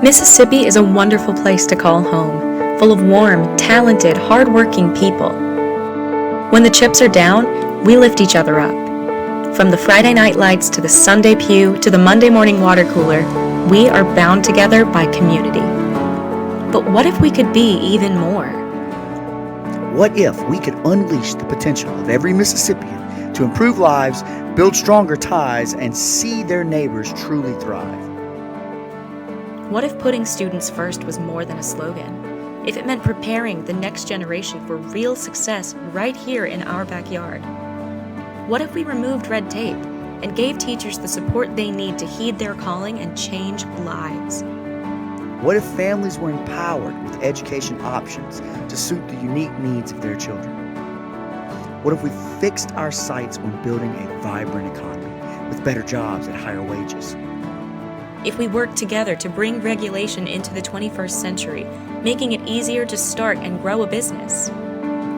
Mississippi is a wonderful place to call home, full of warm, talented, hard-working people. When the chips are down, we lift each other up. From the Friday night lights to the Sunday pew to the Monday morning water cooler, we are bound together by community. But what if we could be even more? What if we could unleash the potential of every Mississippian to improve lives, build stronger ties, and see their neighbors truly thrive? What if putting students first was more than a slogan? If it meant preparing the next generation for real success right here in our backyard? What if we removed red tape and gave teachers the support they need to heed their calling and change lives? What if families were empowered with education options to suit the unique needs of their children? What if we fixed our sights on building a vibrant economy with better jobs at higher wages? If we work together to bring regulation into the 21st century, making it easier to start and grow a business?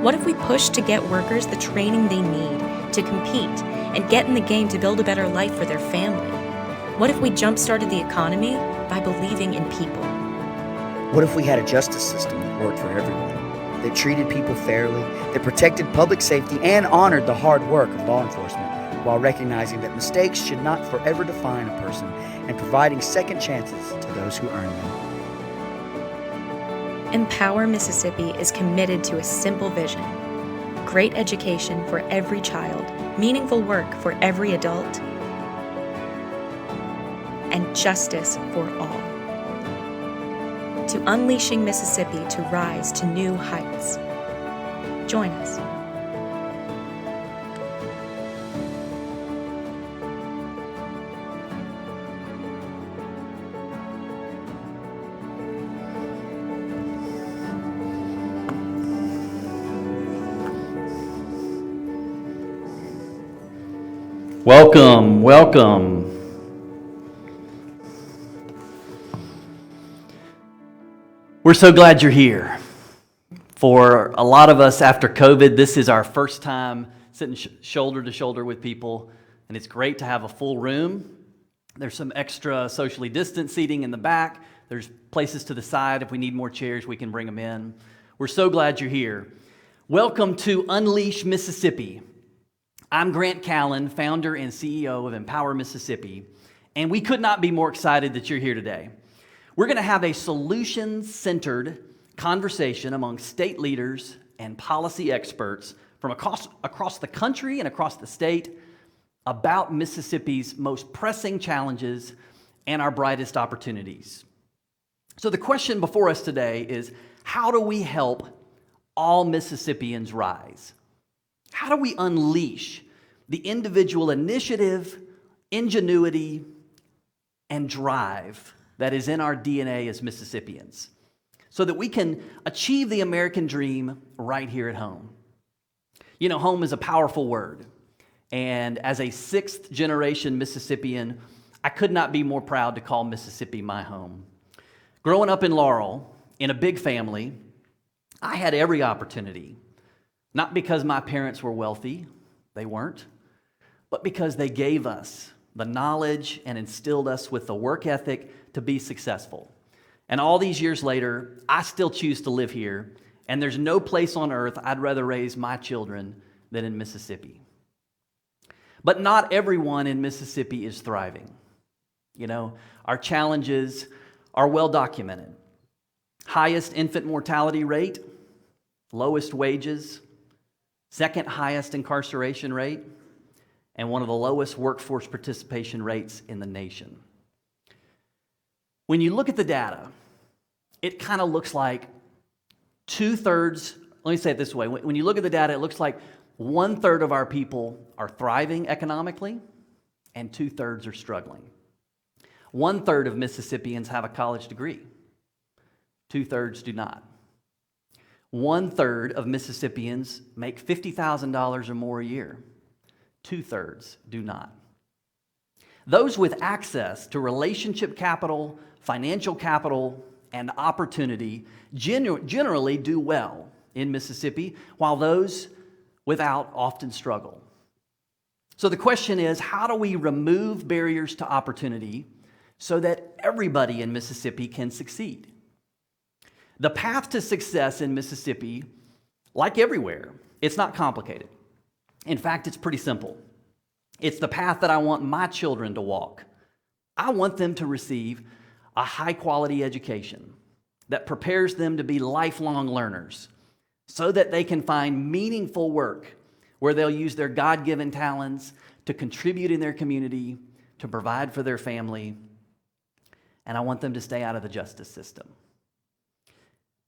What if we push to get workers the training they need to compete and get in the game to build a better life for their family? What if we jump-started the economy by believing in people? What if we had a justice system that worked for everyone, that treated people fairly, that protected public safety and honored the hard work of law enforcement, while recognizing that mistakes should not forever define a person and providing second chances to those who earn them? Empower Mississippi is committed to a simple vision: great education for every child, meaningful work for every adult, and justice for all. To unleashing Mississippi to rise to new heights. Join us. Welcome, welcome. We're so glad you're here. For a lot of us after COVID, this is our first time sitting shoulder to shoulder with people, and it's great to have a full room. There's some extra socially distant seating in the back. There's places to the side. If we need more chairs, we can bring them in. We're so glad you're here. Welcome to Unleash Mississippi. I'm Grant Callen, founder and CEO of Empower Mississippi, and we could not be more excited that you're here today. We're going to have a solution-centered conversation among state leaders and policy experts from across the country and across the state about Mississippi's most pressing challenges and our brightest opportunities. So the question before us today is, how do we help all Mississippians rise? How do we unleash the individual initiative, ingenuity, and drive that is in our DNA as Mississippians so that we can achieve the American dream right here at home? You know, home is a powerful word. And as a sixth-generation Mississippian, I could not be more proud to call Mississippi my home. Growing up in Laurel, in a big family, I had every opportunity. Not because my parents were wealthy, they weren't, but because they gave us the knowledge and instilled us with the work ethic to be successful. And all these years later, I still choose to live here, and there's no place on earth I'd rather raise my children than in Mississippi. But not everyone in Mississippi is thriving. You know, our challenges are well documented. Highest infant mortality rate, lowest wages, second highest incarceration rate, and one of the lowest workforce participation rates in the nation. When you look at the data, it kind of looks like two-thirds, let me say it this way, when you look at the data, it looks like one-third of our people are thriving economically and two-thirds are struggling. One-third of Mississippians have a college degree. Two-thirds do not. One-third of Mississippians make $50,000 or more a year. Two-thirds do not. Those with access to relationship capital, financial capital, and opportunity generally do well in Mississippi, while those without often struggle. So the question is, how do we remove barriers to opportunity so that everybody in Mississippi can succeed. The path to success in Mississippi, like everywhere, it's not complicated. In fact, it's pretty simple. It's the path that I want my children to walk. I want them to receive a high-quality education that prepares them to be lifelong learners so that they can find meaningful work where they'll use their God-given talents to contribute in their community, to provide for their family, and I want them to stay out of the justice system.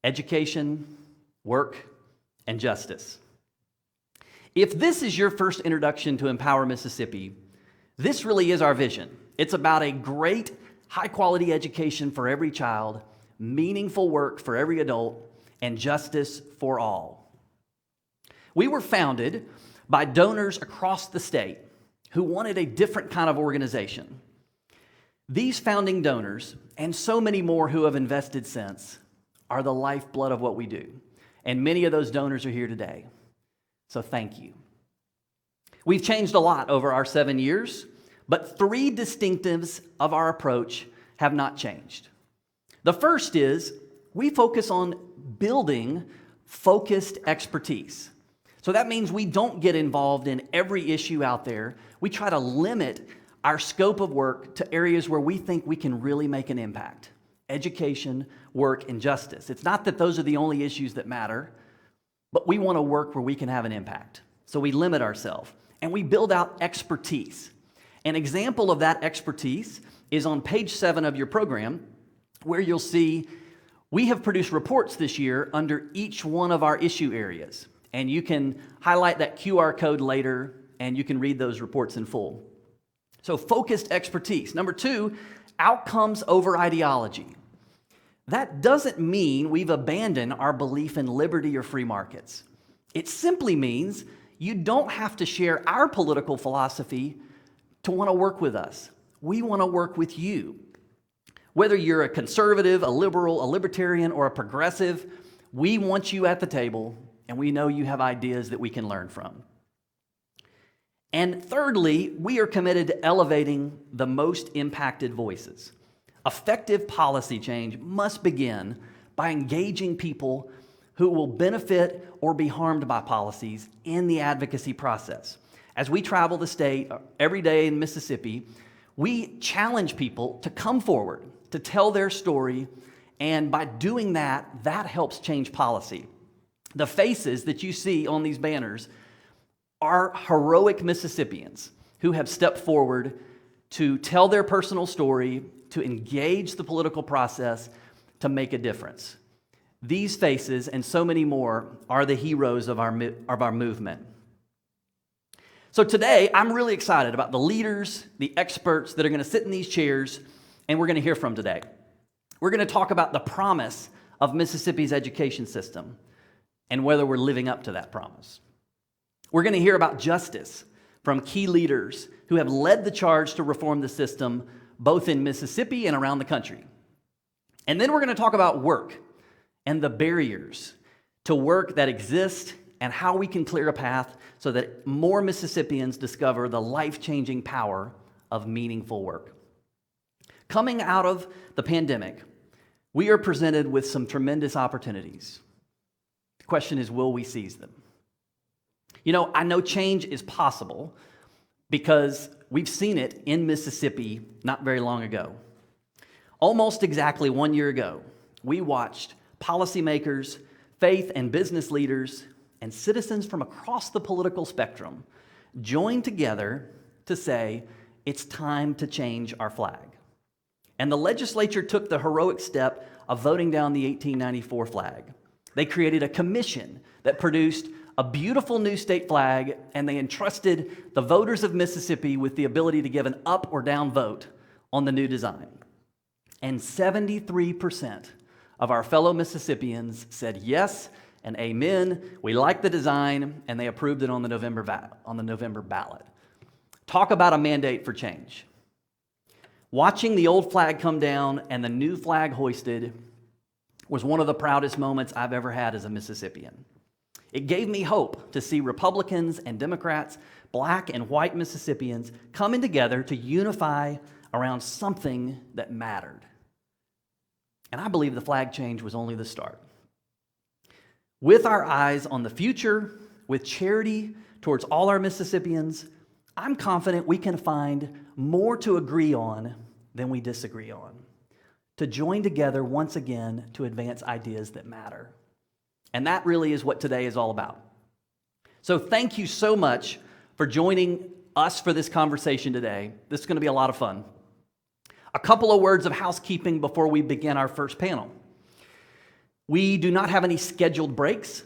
Education, work, and justice. If this is your first introduction to Empower Mississippi, this really is our vision. It's about a great, high-quality education for every child, meaningful work for every adult, and justice for all. We were founded by donors across the state who wanted a different kind of organization. These founding donors, and so many more who have invested since, are the lifeblood of what we do. And many of those donors are here today. So thank you. We've changed a lot over our 7 years, but 3 distinctives of our approach have not changed. The first is we focus on building focused expertise. So that means we don't get involved in every issue out there. We try to limit our scope of work to areas where we think we can really make an impact. Education, work, and justice. It's not that those are the only issues that matter, but we want to work where we can have an impact. So we limit ourselves and we build out expertise. An example of that expertise is on page 7 of your program, where you'll see we have produced reports this year under each one of our issue areas. And you can highlight that QR code later and you can read those reports in full. So focused expertise. Number 2, outcomes over ideology. That doesn't mean we've abandoned our belief in liberty or free markets. It simply means you don't have to share our political philosophy to want to work with us. We want to work with you. Whether you're a conservative, a liberal, a libertarian, or a progressive, we want you at the table, and we know you have ideas that we can learn from. And thirdly, we are committed to elevating the most impacted voices. Effective policy change must begin by engaging people who will benefit or be harmed by policies in the advocacy process. As we travel the state every day in Mississippi, we challenge people to come forward, to tell their story, and by doing that, that helps change policy. The faces that you see on these banners are heroic Mississippians who have stepped forward to tell their personal story, to engage the political process, to make a difference. These faces and so many more are the heroes of our movement. So today, I'm really excited about the leaders, the experts that are going to sit in these chairs and we're going to hear from today. We're going to talk about the promise of Mississippi's education system and whether we're living up to that promise. We're going to hear about justice from key leaders who have led the charge to reform the system both in Mississippi and around the country. And then we're going to talk about work and the barriers to work that exist and how we can clear a path so that more Mississippians discover the life-changing power of meaningful work. Coming out of the pandemic, we are presented with some tremendous opportunities. The question is, will we seize them? You know, I know change is possible because we've seen it in Mississippi not very long ago. Almost exactly 1 year ago, we watched policymakers, faith and business leaders, and citizens from across the political spectrum join together to say, it's time to change our flag. And the legislature took the heroic step of voting down the 1894 flag. They created a commission that produced a beautiful new state flag, and they entrusted the voters of Mississippi with the ability to give an up or down vote on the new design. And 73% of our fellow Mississippians said yes and amen. We like the design, and they approved it on the November ballot. Talk about a mandate for change. Watching the old flag come down and the new flag hoisted was one of the proudest moments I've ever had as a Mississippian. It gave me hope to see Republicans and Democrats, black and white Mississippians, coming together to unify around something that mattered. And I believe the flag change was only the start. With our eyes on the future, with charity towards all our Mississippians, I'm confident we can find more to agree on than we disagree on, to join together once again to advance ideas that matter. And that really is what today is all about. So thank you so much for joining us for this conversation today. This is going to be a lot of fun. A couple of words of housekeeping before we begin our first panel. We do not have any scheduled breaks,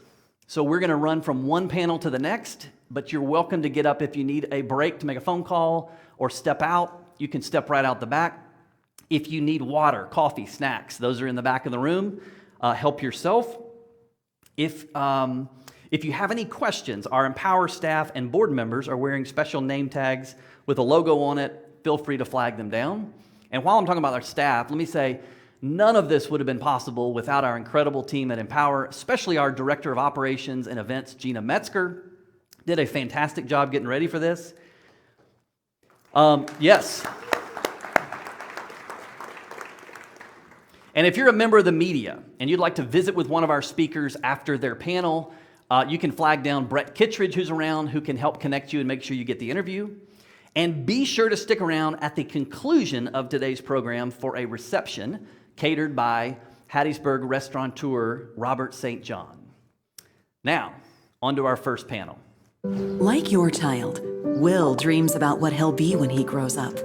so we're going to run from one panel to the next, but you're welcome to get up if you need a break to make a phone call or step out. You can step right out the back. If you need water, coffee, snacks, those are in the back of the room. Help yourself. If you have any questions, our Empower staff and board members are wearing special name tags with a logo on it. Feel free to flag them down. And while I'm talking about our staff, let me say, none of this would have been possible without our incredible team at Empower, especially our Director of Operations and Events, Gina Metzger. Did a fantastic job getting ready for this. Yes. And if you're a member of the media and you'd like to visit with one of our speakers after their panel, you can flag down Brett Kittredge, who's around, who can help connect you and make sure you get the interview. And be sure to stick around at the conclusion of today's program for a reception catered by Hattiesburg restaurateur Robert St. John. Now, on to our first panel. Like your child, Will dreams about what he'll be when he grows up.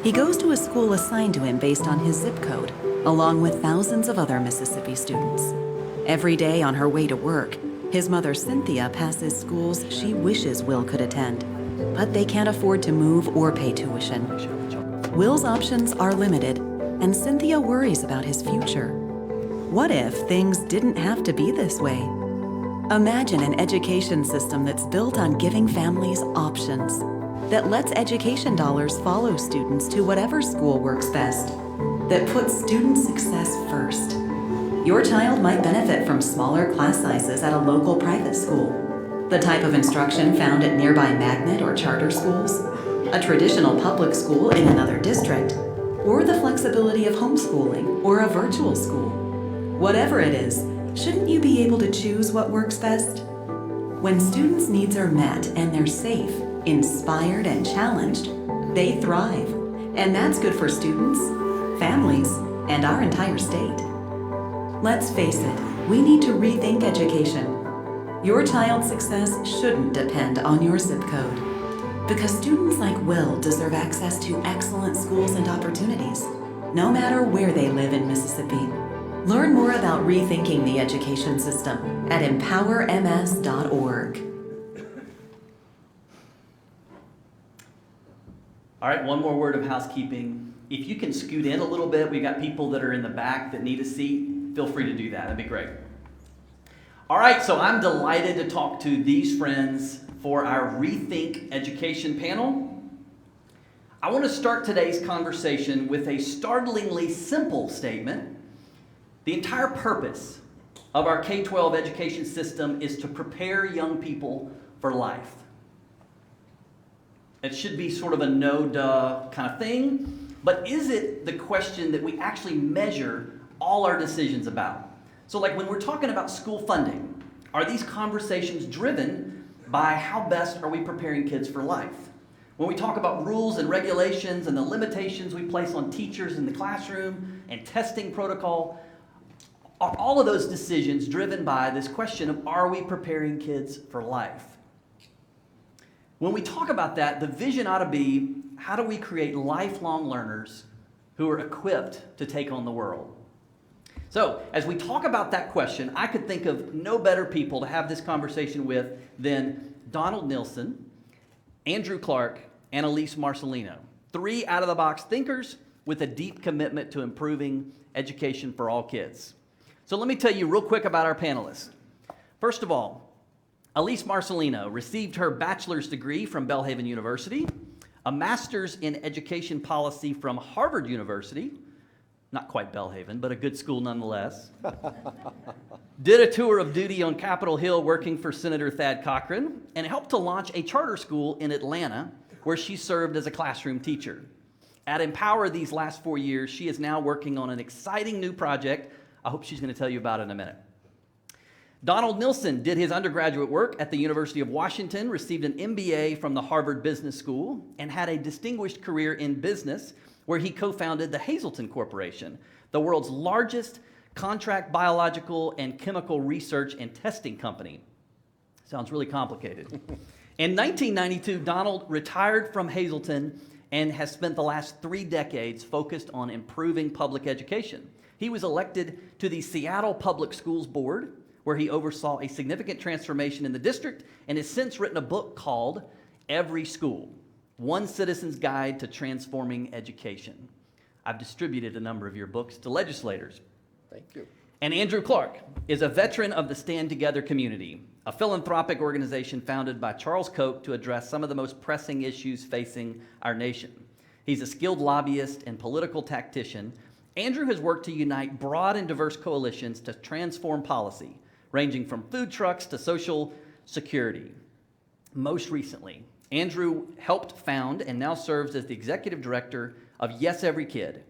He goes to a school assigned to him based on his zip code, along with thousands of other Mississippi students. Every day on her way to work, his mother Cynthia passes schools she wishes Will could attend, but they can't afford to move or pay tuition. Will's options are limited, and Cynthia worries about his future. What if things didn't have to be this way? Imagine an education system that's built on giving families options, that lets education dollars follow students to whatever school works best, that puts student success first. Your child might benefit from smaller class sizes at a local private school, the type of instruction found at nearby magnet or charter schools, a traditional public school in another district, or the flexibility of homeschooling or a virtual school. Whatever it is, shouldn't you be able to choose what works best? When students' needs are met and they're safe, inspired, and challenged, they thrive. And that's good for students, families, and our entire state. Let's face it, we need to rethink education. Your child's success shouldn't depend on your zip code, because students like Will deserve access to excellent schools and opportunities, no matter where they live in Mississippi. Learn more about rethinking the education system at empowerms.org. All right, one more word of housekeeping. If you can scoot in a little bit, we got people that are in the back that need a seat. Feel free to do that. That'd be great. All right, so I'm delighted to talk to these friends for our Rethink Education panel. I want to start today's conversation with a startlingly simple statement. The entire purpose of our K-12 education system is to prepare young people for life. It should be sort of a no-duh kind of thing, but is it the question that we actually measure all our decisions about? So like when we're talking about school funding, are these conversations driven by how best are we preparing kids for life? When we talk about rules and regulations and the limitations we place on teachers in the classroom and testing protocol, are all of those decisions driven by this question of, are we preparing kids for life? When we talk about that, the vision ought to be, how do we create lifelong learners who are equipped to take on the world? So, as we talk about that question, I could think of no better people to have this conversation with than Donald Nilson, Andrew Clark, and Elise Marcelino. 3 out-of-the-box thinkers with a deep commitment to improving education for all kids. So let me tell you real quick about our panelists. First of all, Elise Marcelino received her bachelor's degree from Belhaven University, a master's in education policy from Harvard University, not quite Belhaven, but a good school nonetheless. Did a tour of duty on Capitol Hill working for Senator Thad Cochran, and helped to launch a charter school in Atlanta where she served as a classroom teacher. At Empower these last 4 years, she is now working on an exciting new project. I hope she's going to tell you about it in a minute. Donald Nilsen did his undergraduate work at the University of Washington, received an MBA from the Harvard Business School, and had a distinguished career in business where he co-founded the Hazelton Corporation, the world's largest contract biological and chemical research and testing company. Sounds really complicated. In 1992, Donald retired from Hazelton and has spent the last 3 decades focused on improving public education. He was elected to the Seattle Public Schools Board, where he oversaw a significant transformation in the district and has since written a book called Every School, One Citizen's Guide to Transforming Education. I've distributed a number of your books to legislators. Thank you. And Andrew Clark is a veteran of the Stand Together community, a philanthropic organization founded by Charles Koch to address some of the most pressing issues facing our nation. He's a skilled lobbyist and political tactician. Andrew has worked to unite broad and diverse coalitions to transform policy, ranging from food trucks to social security. Most recently, Andrew helped found and now serves as the executive director of Yes Every Kid,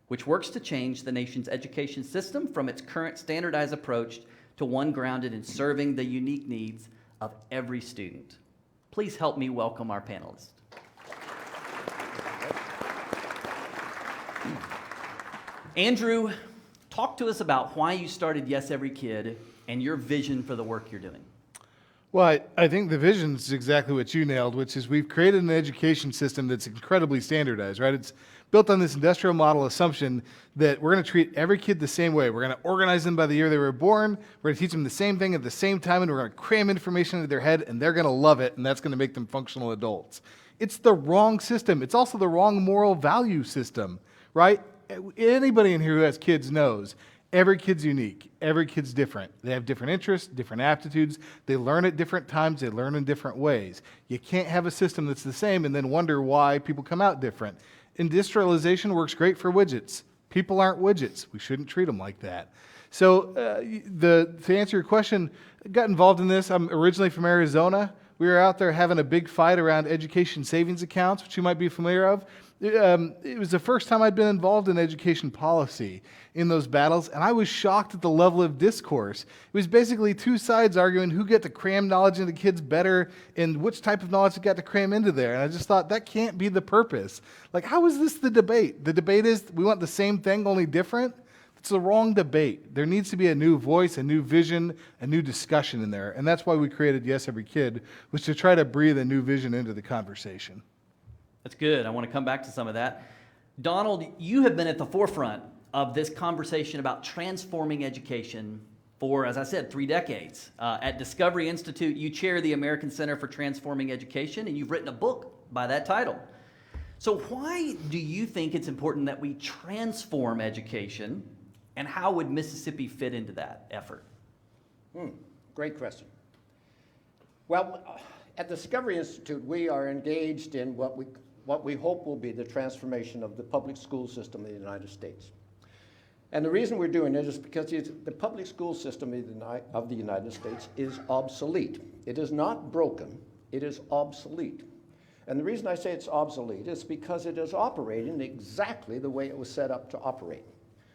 which works to change the nation's education system from its current standardized approach to one grounded in serving the unique needs of every student. Please help me welcome our panelists. Andrew, talk to us about why you started Yes Every Kid and your vision for the work you're doing. Well, I think the vision is exactly what you nailed, which is we've created an education system that's incredibly standardized, right? It's built on this industrial model assumption that we're going to treat every kid the same way. We're going to organize them by the year they were born. We're going to teach them the same thing at the same time, and we're going to cram information into their head, and they're going to love it, and that's going to make them functional adults. It's the wrong system. It's also the wrong moral value system, right? Anybody in here who has kids knows every kid's unique. Every kid's different. They have different interests, different aptitudes. They learn at different times. They learn in different ways. You can't have a system that's the same and then wonder why people come out different. Industrialization works great for widgets. People aren't widgets. We shouldn't treat them like that. So to answer your question, I got involved in this. I'm originally from Arizona. We were out there having a big fight around education savings accounts, which you might be familiar of. It was the first time I'd been involved in education policy in those battles, and I was shocked at the level of discourse. It was basically two sides arguing who get to cram knowledge into kids better and which type of knowledge they got to cram into there. And I just thought, that can't be the purpose. Like, how is this the debate? The debate is we want the same thing, only different? It's the wrong debate. There needs to be a new voice, a new vision, a new discussion in there. And that's why we created Yes Every Kid, was to try to breathe a new vision into the conversation. That's good. I want to come back to some of that. Donald, you have been at the forefront of this conversation about transforming education for, as I said, 3 decades. At Discovery Institute, you chair the American Center for Transforming Education, and you've written a book by that title. So why do you think it's important that we transform education, and how would Mississippi fit into that effort? Great question. Well, at Discovery Institute, we are engaged in what we hope will be the transformation of the public school system in the United States. And the reason we're doing it is because the public school system of the United States is obsolete. It is not broken, it is obsolete. And the reason I say it's obsolete is because it is operating exactly the way it was set up to operate.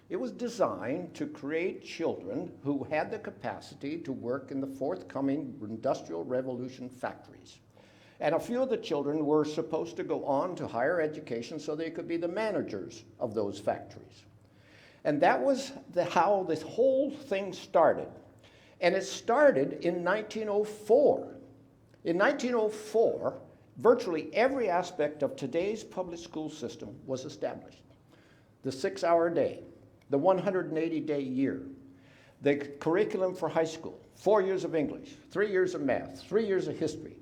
It was designed to create children who had the capacity to work in the forthcoming Industrial Revolution factories. And a few of the children were supposed to go on to higher education so they could be the managers of those factories. And that was how this whole thing started. And it started in 1904. In 1904, virtually every aspect of today's public school system was established. The 6-hour day, the 180-day year, the curriculum for high school, 4 years of English, 3 years of math, 3 years of history,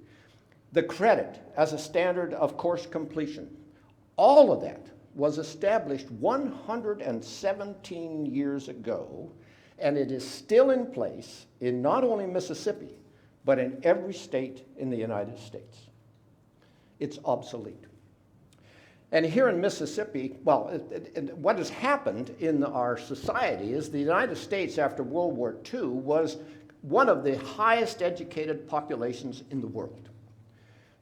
the credit as a standard of course completion. All of that was established 117 years ago, and it is still in place in not only Mississippi, but in every state in the United States. It's obsolete. And here in Mississippi, well, what has happened in our society is the United States after World War II was one of the highest educated populations in the world.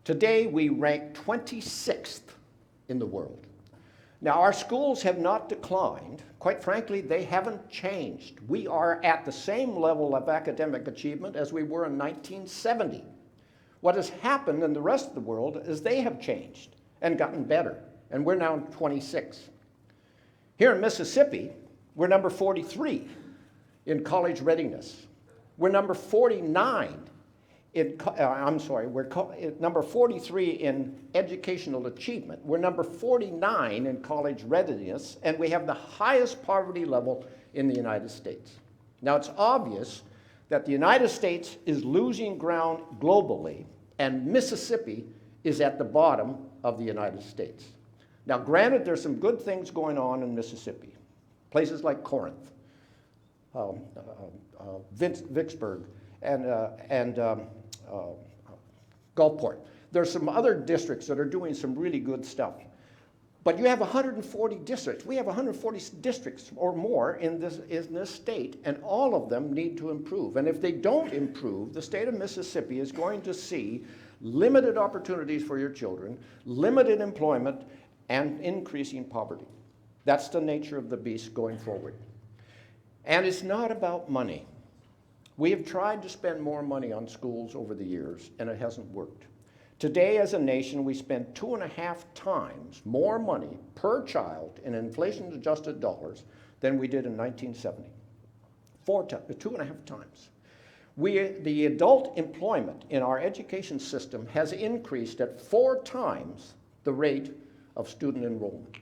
Today, we rank 26th in the world. Now, our schools have not declined. Quite frankly, they haven't changed. We are at the same level of academic achievement as we were in 1970. What has happened in the rest of the world is they have changed and gotten better, and we're now 26. Here in Mississippi, we're number 43 in college readiness. We're number 49 we're number 43 in educational achievement. We're number 49 in college readiness, and we have the highest poverty level in the United States. Now, it's obvious that the United States is losing ground globally, and Mississippi is at the bottom of the United States. Now, granted, there's some good things going on in Mississippi. Places like Corinth, Vicksburg, and Gulfport. There's some other districts that are doing some really good stuff. But you have 140 districts. We have 140 districts or more in this state, and all of them need to improve. And if they don't improve, the state of Mississippi is going to see limited opportunities for your children, limited employment, and increasing poverty. That's the nature of the beast going forward. And it's not about money. We have tried to spend more money on schools over the years, and it hasn't worked. Today, as a nation, we spend 2.5 times more money per child in inflation-adjusted dollars than we did in 1970. 2.5 times. The adult employment in our education system has increased at 4 times the rate of student enrollment.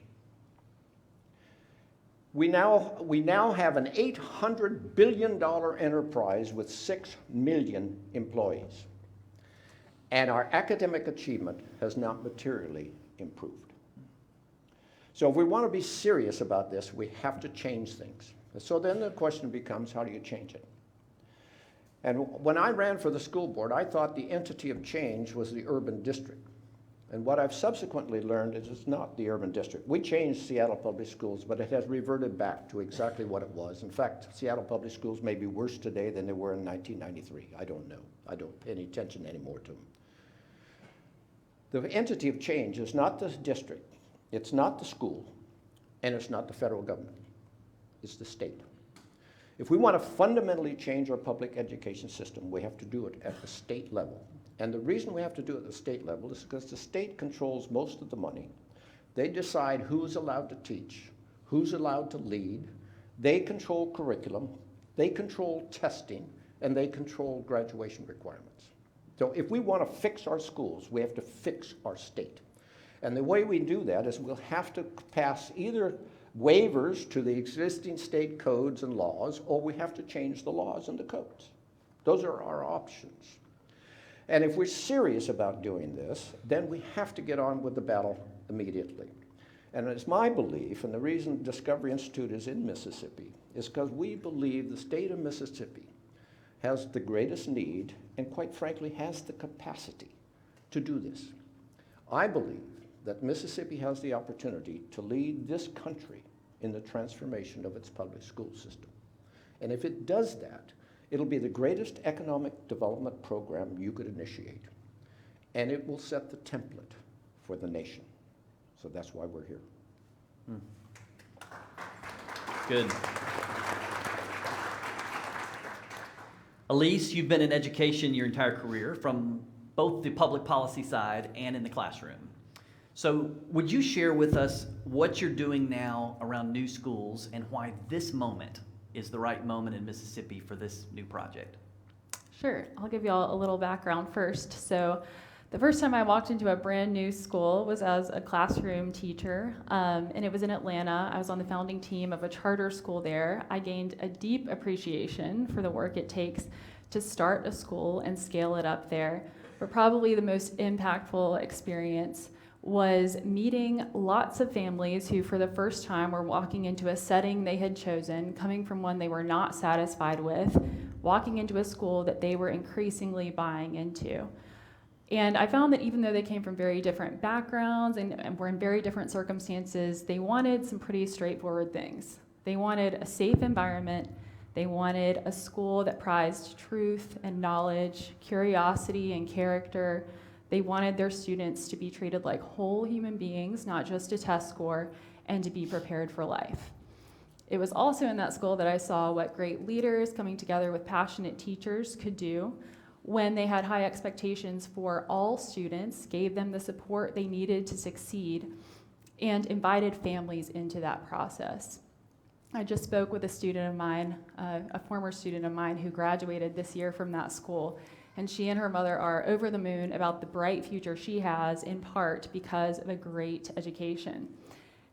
We now have an $800 billion enterprise with 6 million employees. And our academic achievement has not materially improved. So if we want to be serious about this, we have to change things. So then the question becomes, how do you change it? And when I ran for the school board, I thought the entity of change was the urban district. And what I've subsequently learned is it's not the urban district. We changed Seattle Public Schools, but it has reverted back to exactly what it was. In fact, Seattle Public Schools may be worse today than they were in 1993. I don't know. I don't pay any attention anymore to them. The entity of change is not the district, it's not the school, and it's not the federal government. It's the state. If we want to fundamentally change our public education system, we have to do it at the state level. And the reason we have to do it at the state level is because the state controls most of the money. They decide who's allowed to teach, who's allowed to lead. They control curriculum, they control testing, and they control graduation requirements. So if we want to fix our schools, we have to fix our state. And the way we do that is we'll have to pass either waivers to the existing state codes and laws, or we have to change the laws and the codes. Those are our options. And if we're serious about doing this, then we have to get on with the battle immediately. And it's my belief, and the reason Discovery Institute is in Mississippi, is because we believe the state of Mississippi has the greatest need and, quite frankly, has the capacity to do this. I believe that Mississippi has the opportunity to lead this country in the transformation of its public school system. And if it does that, it'll be the greatest economic development program you could initiate. And it will set the template for the nation. So that's why we're here. Good. Elise, you've been in education your entire career, from both the public policy side and in the classroom. So would you share with us what you're doing now around new schools and why this moment is the right moment in Mississippi for this new project? Sure, I'll give you all a little background first. So the first time I walked into a brand new school was as a classroom teacher, and it was in Atlanta. I was on the founding team of a charter school there. I gained a deep appreciation for the work it takes to start a school and scale it up there. But probably the most impactful experience was meeting lots of families who for the first time were walking into a setting they had chosen, coming from one they were not satisfied with, walking into a school that they were increasingly buying into. And I found that even though they came from very different backgrounds and were in very different circumstances, they wanted some pretty straightforward things. They wanted a safe environment. They wanted a school that prized truth and knowledge, curiosity and character. They wanted their students to be treated like whole human beings, not just a test score. and to be prepared for life. It was also in that school that I saw what great leaders coming together with passionate teachers could do when they had high expectations for all students, gave them the support they needed to succeed, and invited families into that process. I just spoke with a student of mine, a former student of mine who graduated this year from that school, and she and her mother are over the moon about the bright future she has, in part because of a great education.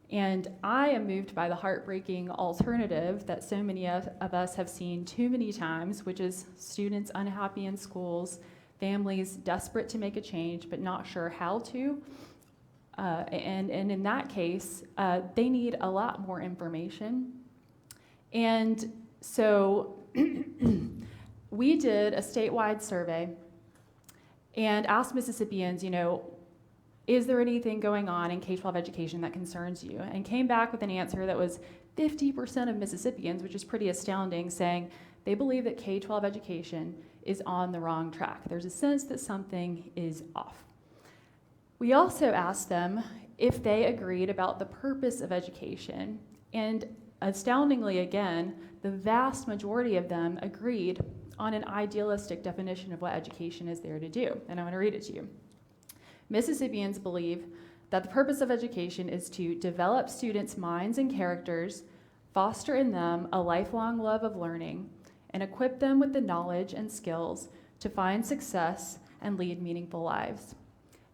And I am moved by the heartbreaking alternative that so many of us have seen too many times, which is students unhappy in schools, families desperate to make a change but not sure how to. And in that case, they need a lot more information. And so we did a statewide survey and asked Mississippians, is there anything going on in K-12 education that concerns you? And came back with an answer that was 50% of Mississippians, which is pretty astounding, saying they believe that K-12 education is on the wrong track. There's a sense that something is off. We also asked them if they agreed about the purpose of education, and astoundingly again, the vast majority of them agreed on an idealistic definition of what education is there to do, and I'm going to read it to you. Mississippians believe that the purpose of education is to develop students' minds and characters, foster in them a lifelong love of learning, and equip them with the knowledge and skills to find success and lead meaningful lives.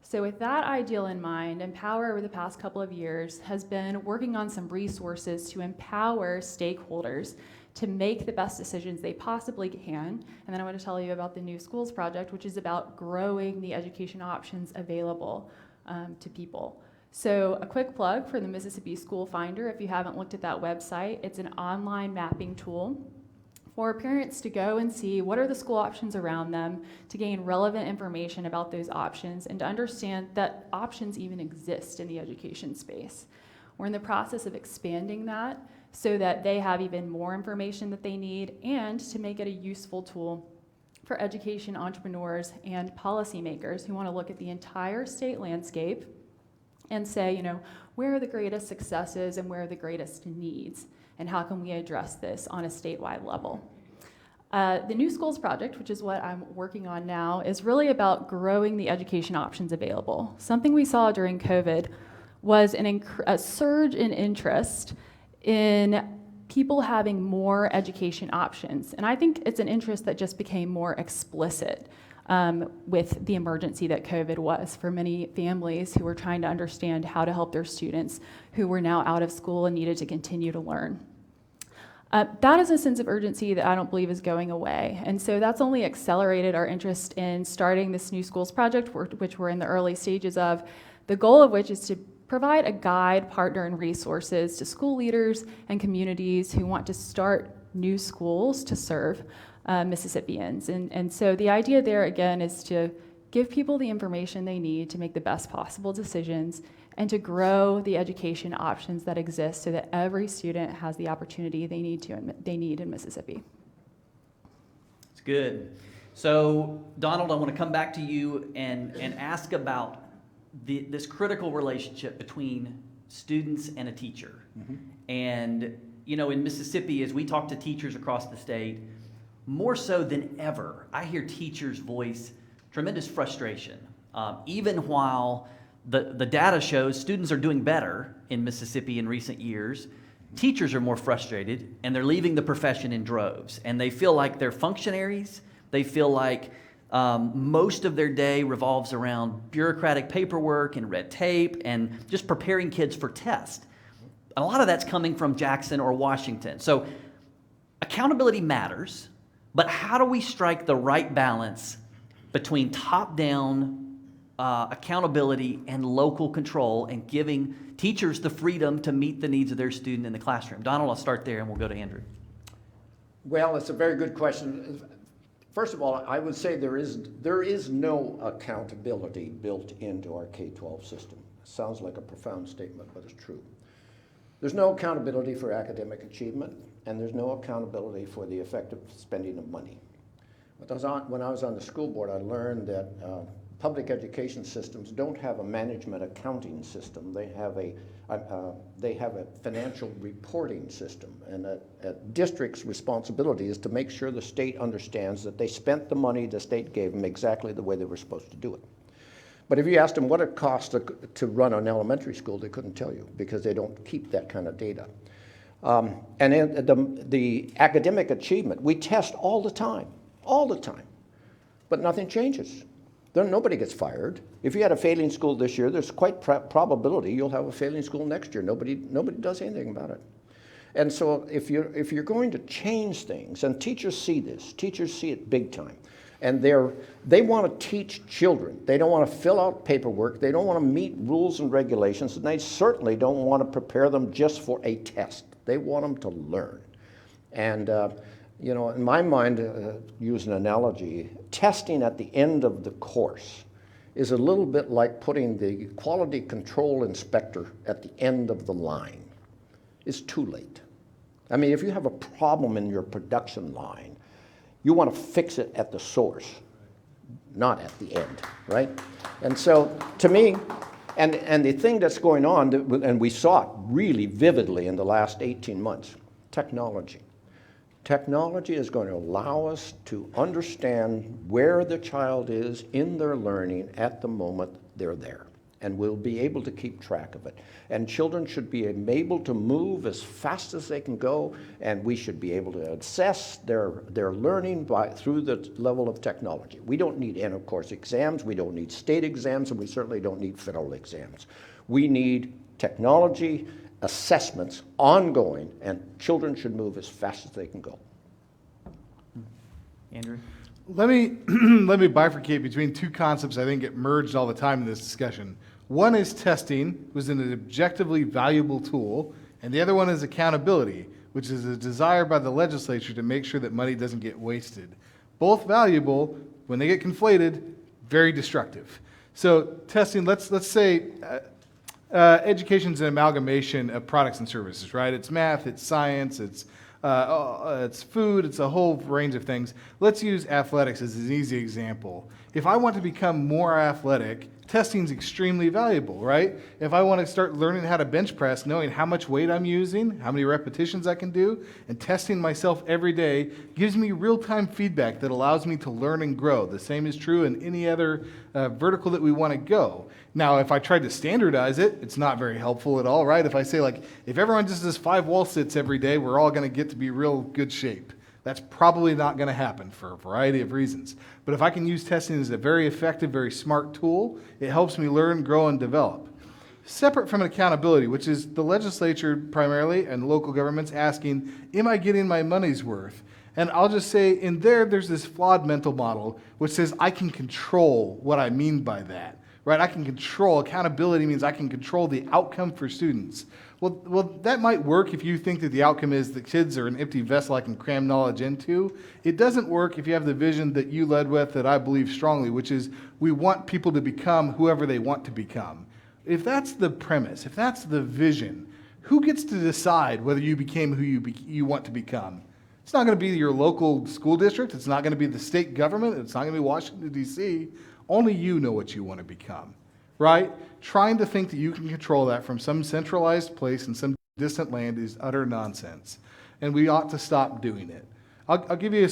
So with that ideal in mind, Empower over the past couple of years has been working on some resources to empower stakeholders to make the best decisions they possibly can. And then I want to tell you about the New Schools Project, which is about growing the education options available to people. So a quick plug for the Mississippi School Finder. If you haven't looked at that website, it's an online mapping tool for parents to go and see what are the school options around them, to gain relevant information about those options, and to understand that options even exist in the education space. We're in the process of expanding that so that they have even more information that they need, and to make it a useful tool for education entrepreneurs and policymakers who want to look at the entire state landscape and say, where are the greatest successes and where are the greatest needs, and how can we address this on a statewide level? The New Schools Project, which is what I'm working on now, is really about growing the education options available. Something we saw during COVID was a surge in interest in people having more education options. And I think it's an interest that just became more explicit with the emergency that COVID was for many families who were trying to understand how to help their students who were now out of school and needed to continue to learn. That is a sense of urgency that I don't believe is going away. And so that's only accelerated our interest in starting this New Schools Project, which we're in the early stages of, the goal of which is to provide a guide, partner, and resources to school leaders and communities who want to start new schools to serve Mississippians. And so the idea there, again, is to give people the information they need to make the best possible decisions and to grow the education options that exist so that every student has the opportunity they need in Mississippi. It's good. So, Donald, I want to come back to you and ask about this critical relationship between students and a teacher. Mm-hmm. And, in Mississippi, as we talk to teachers across the state, more so than ever, I hear teachers voice tremendous frustration. Even while the data shows students are doing better in Mississippi in recent years, teachers are more frustrated, and they're leaving the profession in droves. And they feel like they're functionaries. They feel like most of their day revolves around bureaucratic paperwork and red tape and just preparing kids for tests. A lot of that's coming from Jackson or Washington. So accountability matters, but how do we strike the right balance between top-down accountability and local control and giving teachers the freedom to meet the needs of their student in the classroom? Donald, I'll start there and we'll go to Andrew. Well, it's a very good question. First of all, I would say there is no accountability built into our K-12 system. Sounds like a profound statement, but it's true. There's no accountability for academic achievement, and there's no accountability for the effective spending of money. When I was on the school board, I learned that public education systems don't have a management accounting system. They have a financial reporting system, and a district's responsibility is to make sure the state understands that they spent the money the state gave them exactly the way they were supposed to do it. But if you asked them what it costs to run an elementary school, they couldn't tell you because they don't keep that kind of data. And in the academic achievement, we test all the time, but nothing changes. Nobody gets fired. If you had a failing school this year, there's quite probability you'll have a failing school next year. Nobody does anything about it. And so if you're going to change things, and teachers see this, teachers see it big time, and they want to teach children. They don't want to fill out paperwork. They don't want to meet rules and regulations, and they certainly don't want to prepare them just for a test. They want them to learn. And you know, in my mind, use an analogy, testing at the end of the course is a little bit like putting the quality control inspector at the end of the line. It's too late. I mean, if you have a problem in your production line, you want to fix it at the source, not at the end, right? And so, to me, and the thing that's going on, and we saw it really vividly in the last 18 months, technology. Technology is going to allow us to understand where the child is in their learning at the moment they're there. And we'll be able to keep track of it. And children should be able to move as fast as they can go, and we should be able to assess their learning through the level of technology. We don't need end-of-course exams, we don't need state exams, and we certainly don't need federal exams. We need technology assessments ongoing, and children should move as fast as they can go. Andrew? Let me bifurcate between two concepts I think get merged all the time in this discussion. One is testing, which is an objectively valuable tool, and the other one is accountability, which is a desire by the legislature to make sure that money doesn't get wasted. Both valuable, when they get conflated, very destructive. So testing, let's say education's an amalgamation of products and services, right? It's math, it's science, it's food, it's a whole range of things. Let's use athletics as an easy example. If I want to become more athletic, testing is extremely valuable, right? If I want to start learning how to bench press, knowing how much weight I'm using, how many repetitions I can do, and testing myself every day gives me real-time feedback that allows me to learn and grow. The same is true in any other vertical that we want to go. Now, if I tried to standardize it, it's not very helpful at all, right? If I say, like, if everyone just does 5 wall sits every day, we're all going to get to be real good shape. That's probably not going to happen for a variety of reasons. But if I can use testing as a very effective, very smart tool, it helps me learn, grow, and develop. Separate from accountability, which is the legislature primarily and local governments asking, am I getting my money's worth? And I'll just say in there's this flawed mental model which says I can control what I mean by that. Right? I can control, accountability means I can control the outcome for students. Well, that might work if you think that the outcome is the kids are an empty vessel I can cram knowledge into. It doesn't work if you have the vision that you led with that I believe strongly, which is we want people to become whoever they want to become. If that's the premise, if that's the vision, who gets to decide whether you became who you want to become? It's not going to be your local school district. It's not going to be the state government. It's not going to be Washington, D.C. Only you know what you want to become, right? Trying to think that you can control that from some centralized place in some distant land is utter nonsense, and we ought to stop doing it. I'll give you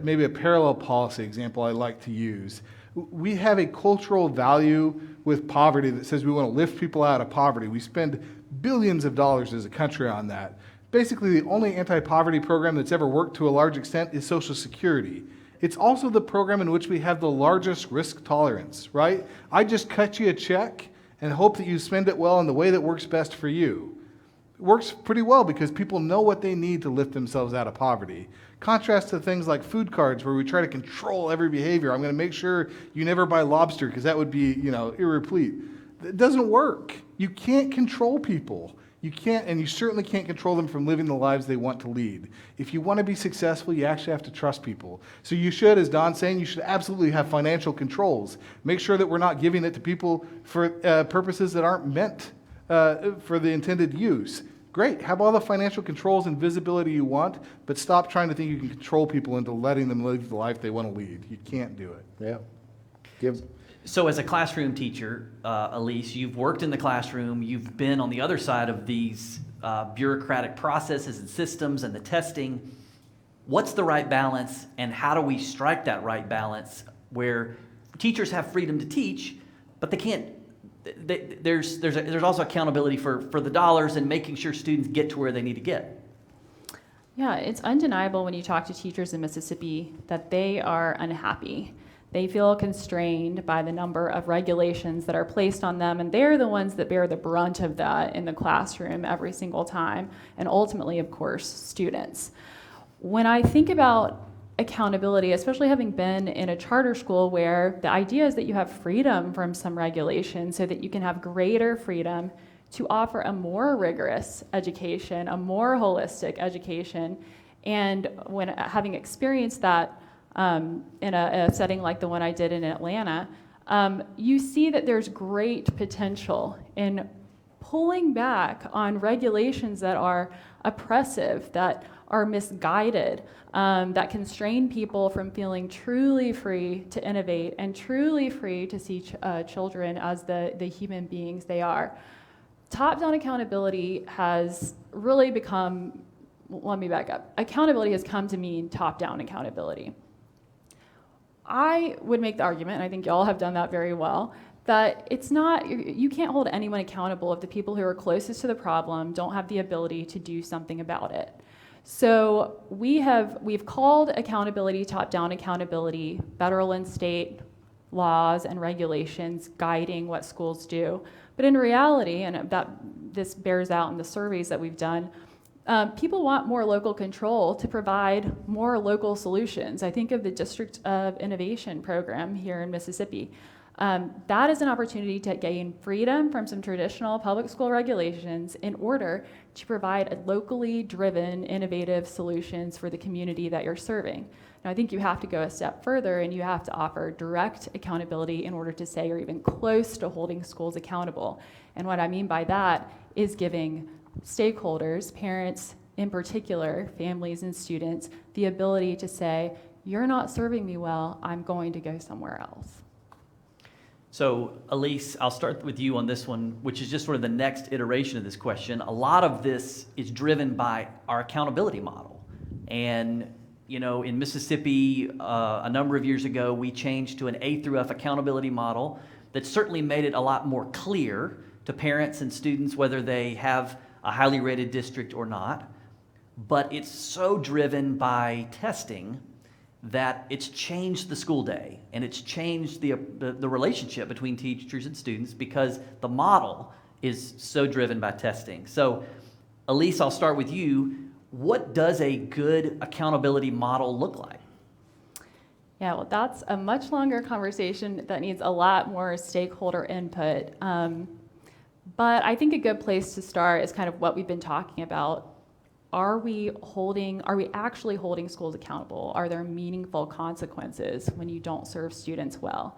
maybe a parallel policy example I like to use. We have a cultural value with poverty that says we want to lift people out of poverty. We spend billions of dollars as a country on that. Basically, the only anti-poverty program that's ever worked to a large extent is Social Security. It's also the program in which we have the largest risk tolerance, right? I just cut you a check and hope that you spend it well in the way that works best for you. It works pretty well because people know what they need to lift themselves out of poverty. Contrast to things like food cards where we try to control every behavior. I'm going to make sure you never buy lobster because that would be, irreplete. It doesn't work. You can't control people. You can't, and you certainly can't control them from living the lives they want to lead. If you want to be successful, you actually have to trust people. So you should, as Don's saying, you should absolutely have financial controls. Make sure that we're not giving it to people for purposes that aren't meant for the intended use. Great, have all the financial controls and visibility you want, but stop trying to think you can control people into letting them live the life they want to lead. You can't do it. Yeah. So as a classroom teacher, Elise, you've worked in the classroom, you've been on the other side of these bureaucratic processes and systems and the testing. What's the right balance, and how do we strike that right balance where teachers have freedom to teach, but they can't, there's also accountability for the dollars and making sure students get to where they need to get? Yeah, it's undeniable when you talk to teachers in Mississippi that they are unhappy. They feel constrained by the number of regulations that are placed on them, and they're the ones that bear the brunt of that in the classroom every single time, and ultimately, of course, students. When I think about accountability, especially having been in a charter school where the idea is that you have freedom from some regulation so that you can have greater freedom to offer a more rigorous education, a more holistic education, and when having experienced that in a setting like the one I did in Atlanta, you see that there's great potential in pulling back on regulations that are oppressive, that are misguided, that constrain people from feeling truly free to innovate and truly free to see children as the human beings they are. Top-down accountability has really become, let me back up. Accountability has come to mean top-down accountability. I would make the argument, and I think y'all have done that very well, that it's not, you can't hold anyone accountable if the people who are closest to the problem don't have the ability to do something about it. So we've called accountability top-down accountability, federal and state laws and regulations guiding what schools do. But in reality, and this bears out in the surveys that we've done, people want more local control to provide more local solutions. I think of the District of Innovation program here in Mississippi. That is an opportunity to gain freedom from some traditional public school regulations in order to provide locally driven, innovative solutions for the community that you're serving. Now, I think you have to go a step further and you have to offer direct accountability in order to say you're even close to holding schools accountable. And what I mean by that is giving stakeholders, parents in particular, families and students, the ability to say, you're not serving me well, I'm going to go somewhere else. So, Elise, I'll start with you on this one, which is just sort of the next iteration of this question. A lot of this is driven by our accountability model. And, you know, in Mississippi, a number of years ago, we changed to an A through F accountability model that certainly made it a lot more clear to parents and students whether they have a highly rated district or not. But it's so driven by testing that it's changed the school day, and it's changed the relationship between teachers and students because the model is so driven by testing. So, Elise, I'll start with you. What does a good accountability model look like? Yeah, well, that's a much longer conversation that needs a lot more stakeholder input. But I think a good place to start is kind of what we've been talking about. Are we actually holding schools accountable? Are there meaningful consequences when you don't serve students well?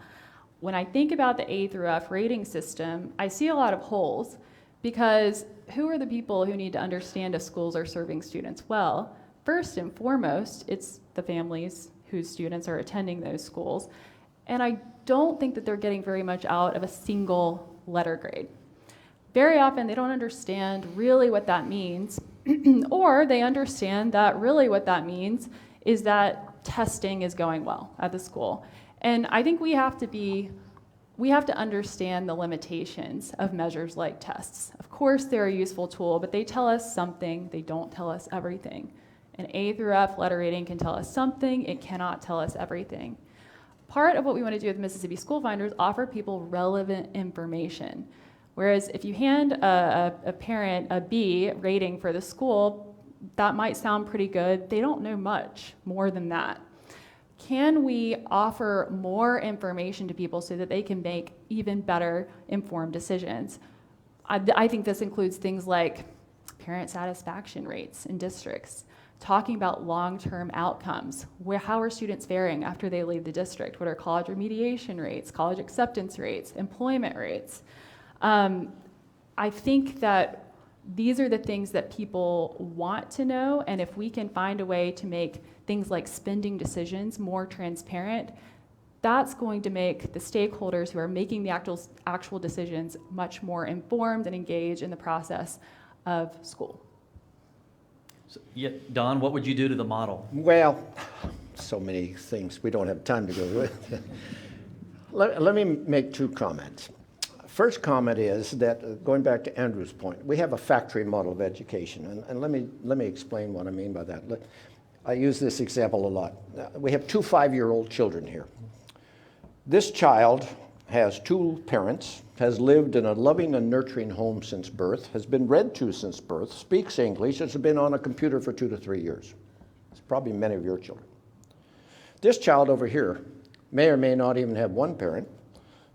When I think about the A through F rating system, I see a lot of holes because who are the people who need to understand if schools are serving students well? First and foremost, it's the families whose students are attending those schools. And I don't think that they're getting very much out of a single letter grade. Very often they don't understand really what that means, or they understand that really what that means is that testing is going well at the school. And I think we have to understand the limitations of measures like tests. Of course, they're a useful tool, but they tell us something, they don't tell us everything. An A through F letter rating can tell us something, it cannot tell us everything. Part of what we want to do with Mississippi School Finder is offer people relevant information. Whereas if you hand a parent a B rating for the school, that might sound pretty good. They don't know much more than that. Can we offer more information to people so that they can make even better informed decisions? I think this includes things like parent satisfaction rates in districts, talking about long-term outcomes. How are students faring after they leave the district? What are college remediation rates, college acceptance rates, employment rates? I think that these are the things that people want to know, and if we can find a way to make things like spending decisions more transparent, That's going to make the stakeholders who are making the actual decisions much more informed and engaged in the process of school. So, yeah, Don, what would you do to the model? Well, so many things we don't have time to go with. Let me make two comments. First comment is that, going back to Andrew's point, we have a factory model of education, and let me explain what I mean by that. I use this example a lot. We have two 5-year-old children here. This child has two parents, has lived in a loving and nurturing home since birth, has been read to since birth, speaks English, has been on a computer for 2 to 3 years. It's probably many of your children. This child over here may or may not even have one parent,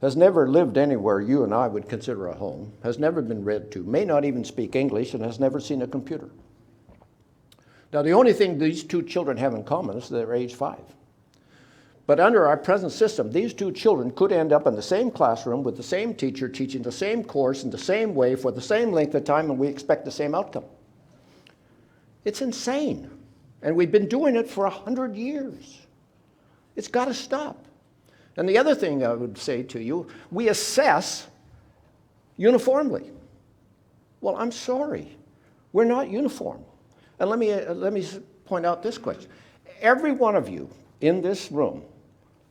has never lived anywhere you and I would consider a home, has never been read to, may not even speak English, and has never seen a computer. Now, the only thing these two children have in common is they're age 5. But under our present system, these two children could end up in the same classroom with the same teacher teaching the same course in the same way for the same length of time, and we expect the same outcome. It's insane. And we've been doing it for 100 years. It's got to stop. And the other thing I would say to you, we assess uniformly. Well, I'm sorry. We're not uniform. And let me point out this question. Every one of you in this room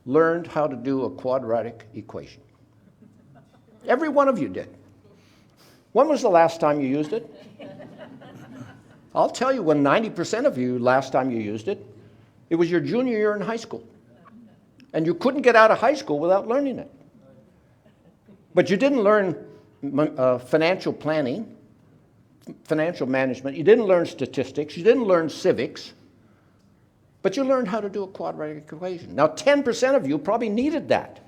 learned how to do a quadratic equation. Every one of you did. When was the last time you used it? I'll tell you when 90% of you last time you used it. It was your junior year in high school. And you couldn't get out of high school without learning it. But you didn't learn financial planning, financial management. You didn't learn statistics. You didn't learn civics. But you learned how to do a quadratic equation. Now, 10% of you probably needed that.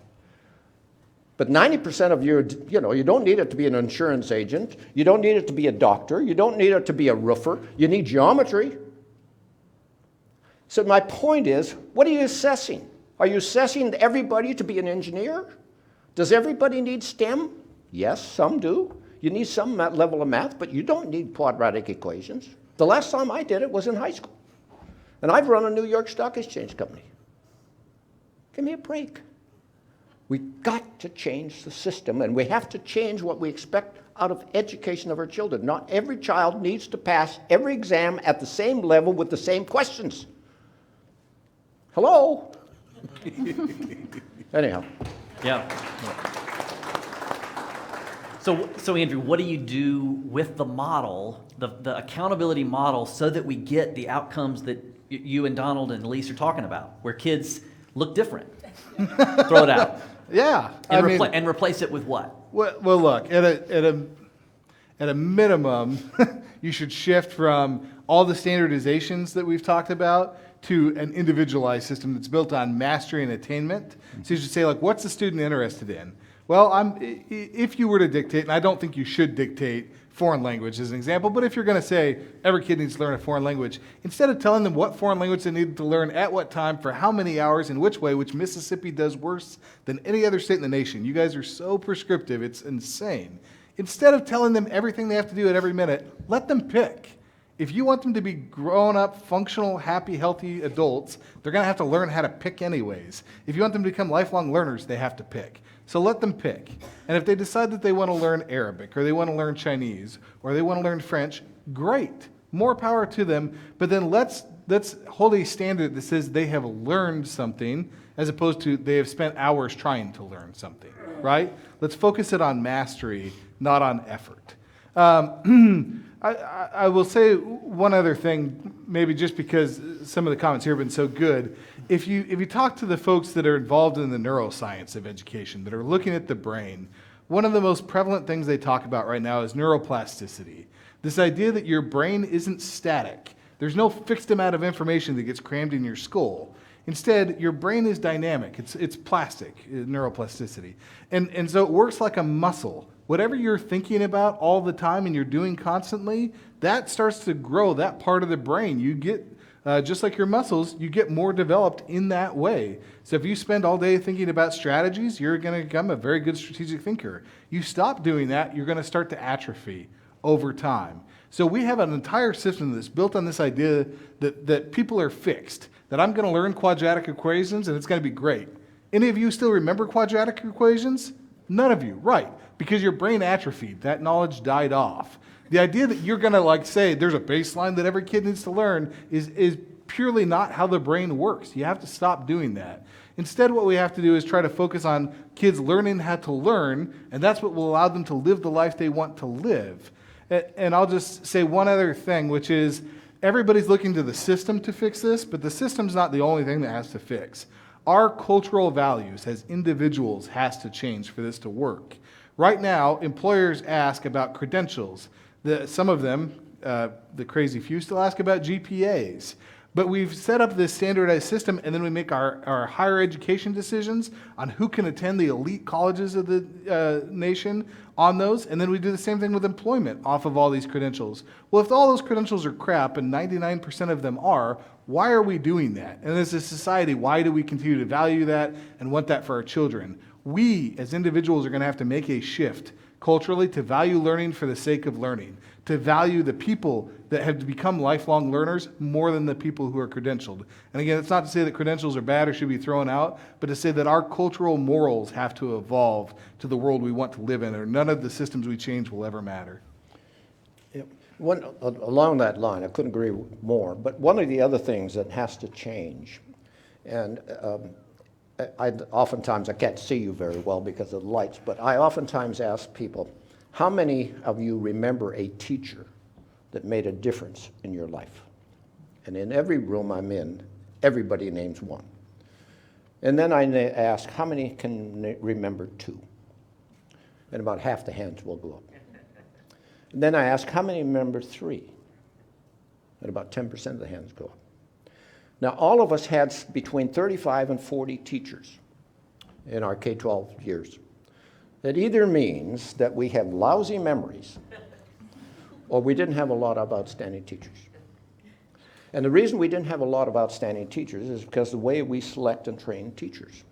But 90% of you, you don't need it to be an insurance agent. You don't need it to be a doctor. You don't need it to be a roofer. You need geometry. So my point is, what are you assessing? Are you assessing everybody to be an engineer? Does everybody need STEM? Yes, some do. You need some level of math, but you don't need quadratic equations. The last time I did it was in high school. And I've run a New York Stock Exchange company. Give me a break. We've got to change the system, and we have to change what we expect out of education of our children. Not every child needs to pass every exam at the same level with the same questions. Hello? Anyhow. Yeah. So Andrew, what do you do with the model, the accountability model, so that we get the outcomes that you and Donald and Elise are talking about, where kids look different? Throw it out. Yeah. And replace it with what? Well, look, at a minimum, you should shift from all the standardizations that we've talked about to an individualized system that's built on mastery and attainment. So you should say, like, what's the student interested in? Well, if you were to dictate, and I don't think you should dictate foreign language as an example, but if you're going to say every kid needs to learn a foreign language, instead of telling them what foreign language they need to learn at what time, for how many hours, in which way, which Mississippi does worse than any other state in the nation. You guys are so prescriptive, it's insane. Instead of telling them everything they have to do at every minute, let them pick. If you want them to be grown-up, functional, happy, healthy adults, they're going to have to learn how to pick anyways. If you want them to become lifelong learners, they have to pick. So let them pick. And if they decide that they want to learn Arabic, or they want to learn Chinese, or they want to learn French, great. More power to them. But then let's hold a standard that says they have learned something, as opposed to they have spent hours trying to learn something, right? Let's focus it on mastery, not on effort. I will say one other thing, maybe just because some of the comments here have been so good. If you talk to the folks that are involved in the neuroscience of education, that are looking at the brain, one of the most prevalent things they talk about right now is neuroplasticity. This idea that your brain isn't static. There's no fixed amount of information that gets crammed in your skull. Instead, your brain is dynamic. It's plastic, neuroplasticity. And so it works like a muscle. Whatever you're thinking about all the time and you're doing constantly, that starts to grow that part of the brain. You get, just like your muscles, you get more developed in that way. So if you spend all day thinking about strategies, you're going to become a very good strategic thinker. You stop doing that, you're going to start to atrophy over time. So we have an entire system that's built on this idea that people are fixed, that I'm going to learn quadratic equations and it's going to be great. Any of you still remember quadratic equations? None of you, right? Because your brain atrophied, that knowledge died off. The idea that you're gonna like say there's a baseline that every kid needs to learn is purely not how the brain works. You have to stop doing that. Instead, what we have to do is try to focus on kids learning how to learn, and that's what will allow them to live the life they want to live. And I'll just say one other thing, which is everybody's looking to the system to fix this, but the system's not the only thing that has to fix. Our cultural values as individuals has to change for this to work. Right now, employers ask about credentials. Some of them, the crazy few, still ask about GPAs. But we've set up this standardized system, and then we make our higher education decisions on who can attend the elite colleges of the nation on those, and then we do the same thing with employment off of all these credentials. Well, if all those credentials are crap, and 99% of them are, why are we doing that? And as a society, why do we continue to value that and want that for our children? We, as individuals, are going to have to make a shift culturally to value learning for the sake of learning, to value the people that have become lifelong learners more than the people who are credentialed. And again, it's not to say that credentials are bad or should be thrown out, but to say that our cultural morals have to evolve to the world we want to live in, or none of the systems we change will ever matter. Along that line, I couldn't agree more, but one of the other things that has to change, and oftentimes I can't see you very well because of the lights, but I oftentimes ask people, how many of you remember a teacher that made a difference in your life? And in every room I'm in, everybody names one. And then I ask, how many can remember two? And about half the hands will go up. And then I ask, how many remember three? And about 10% of the hands go up. Now, all of us had between 35 and 40 teachers in our K-12 years. That either means that we have lousy memories or we didn't have a lot of outstanding teachers. And the reason we didn't have a lot of outstanding teachers is because the way we select and train teachers.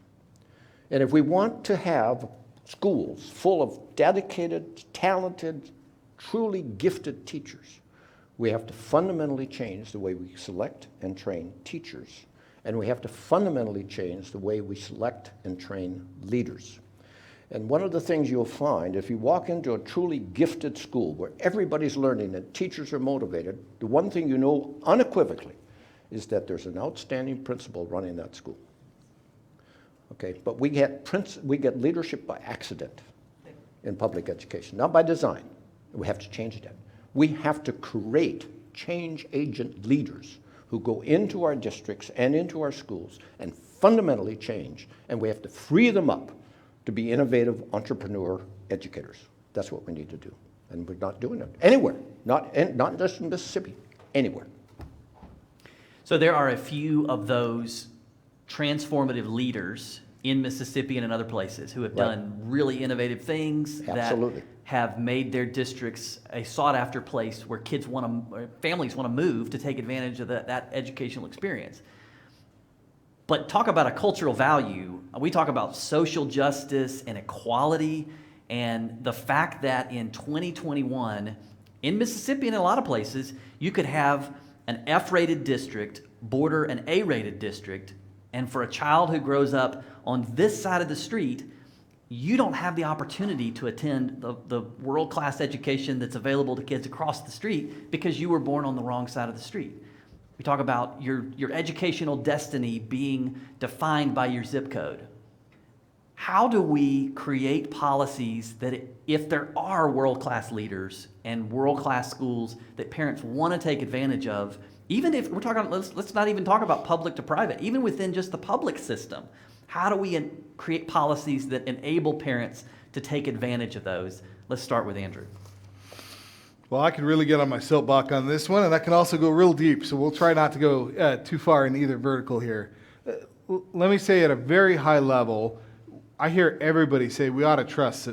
And if we want to have schools full of dedicated, talented, truly gifted teachers, we have to fundamentally change the way we select and train teachers. And we have to fundamentally change the way we select and train leaders. And one of the things you'll find, if you walk into a truly gifted school where everybody's learning and teachers are motivated, the one thing you know unequivocally is that there's an outstanding principal running that school. Okay, but we get leadership by accident in public education, not by design. We have to change that. We have to create change agent leaders who go into our districts and into our schools and fundamentally change, and we have to free them up to be innovative entrepreneur educators. That's what we need to do, and we're not doing it anywhere, not just in Mississippi, anywhere. So there are a few of those transformative leaders in Mississippi and in other places who have done really innovative things Absolutely. that have made their districts a sought-after place where families want to move to take advantage of that educational experience. But talk about a cultural value. We talk about social justice and equality, and the fact that in 2021, in Mississippi and in a lot of places, you could have an F-rated district border an A-rated district, and for a child who grows up on this side of the street, you don't have the opportunity to attend the world-class education that's available to kids across the street because you were born on the wrong side of the street. We talk about your educational destiny being defined by your zip code. How do we create policies that if there are world-class leaders and world-class schools that parents want to take advantage of, even if we're talking, let's not even talk about public to private, even within just the public system, how do we create policies that enable parents to take advantage of those? Let's start with Andrew. Well, I could really get on my soapbox on this one, and I can also go real deep, so we'll try not to go too far in either vertical here. Let me say at a very high level, I hear everybody say we ought to trust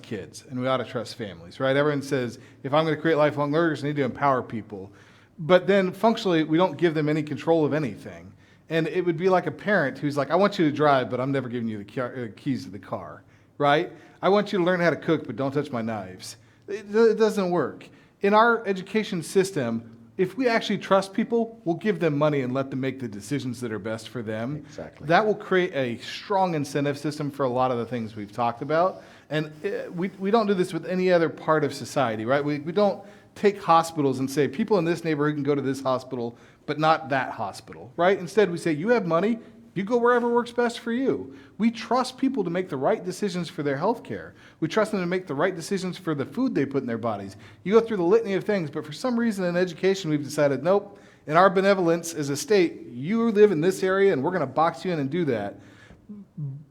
kids and we ought to trust families, right? Everyone says, if I'm going to create lifelong learners, I need to empower people. But then functionally, we don't give them any control of anything. And it would be like a parent who's like, I want you to drive, but I'm never giving you the keys to the car, right? I want you to learn how to cook, but don't touch my knives. It doesn't work. In our education system, If we actually trust people, we'll give them money and let them make the decisions that are best for them. Exactly. That will create a strong incentive system for a lot of the things we've talked about. And we don't do this with any other part of society, right? We don't take hospitals and say, people in this neighborhood can go to this hospital, but not that hospital, right? Instead, we say, you have money, you go wherever works best for you. We trust people to make the right decisions for their health care. We trust them to make the right decisions for the food they put in their bodies. You go through the litany of things, but for some reason in education, we've decided, nope, in our benevolence as a state, you live in this area and we're going to box you in and do that.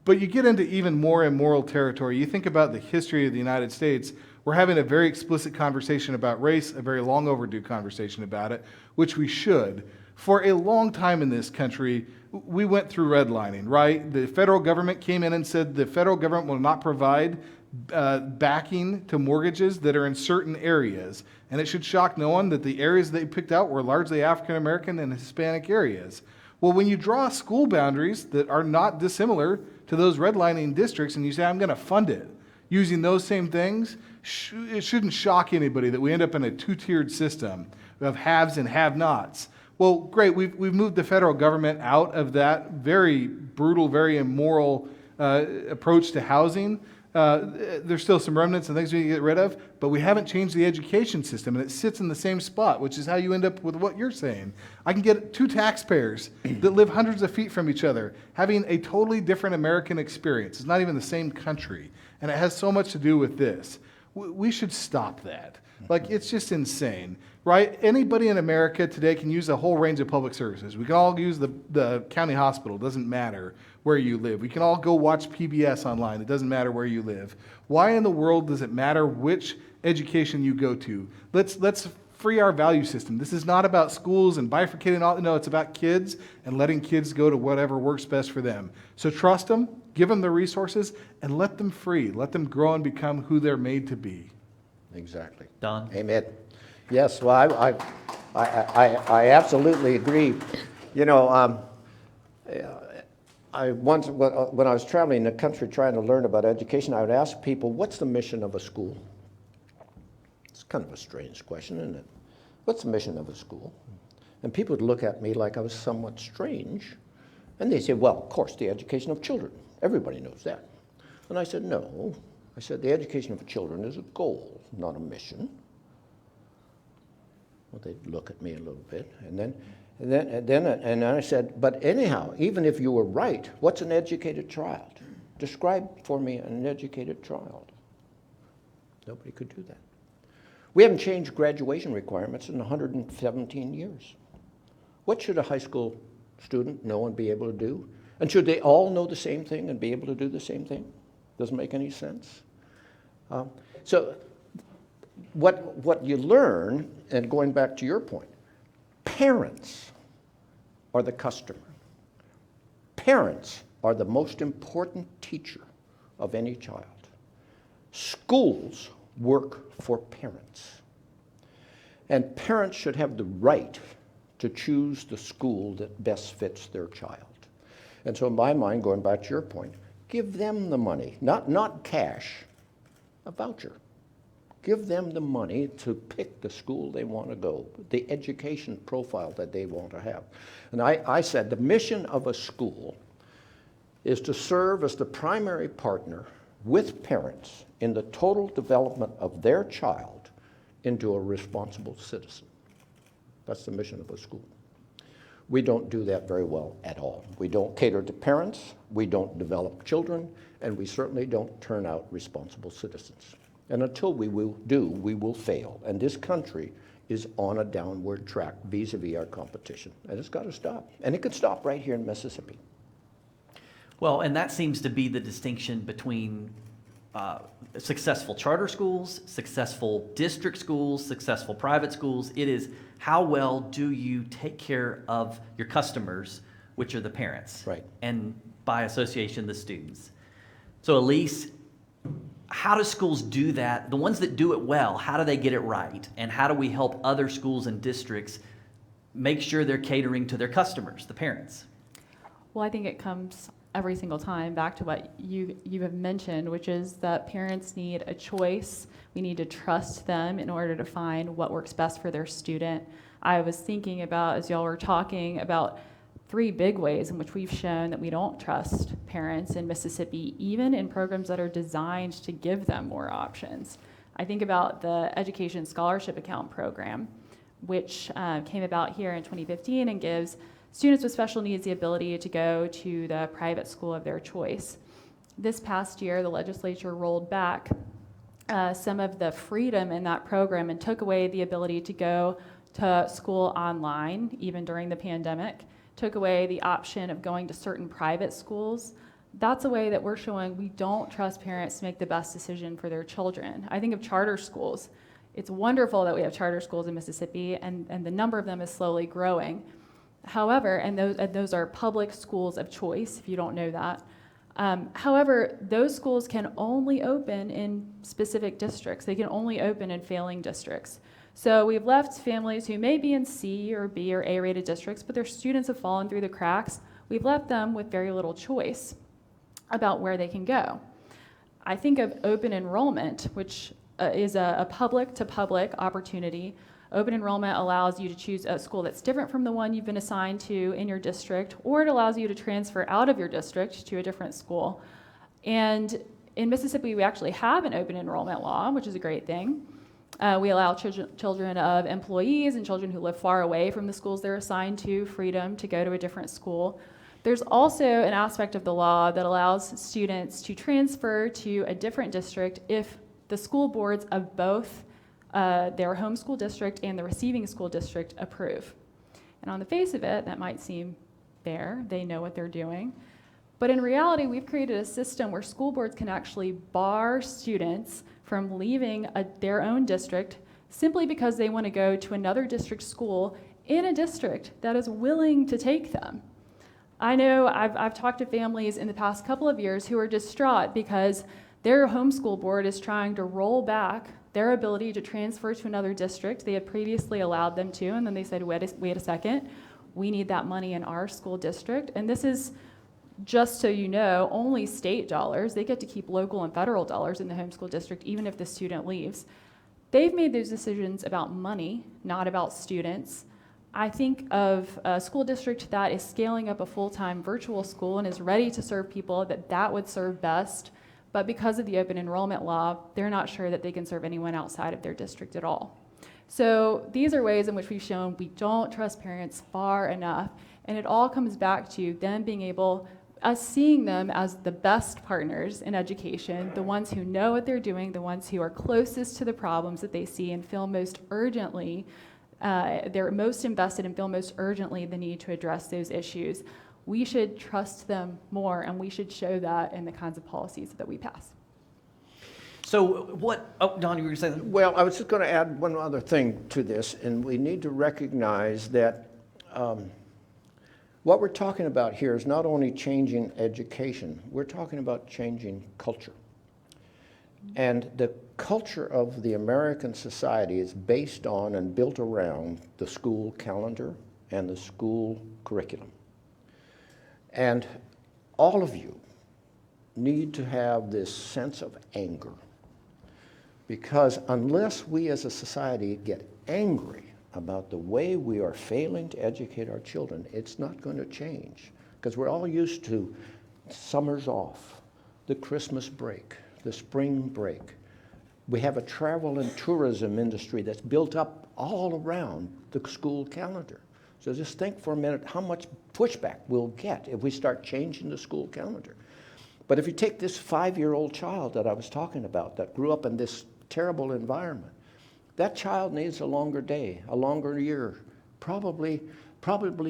But you get into even more immoral territory. You think about the history of the United States. We're having a very explicit conversation about race, a very long overdue conversation about it, which we should. For a long time in this country, we went through redlining, right? The federal government came in and said the federal government will not provide backing to mortgages that are in certain areas. And it should shock no one that the areas they picked out were largely African American and Hispanic areas. Well, when you draw school boundaries that are not dissimilar to those redlining districts and you say, I'm going to fund it using those same things, it shouldn't shock anybody that we end up in a two-tiered system of haves and have-nots. Well, great, we've moved the federal government out of that very brutal, very immoral approach to housing. There's still some remnants and things we need to get rid of, but we haven't changed the education system, and it sits in the same spot, which is how you end up with what you're saying. I can get two taxpayers that live hundreds of feet from each other having a totally different American experience. It's not even the same country, and it has so much to do with this. We should stop that. Like, it's just insane, right? Anybody in America today can use a whole range of public services. We can all use the county hospital. It doesn't matter where you live. We can all go watch PBS online. It doesn't matter where you live. Why in the world does it matter which education you go to? Let's free our value system. This is not about schools and bifurcating all. No, it's about kids and letting kids go to whatever works best for them. So trust them, give them the resources, and let them free. Let them grow and become who they're made to be. Exactly. Don? Amen. Yes, well, I absolutely agree. You know, I once, when I was traveling the country trying to learn about education, I would ask people, what's the mission of a school? It's kind of a strange question, isn't it? What's the mission of a school? And people would look at me like I was somewhat strange. And they say, well, of course, the education of children. Everybody knows that. And I said, no. I said, the education of children is a goal, not a mission. Well, they'd look at me a little bit, and then I said, but anyhow, even if you were right, what's an educated child? Describe for me an educated child. Nobody could do that. We haven't changed graduation requirements in 117 years. What should a high school student know and be able to do? And should they all know the same thing and be able to do the same thing? Doesn't make any sense. So what you learn, and going back to your point, parents are the customer. Parents are the most important teacher of any child. Schools work for parents. And parents should have the right to choose the school that best fits their child. And so in my mind, going back to your point, give them the money, not cash, a voucher. Give them the money to pick the school they want to go, the education profile that they want to have. And I said the mission of a school is to serve as the primary partner with parents in the total development of their child into a responsible citizen. That's the mission of a school. We don't do that very well at all. We don't cater to parents, we don't develop children, and we certainly don't turn out responsible citizens. And until we will fail. And this country is on a downward track vis-a-vis our competition. And it's got to stop. And it could stop right here in Mississippi. Well, and that seems to be the distinction between successful charter schools, successful district schools, successful private schools. It is how well do you take care of your customers, which are the parents. Right. And by association, the students. So Elise, how do schools do that? The ones that do it well, how do they get it right? And how do we help other schools and districts make sure they're catering to their customers, the parents? Well, I think it comes every single time back to what you have mentioned, which is that parents need a choice. We need to trust them in order to find what works best for their student. I was thinking about, as y'all were talking, about 3 big ways in which we've shown that we don't trust parents in Mississippi, even in programs that are designed to give them more options. I think about the Education Scholarship Account program, which came about here in 2015 and gives students with special needs the ability to go to the private school of their choice. This past year, the legislature rolled back some of the freedom in that program and took away the ability to go to school online, even during the pandemic, took away the option of going to certain private schools. That's a way that we're showing we don't trust parents to make the best decision for their children. I think of charter schools. It's wonderful that we have charter schools in Mississippi, and the number of them is slowly growing. However, and those are public schools of choice, if you don't know that. However, those schools can only open in specific districts. They can only open in failing districts. So we've left families who may be in C or B or A rated districts, but their students have fallen through the cracks. We've left them with very little choice about where they can go. I think of open enrollment, which is a public-to-public opportunity. Open enrollment allows you to choose a school that's different from the one you've been assigned to in your district, or it allows you to transfer out of your district to a different school. And in Mississippi, we actually have an open enrollment law, which is a great thing. We allow children of employees and children who live far away from the schools they're assigned to freedom to go to a different school. There's also an aspect of the law that allows students to transfer to a different district if the school boards of both their home school district and the receiving school district approve. And on the face of it, that might seem fair. They know what they're doing. But in reality, we've created a system where school boards can actually bar students from leaving their own district simply because they want to go to another district school in a district that is willing to take them. I know I've talked to families in the past couple of years who are distraught because their homeschool board is trying to roll back their ability to transfer to another district they had previously allowed them to, and then they said, wait a second, we need that money in our school district. And this is, just so you know, only state dollars. They get to keep local and federal dollars in the homeschool district, even if the student leaves. They've made those decisions about money, not about students. I think of a school district that is scaling up a full-time virtual school and is ready to serve people that would serve best. But because of the open enrollment law, they're not sure that they can serve anyone outside of their district at all. So these are ways in which we've shown we don't trust parents far enough. And it all comes back to them being able, us seeing them as the best partners in education, the ones who know what they're doing, the ones who are closest to the problems that they see and feel most urgently, they're most invested and feel most urgently the need to address those issues. We should trust them more, and we should show that in the kinds of policies that we pass. So Don, you were going to say that? Well, I was just going to add one other thing to this, and we need to recognize that what we're talking about here is not only changing education, we're talking about changing culture. And the culture of the American society is based on and built around the school calendar and the school curriculum. And all of you need to have this sense of anger, because unless we as a society get angry about the way we are failing to educate our children, it's not going to change. Because we're all used to summers off, the Christmas break, the spring break. We have a travel and tourism industry that's built up all around the school calendar. So just think for a minute how much pushback we'll get if we start changing the school calendar. But if you take this 5-year-old child that I was talking about that grew up in this terrible environment, that child needs a longer day, a longer year, probably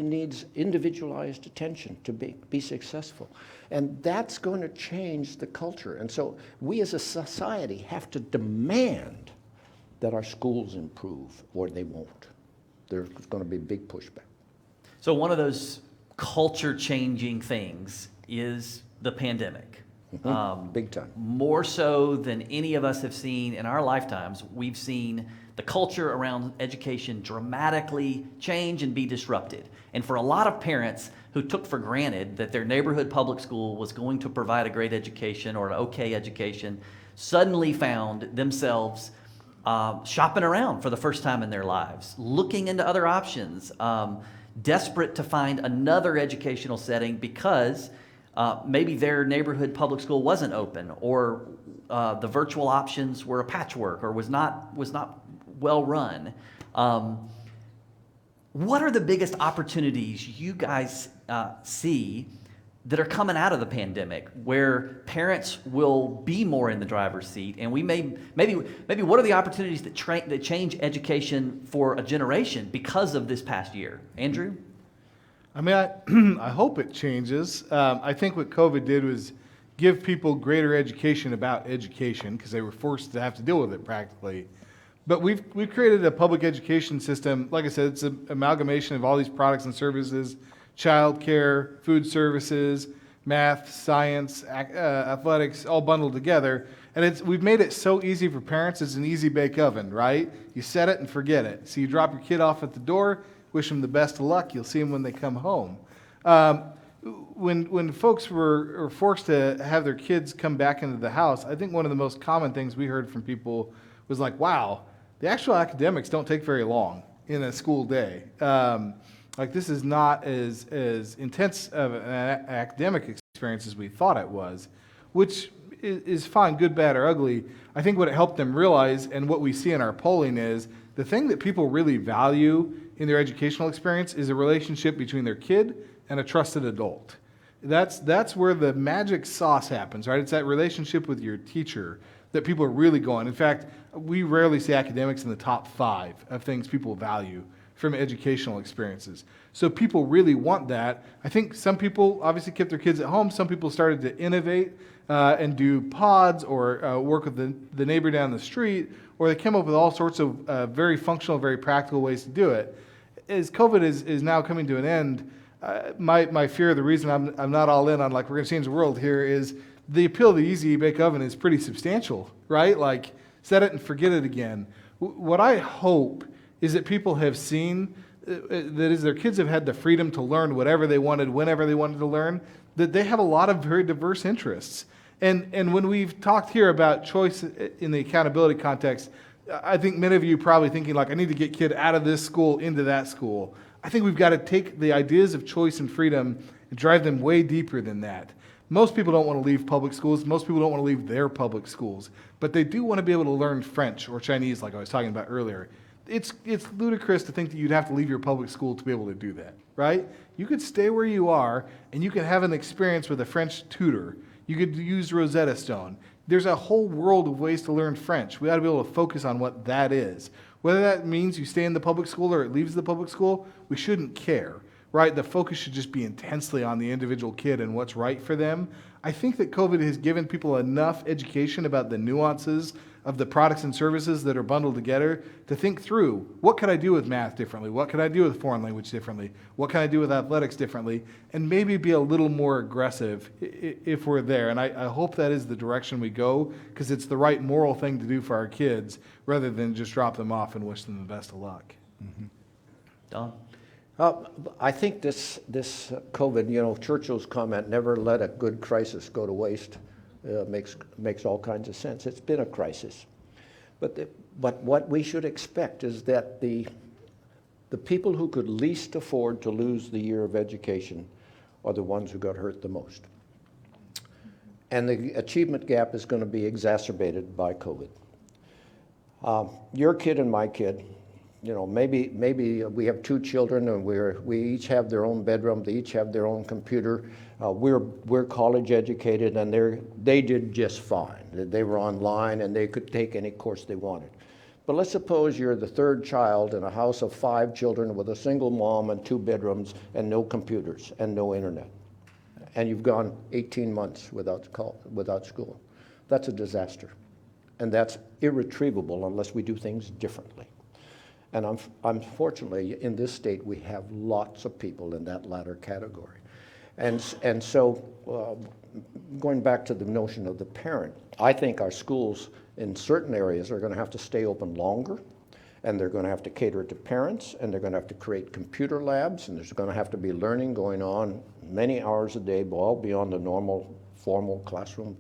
needs individualized attention to be successful. And that's going to change the culture. And so we as a society have to demand that our schools improve, or they won't. There's going to be big pushback. So one of those culture-changing things is the pandemic. Big time. More so than any of us have seen in our lifetimes, we've seen the culture around education dramatically change and be disrupted. And for a lot of parents, who took for granted that their neighborhood public school was going to provide a great education or an okay education suddenly found themselves shopping around for the first time in their lives, looking into other options, desperate to find another educational setting because maybe their neighborhood public school wasn't open, or the virtual options were a patchwork, or was not well run. What are the biggest opportunities you guys see that are coming out of the pandemic, where parents will be more in the driver's seat, and we maybe what are the opportunities that change education for a generation because of this past year? Andrew? I mean, I hope it changes. I think what COVID did was give people greater education about education because they were forced to have to deal with it practically. But we've created a public education system. Like I said, it's an amalgamation of all these products and services: childcare, food services, math, science, athletics, all bundled together. And we've made it so easy for parents. It's an easy bake oven, right? You set it and forget it. So you drop your kid off at the door, wish them the best of luck. You'll see them when they come home. When folks were forced to have their kids come back into the house, I think one of the most common things we heard from people was like, wow, the actual academics don't take very long in a school day. Like, this is not as intense of an academic experience as we thought it was, which is fine, good, bad, or ugly. I think what it helped them realize, and what we see in our polling, is the thing that people really value in their educational experience is a relationship between their kid and a trusted adult. That's where the magic sauce happens, right? It's that relationship with your teacher that people are really going. In fact, we rarely see academics in the top 5 of things people value from educational experiences. So people really want that. I think some people obviously kept their kids at home. Some people started to innovate and do pods, or work with the neighbor down the street, or they came up with all sorts of very functional, very practical ways to do it. As COVID is now coming to an end, my fear, the reason I'm not all in on, like, we're going to change the world here, is the appeal of the easy bake oven is pretty substantial, right? Like, set it and forget it again. What I hope is that people have seen that as their kids have had the freedom to learn whatever they wanted, whenever they wanted to learn, that they have a lot of very diverse interests. And when we've talked here about choice in the accountability context, I think many of you probably thinking, like, I need to get kid out of this school into that school. I think we've got to take the ideas of choice and freedom and drive them way deeper than that. Most people don't want to leave public schools. Most people don't want to leave their public schools. But they do want to be able to learn French or Chinese, like I was talking about earlier. It's ludicrous to think that you'd have to leave your public school to be able to do that, right? You could stay where you are, and you could have an experience with a French tutor. You could use Rosetta Stone. There's a whole world of ways to learn French. We ought to be able to focus on what that is. Whether that means you stay in the public school or it leaves the public school, we shouldn't care, right? The focus should just be intensely on the individual kid and what's right for them. I think that COVID has given people enough education about the nuances of the products and services that are bundled together to think through, what could I do with math differently? What could I do with foreign language differently? What can I do with athletics differently? And maybe be a little more aggressive if we're there. And I hope that is the direction we go, because it's the right moral thing to do for our kids, rather than just drop them off and wish them the best of luck. Mm-hmm. Don? I think this COVID, Churchill's comment, never let a good crisis go to waste, makes all kinds of sense. It's been a crisis. But what we should expect is that the people who could least afford to lose the year of education are the ones who got hurt the most. And the achievement gap is going to be exacerbated by COVID. Your kid and my kid, maybe we have 2 children and we each have their own bedroom, they each have their own computer. We're college educated, and they did just fine. They were online and they could take any course they wanted. But let's suppose you're the 3rd child in a house of 5 children with a single mom and 2 bedrooms and no computers and no internet. And you've gone 18 months without school. That's a disaster. And that's irretrievable unless we do things differently. And unfortunately, in this state, we have lots of people in that latter category. And so, going back to the notion of the parent, I think our schools in certain areas are going to have to stay open longer, And they're going to have to cater to parents, and they're going to have to create computer labs, and there's going to have to be learning going on many hours a day, all beyond the normal formal classroom.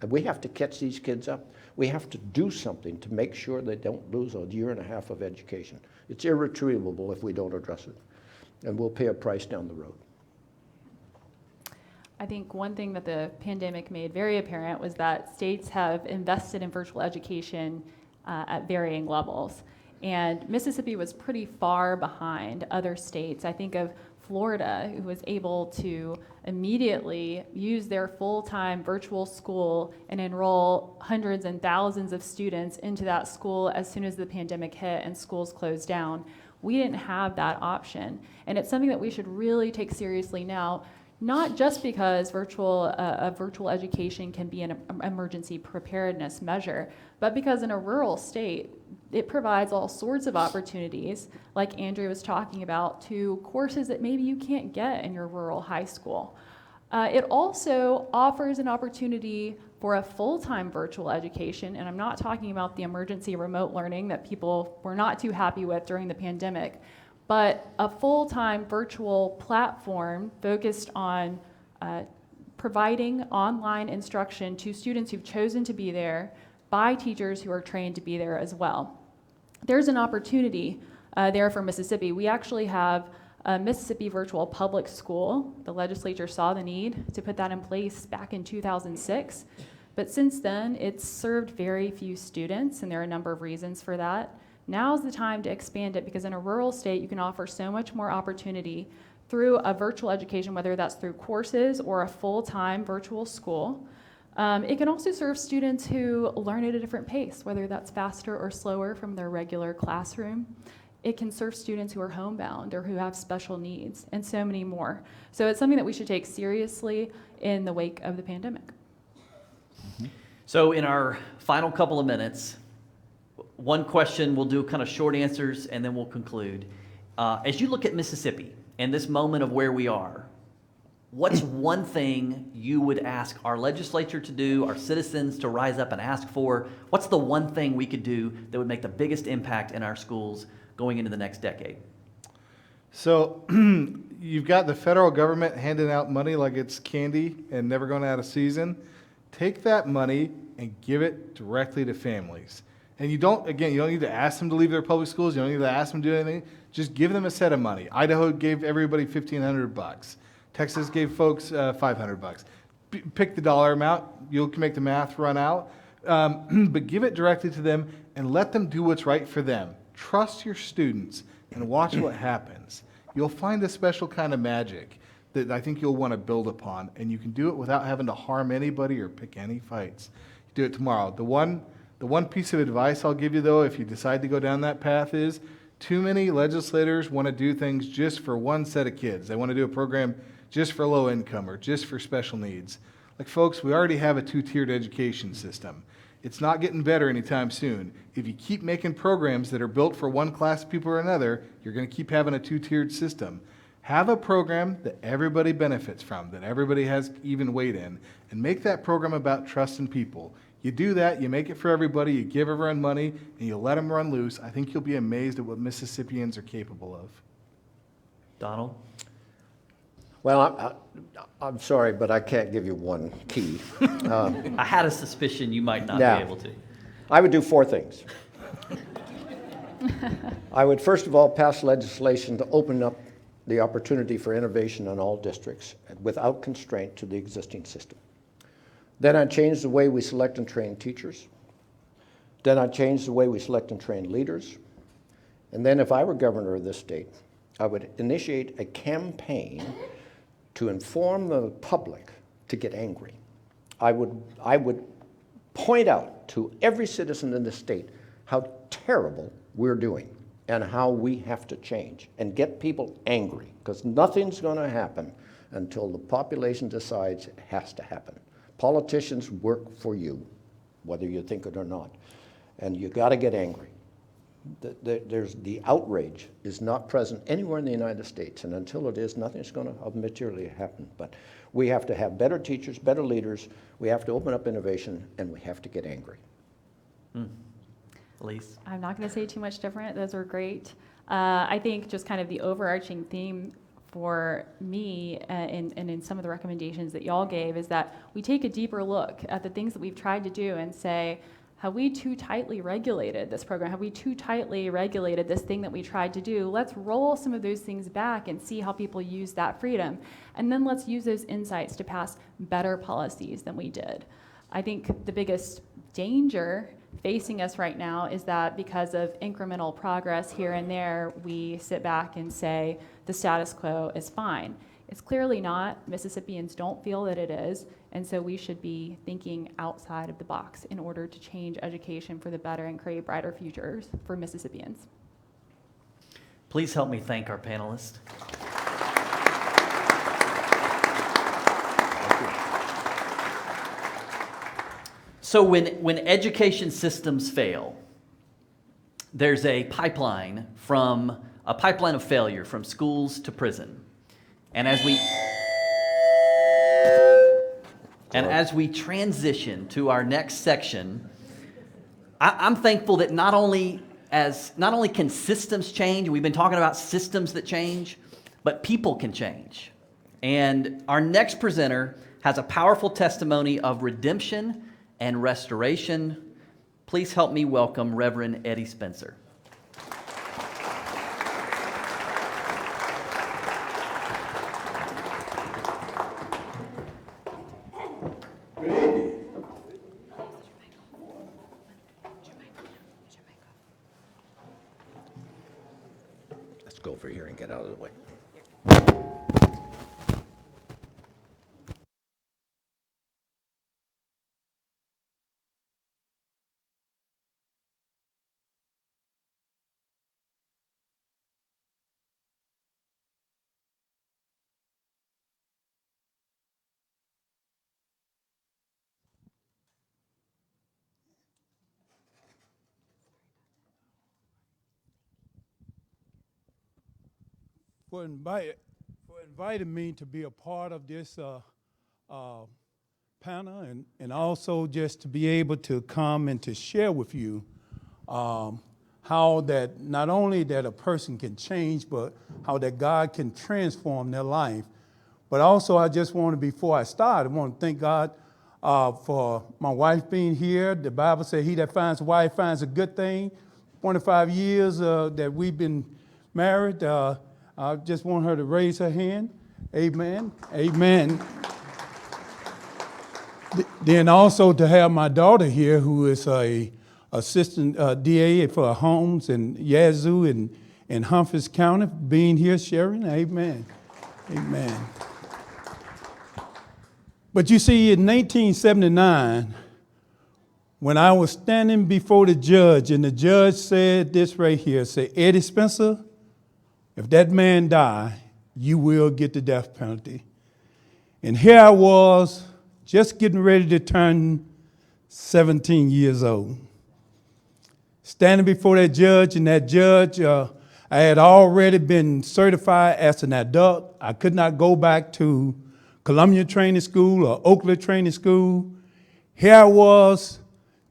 We have to catch these kids up. We have to do something to make sure they don't lose a year and a half of education. It's irretrievable if we don't address it, and we'll pay a price down the road. I think one thing that the pandemic made very apparent was that states have invested in virtual education at varying levels. And Mississippi was pretty far behind other states. I think of Florida, who was able to immediately use their full-time virtual school and enroll hundreds and thousands of students into that school as soon as the pandemic hit and schools closed down. We didn't have that option. And it's something that we should really take seriously now, not just because virtual education can be an emergency preparedness measure, but because in a rural state, it provides all sorts of opportunities, like Andrea was talking about, to courses that maybe you can't get in your rural high school. It also offers an opportunity for a full-time virtual education, and I'm not talking about the emergency remote learning that people were not too happy with during the pandemic, but a full-time virtual platform focused on providing online instruction to students who've chosen to be there by teachers who are trained to be there as well. There's an opportunity there for Mississippi. We actually have a Mississippi Virtual Public School. The legislature saw the need to put that in place back in 2006. But since then, it's served very few students, and there are a number of reasons for that. Now's the time to expand it, because in a rural state, you can offer so much more opportunity through a virtual education, whether that's through courses or a full-time virtual school. It can also serve students who learn at a different pace, whether that's faster or slower from their regular classroom. It can serve students who are homebound or who have special needs, and so many more. So it's something that we should take seriously in the wake of the pandemic. So in our final couple of minutes, one question, we'll do kind of short answers, and then we'll conclude. As you look at Mississippi and this moment of where we are, what's one thing you would ask our legislature to do, our citizens to rise up and ask for? What's the one thing we could do that would make the biggest impact in our schools going into the next decade? So you've got the federal government handing out money like it's candy and never going out of season. Take that money and give it directly to families. And you don't need to ask them to leave their public schools. You don't need to ask them to do anything. Just give them a set of money. Idaho gave everybody $1,500. Texas gave folks $500. Pick the dollar amount. You can make the math run out. But give it directly to them and let them do what's right for them. Trust your students and watch what happens. You'll find a special kind of magic that I think you'll want to build upon, and you can do it without having to harm anybody or pick any fights. You do it tomorrow. The one piece of advice I'll give you, though, if you decide to go down that path, is too many legislators want to do things just for one set of kids. They want to do a program just for low income or just for special needs. Like, folks, we already have a two-tiered education system. It's not getting better anytime soon. If you keep making programs that are built for one class of people or another, you're going to keep having a two-tiered system. Have a program that everybody benefits from, that everybody has even weight in, and make that program about trust in people. You do that, you make it for everybody, you give everyone money, and you let them run loose. I think you'll be amazed at what Mississippians are capable of. Donald? Well, I'm sorry, but I can't give you one key. I had a suspicion you might not Yeah. be able to. I would do four things. I would, first of all, pass legislation to open up the opportunity for innovation in all districts without constraint to the existing system. Then I'd change the way we select and train teachers. Then I'd change the way we select and train leaders. And then if I were governor of this state, I would initiate a campaign to inform the public to get angry. I would point out to every citizen in the state how terrible we're doing and how we have to change and get people angry, because nothing's going to happen until the population decides it has to happen. Politicians work for you, whether you think it or not, and you got to get angry. The outrage is not present anywhere in the United States, and until it is, nothing's going to materially happen. But we have to have better teachers, better leaders, we have to open up innovation, and we have to get angry. Elise? I'm not going to say too much different. Those were great. I think just kind of the overarching theme for me and in some of the recommendations that y'all gave is that we take a deeper look at the things that we've tried to do and say, have we too tightly regulated this program? Have we too tightly regulated this thing that we tried to do? Let's roll some of those things back and see how people use that freedom. And then let's use those insights to pass better policies than we did. I think the biggest danger facing us right now is that because of incremental progress here and there, we sit back and say the status quo is fine. It's clearly not. Mississippians don't feel that it is, and so we should be thinking outside of the box in order to change education for the better and create brighter futures for Mississippians. Please help me thank our panelists. So when education systems fail, there's a pipeline of failure from schools to prison. And as we transition to our next section, I'm thankful that not only can systems change, we've been talking about systems that change, but people can change. And our next presenter has a powerful testimony of redemption and restoration. Please help me welcome Reverend Eddie Spencer. Let's go over here and get out of the way. For inviting me to be a part of this panel and also just to be able to come and to share with you how that not only that a person can change, but how that God can transform their life. But also I just want to, before I start, I want to thank God for my wife being here. The Bible says he that finds a wife finds a good thing. 25 years that we've been married. I just want her to raise her hand. Amen. Amen. Then also to have my daughter here, who is a assistant DA for homes in Yazoo and Humphreys County, being here, sharing. Amen. Amen. But you see, in 1979, when I was standing before the judge, and the judge said this right here, say, Eddie Spencer, if that man die, you will get the death penalty. And here I was, just getting ready to turn 17 years old. Standing before that judge, and that judge, I had already been certified as an adult. I could not go back to Columbia Training School or Oakley Training School. Here I was,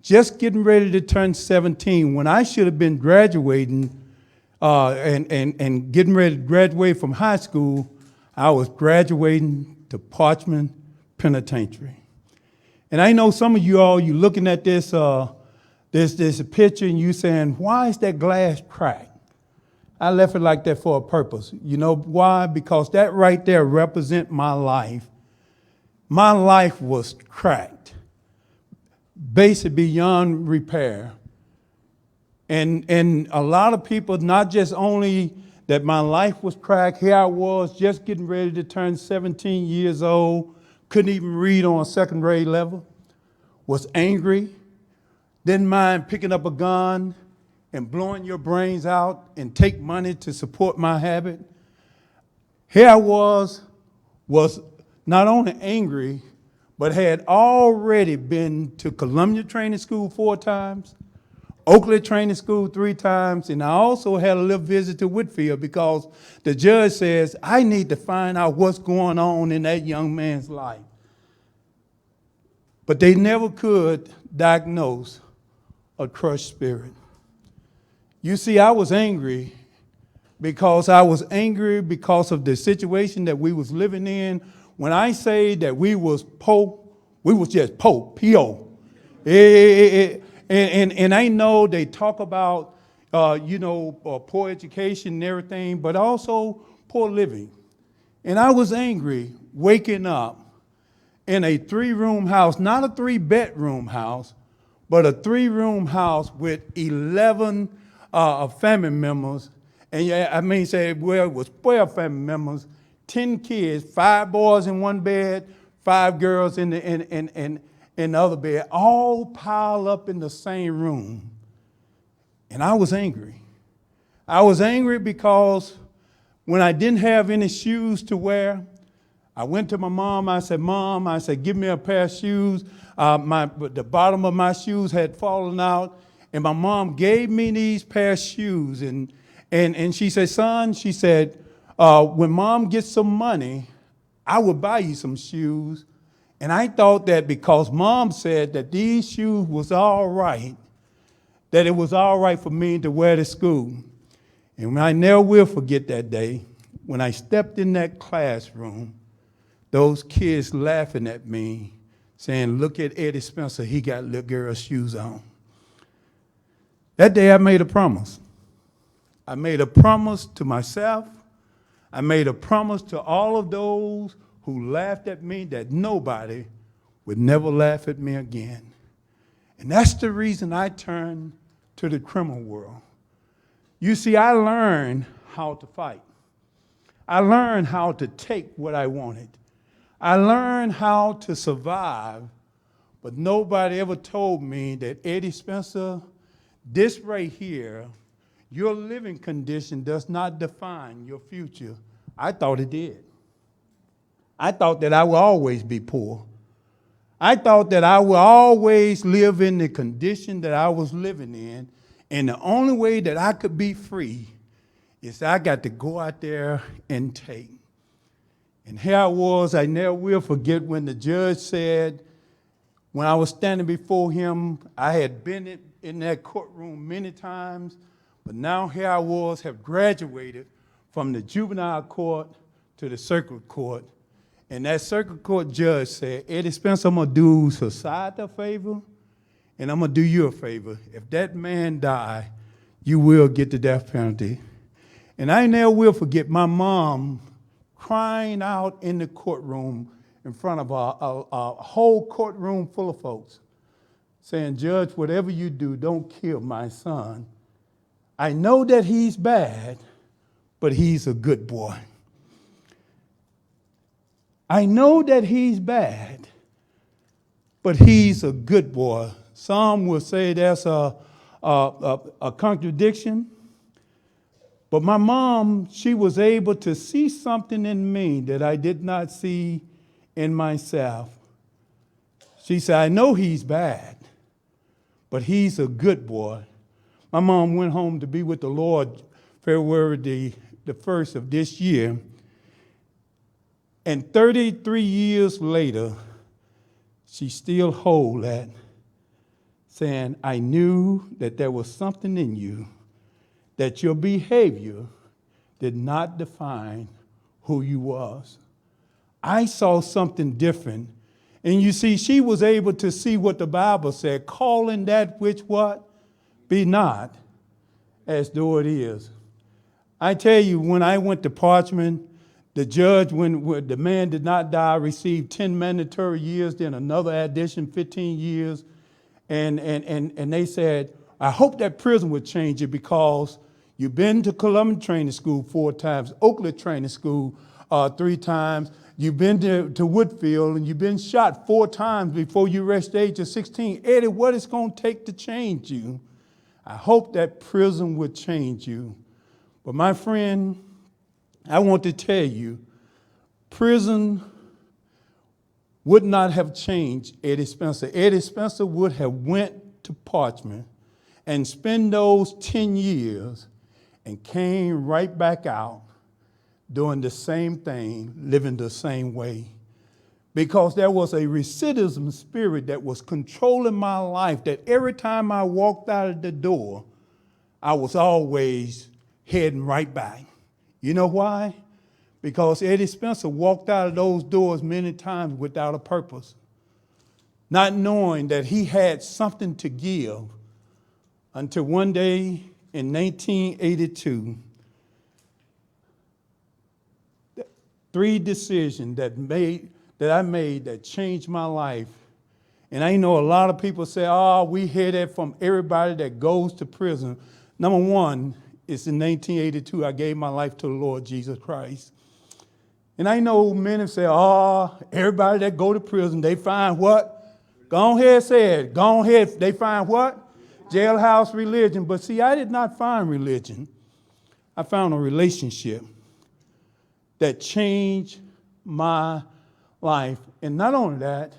just getting ready to turn 17 when I should have been graduating and getting ready to graduate from high school. I was graduating to Parchman Penitentiary. And I know some of you all, you looking at this, there's a picture and you saying, why is that glass cracked? I left it like that for a purpose. You know why? Because that right there represents my life. My life was cracked, basically beyond repair. And a lot of people, not just only that my life was cracked, here I was just getting ready to turn 17 years old, couldn't even read on a second grade level, was angry, didn't mind picking up a gun and blowing your brains out and take money to support my habit. Here I was not only angry, but had already been to Columbia Training School 4 times, Oakley Training School 3 times, and I also had a little visit to Whitfield because the judge says, I need to find out what's going on in that young man's life. But they never could diagnose a crushed spirit. You see, I was angry because I was angry because of the situation that we was living in. When I say that we was poor, we was just poor, P-O. And I know they talk about, poor education and everything, but also poor living. And I was angry waking up in a 3-room house, not a 3-bedroom house, but a 3-room house with 11 family members. And it was 12 family members, 10 kids, 5 boys in one bed, 5 girls in the other bed, all piled up in the same room. And I was angry. I was angry because when I didn't have any shoes to wear, I went to my mom. I said, Mom, give me a pair of shoes. The bottom of my shoes had fallen out. And my mom gave me these pair of shoes. And she said, son, she said, when Mom gets some money, I will buy you some shoes. And I thought that because Mom said that these shoes was all right, that it was all right for me to wear to school. And I never will forget that day when I stepped in that classroom, those kids laughing at me, saying, look at Eddie Spencer, he got little girl's shoes on. That day I made a promise. I made a promise to myself. I made a promise to all of those who laughed at me that nobody would never laugh at me again. And that's the reason I turned to the criminal world. You see, I learned how to fight. I learned how to take what I wanted. I learned how to survive, but nobody ever told me that, Eddie Spencer, this right here, your living condition does not define your future. I thought it did. I thought that I would always be poor. I thought that I would always live in the condition that I was living in, and the only way that I could be free is I got to go out there and take. And here I was, I never will forget when the judge said, when I was standing before him, I had been in that courtroom many times, but now here I was, have graduated from the juvenile court to the circuit court. And that circuit court judge said, Eddie Spencer, I'm going to do society a favor, and I'm going to do you a favor. If that man die, you will get the death penalty. And I never will forget my mom crying out in the courtroom in front of a whole courtroom full of folks, saying, Judge, whatever you do, don't kill my son. I know that he's bad, but he's a good boy. I know that he's bad, but he's a good boy. Some will say that's a contradiction. But my mom, she was able to see something in me that I did not see in myself. She said, I know he's bad, but he's a good boy. My mom went home to be with the Lord February the 1st of this year. And 33 years later, she still holds that, saying, I knew that there was something in you, that your behavior did not define who you was. I saw something different. And you see, she was able to see what the Bible said, calling that which what? Be not as though it is. I tell you, when I went to Parchman, the judge, when the man did not die, received 10 mandatory years, then another addition, 15 years. And they said, I hope that prison would change it because you've been to Columbia Training School 4 times, Oakland Training School 3 times. You've been to Woodfield, and you've been shot 4 times before you reached the age of 16. Eddie, what it's going to take to change you? I hope that prison would change you. But my friend, I want to tell you, prison would not have changed Eddie Spencer. Eddie Spencer would have went to Parchman and spent those 10 years and came right back out doing the same thing, living the same way. Because there was a recidivism spirit that was controlling my life, that every time I walked out of the door, I was always heading right back. You know why? Because Eddie Spencer walked out of those doors many times without a purpose, not knowing that he had something to give until one day in 1982, three decisions that I made that changed my life. And I know a lot of people say, oh, we hear that from everybody that goes to prison. Number one, it's in 1982, I gave my life to the Lord Jesus Christ. And I know many say, oh, everybody that go to prison, they find what? Go ahead, say it. Go ahead, they find what? Jailhouse religion. But see, I did not find religion. I found a relationship that changed my life. And not only that,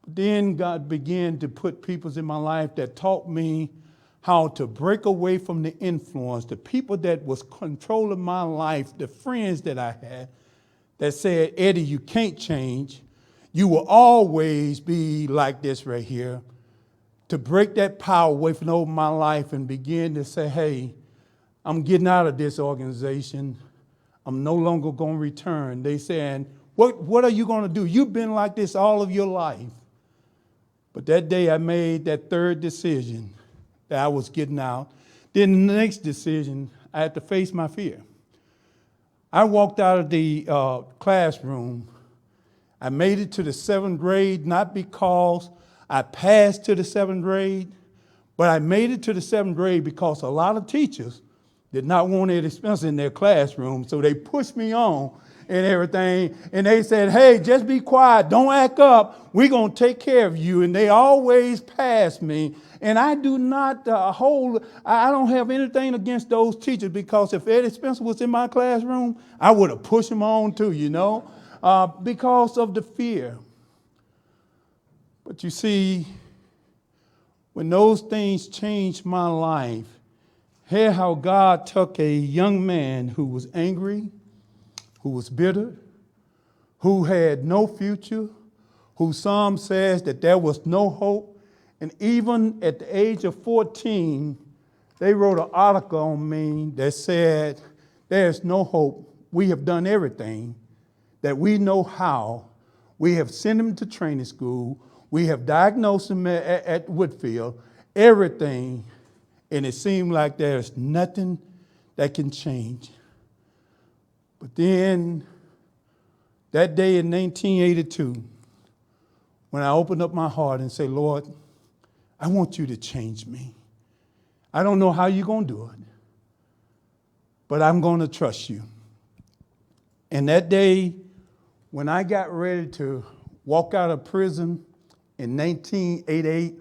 but then God began to put people in my life that taught me how to break away from the influence, the people that was controlling my life, the friends that I had that said, Eddie, you can't change. You will always be like this right here. To break that power away from over my life and begin to say, hey, I'm getting out of this organization. I'm no longer going to return. They saying, what are you going to do? You've been like this all of your life. But that day I made that third decision that I was getting out. Then the next decision, I had to face my fear. I walked out of the classroom. I made it to the 7th grade, not because I passed to the 7th grade, but I made it to the 7th grade because a lot of teachers did not want Eddie Spencer in their classroom, so they pushed me on and everything, and they said, hey, just be quiet, don't act up, we're going to take care of you, and they always passed me, and I do not I don't have anything against those teachers, because if Eddie Spencer was in my classroom, I would have pushed him on too, because of the fear. But you see, when those things changed my life, hear how God took a young man who was angry, who was bitter, who had no future, who some says that there was no hope. And even at the age of 14, they wrote an article on me that said, there's no hope. We have done everything that we know how. We have sent him to training school. We have diagnosed him at Woodfield, everything. And it seemed like there's nothing that can change. But then, that day in 1982, when I opened up my heart and said, Lord, I want you to change me. I don't know how you're going to do it, but I'm going to trust you. And that day, when I got ready to walk out of prison in 1988,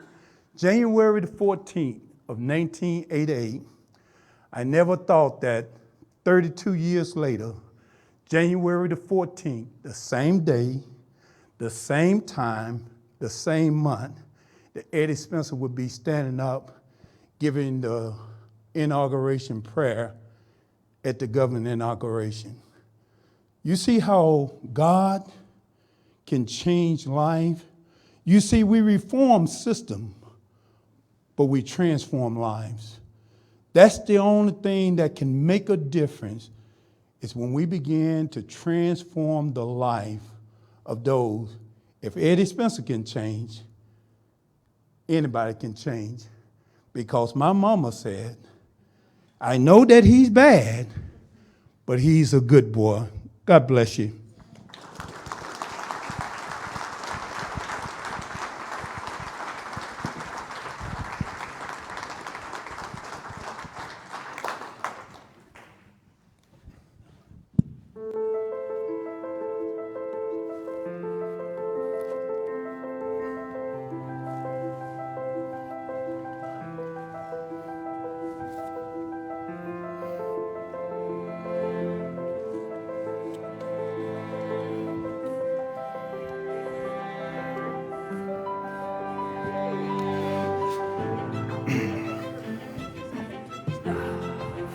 January the 14th of 1988, I never thought that 32 years later, January the 14th, the same day, the same time, the same month, that Eddie Spencer would be standing up giving the inauguration prayer at the government inauguration. You see how God can change life? You see, we reform system, but we transform lives. That's the only thing that can make a difference, is when we begin to transform the life of those. If Eddie Spencer can change, anybody can change. Because my mama said, I know that he's bad, but he's a good boy. God bless you.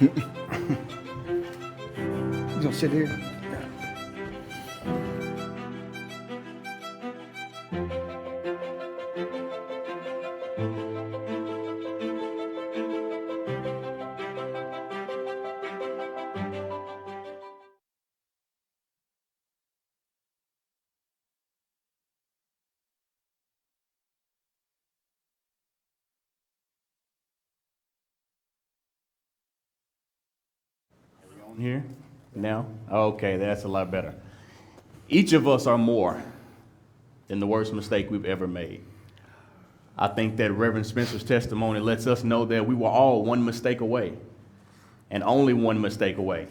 You gonna sit here? here? Now? Okay, that's a lot better. Each of us are more than the worst mistake we've ever made. I think that Reverend Spencer's testimony lets us know that we were all one mistake away, and only one mistake away.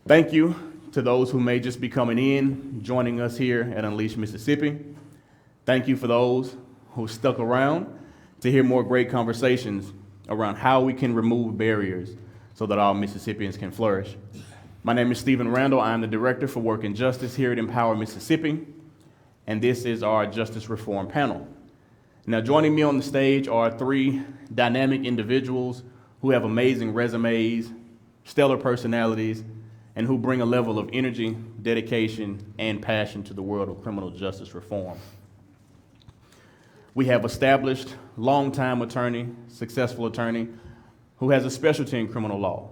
Thank you to those who may just be coming in, joining us here at Unleash Mississippi. Thank you for those who stuck around to hear more great conversations around how we can remove barriers so that all Mississippians can flourish. My name is Stephen Randall. I am the Director for Work and Justice here at Empower Mississippi, and this is our Justice Reform panel. Now, joining me on the stage are three dynamic individuals who have amazing resumes, stellar personalities, and who bring a level of energy, dedication, and passion to the world of criminal justice reform. We have established longtime attorney, successful attorney, who has a specialty in criminal law,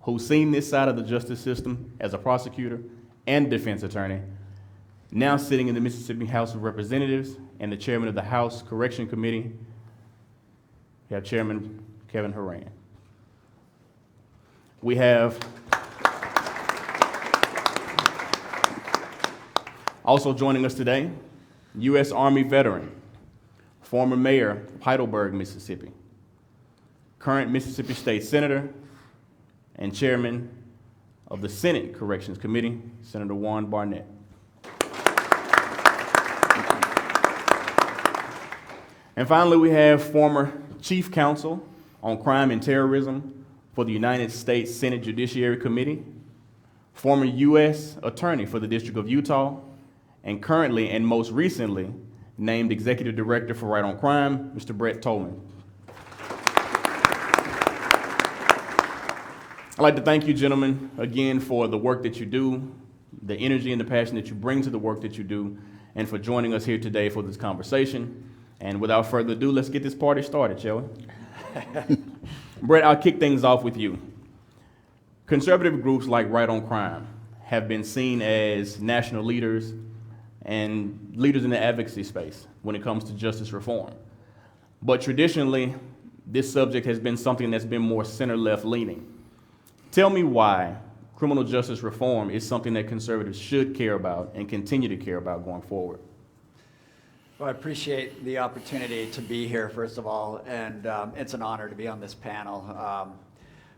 who's seen this side of the justice system as a prosecutor and defense attorney, now sitting in the Mississippi House of Representatives and the chairman of the House Correction Committee. We have Chairman Kevin Horan. We have also joining us today, U.S. Army veteran, former mayor of Heidelberg, Mississippi, current Mississippi State Senator, and chairman of the Senate Corrections Committee, Senator Warren Barnett. And finally, we have former Chief Counsel on Crime and Terrorism for the United States Senate Judiciary Committee, former U.S. Attorney for the District of Utah, and currently and most recently named Executive Director for Right on Crime, Mr. Brett Tolman. I'd like to thank you, gentlemen, again for the work that you do, the energy and the passion that you bring to the work that you do, and for joining us here today for this conversation. And without further ado, let's get this party started, shall we? Brett, I'll kick things off with you. Conservative groups like Right on Crime have been seen as national leaders and leaders in the advocacy space when it comes to justice reform. But traditionally, this subject has been something that's been more center-left leaning. Tell me why criminal justice reform is something that conservatives should care about and continue to care about going forward. Well, I appreciate the opportunity to be here, first of all, and it's an honor to be on this panel.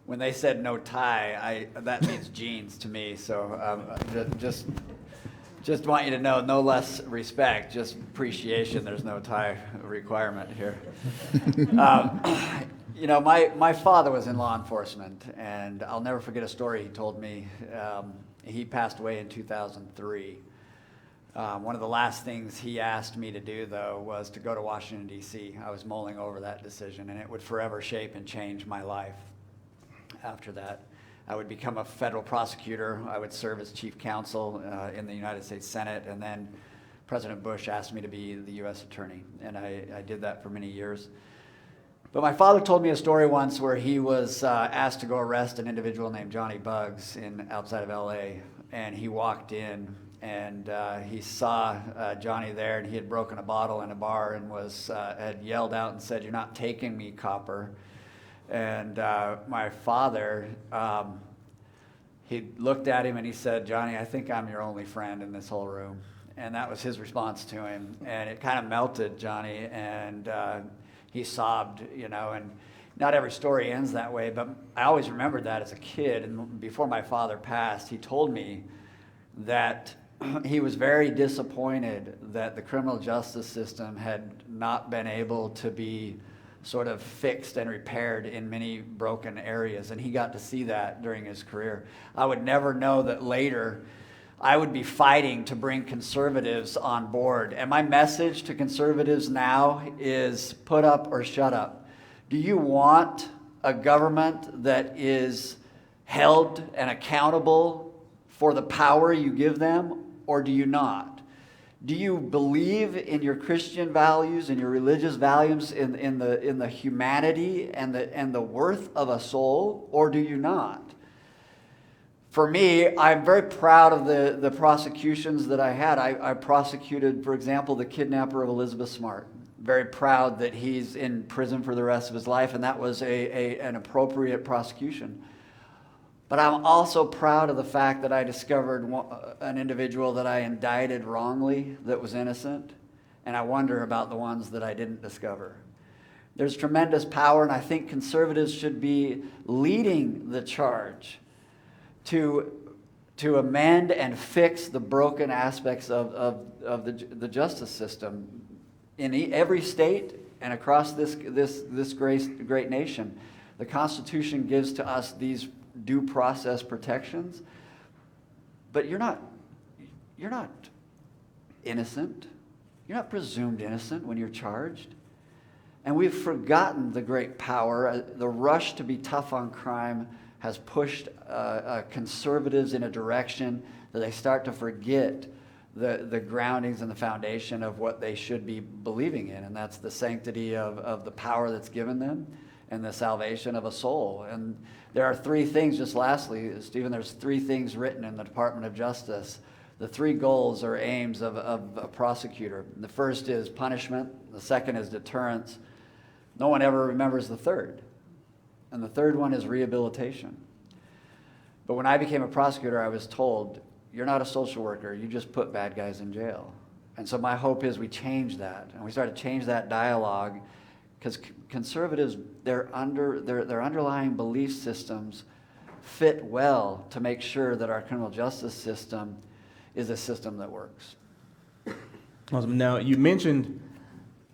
When they said no tie, that means jeans to me, so just want you to know, no less respect, just appreciation. There's no tie requirement here. You know, my father was in law enforcement, and I'll never forget a story he told me. He passed away in 2003. One of the last things he asked me to do, though, was to go to Washington, D.C. I was mulling over that decision, and it would forever shape and change my life. After that, I would become a federal prosecutor. I would serve as chief counsel in the United States Senate, and then President Bush asked me to be the U.S. attorney, and I did that for many years. But my father told me a story once where he was asked to go arrest an individual named Johnny Buggs outside of L.A., and he walked in, and he saw Johnny there, and he had broken a bottle in a bar and had yelled out and said, "You're not taking me, copper." And my father, he looked at him and he said, "Johnny, I think I'm your only friend in this whole room." And that was his response to him. And it kind of melted Johnny, and he sobbed, you know, and not every story ends that way, but I always remembered that as a kid. And before my father passed, he told me that he was very disappointed that the criminal justice system had not been able to be sort of fixed and repaired in many broken areas, and he got to see that during his career. I would never know that later I would be fighting to bring conservatives on board. And my message to conservatives now is put up or shut up. Do you want a government that is held and accountable for the power you give them, or do you not? Do you believe in your Christian values and your religious values in the humanity and the worth of a soul, or do you not? For me, I'm very proud of the prosecutions that I had. I prosecuted, for example, the kidnapper of Elizabeth Smart. Very proud that he's in prison for the rest of his life, and that was an appropriate prosecution. But I'm also proud of the fact that I discovered an individual that I indicted wrongly that was innocent, and I wonder about the ones that I didn't discover. There's tremendous power, and I think conservatives should be leading the charge to amend and fix the broken aspects of the justice system in every state and across this great nation. The Constitution gives to us these due process protections, but you're not innocent. You're not presumed innocent when you're charged. And we've forgotten the great power. The rush to be tough on crime has pushed conservatives in a direction that they start to forget the groundings and the foundation of what they should be believing in, and that's the sanctity of the power that's given them and the salvation of a soul. And there are three things, just lastly, Stephen, there's three things written in the Department of Justice. The three goals or aims of a prosecutor. The first is punishment. The second is deterrence. No one ever remembers the third. And the third one is rehabilitation. But when I became a prosecutor, I was told, you're not a social worker, you just put bad guys in jail. And so my hope is we change that, and we start to change that dialogue, because conservatives, their underlying belief systems fit well to make sure that our criminal justice system is a system that works. Awesome. Now, you mentioned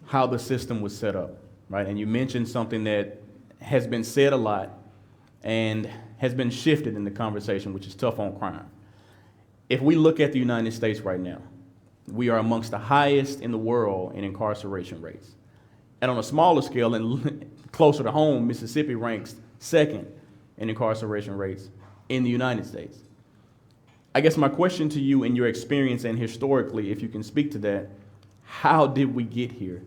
how the system was set up, right? And you mentioned something that has been said a lot and has been shifted in the conversation, which is tough on crime. If we look at the United States right now, we are amongst the highest in the world in incarceration rates. And on a smaller scale and closer to home, Mississippi ranks second in incarceration rates in the United States. I guess my question to you, in your experience and historically, if you can speak to that, how did we get here?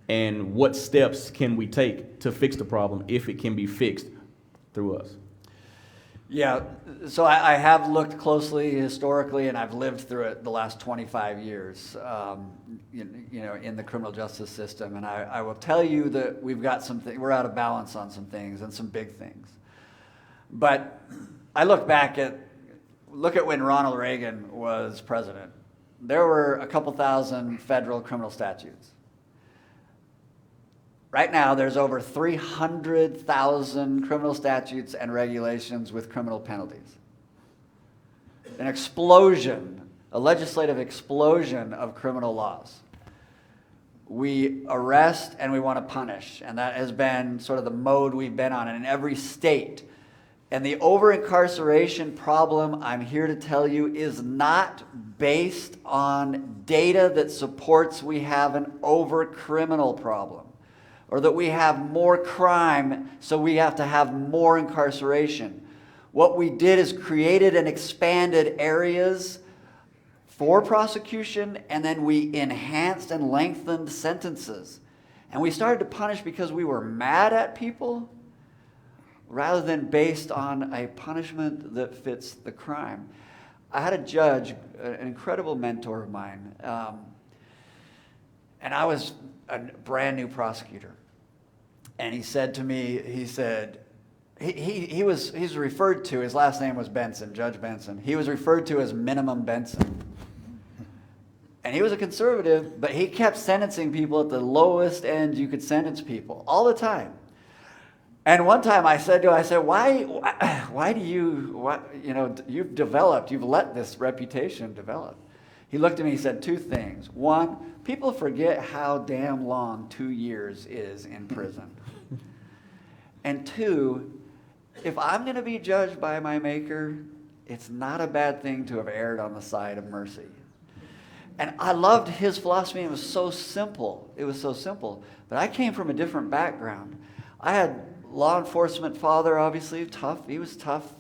And what steps can we take to fix the problem if it can be fixed through us? Yeah, so I have looked closely historically, and I've lived through it the last 25 years, in the criminal justice system. And I will tell you that we've got we're out of balance on some things and some big things. But I look at when Ronald Reagan was president. There were a couple thousand federal criminal statutes. Right now, there's over 300,000 criminal statutes and regulations with criminal penalties. An explosion, a legislative explosion of criminal laws. We arrest and we want to punish, and that has been sort of the mode we've been on in every state. And the over-incarceration problem, I'm here to tell you, is not based on data that supports we have an over-criminal problem, or that we have more crime, so we have to have more incarceration. What we did is created and expanded areas for prosecution, and then we enhanced and lengthened sentences. And we started to punish because we were mad at people, rather than based on a punishment that fits the crime. I had a judge, an incredible mentor of mine, and I was a brand new prosecutor. And he said to me, he's referred to, his last name was Benson, Judge Benson. He was referred to as Minimum Benson. And he was a conservative, but he kept sentencing people at the lowest end you could sentence people, all the time. And one time I said to him, why do you've let this reputation develop. He looked at me, he said two things. One, people forget how damn long 2 years is in prison. And two, if I'm going to be judged by my Maker, it's not a bad thing to have erred on the side of mercy. And I loved his philosophy. It was so simple. But I came from a different background. I had law enforcement father, obviously, tough. He was tough,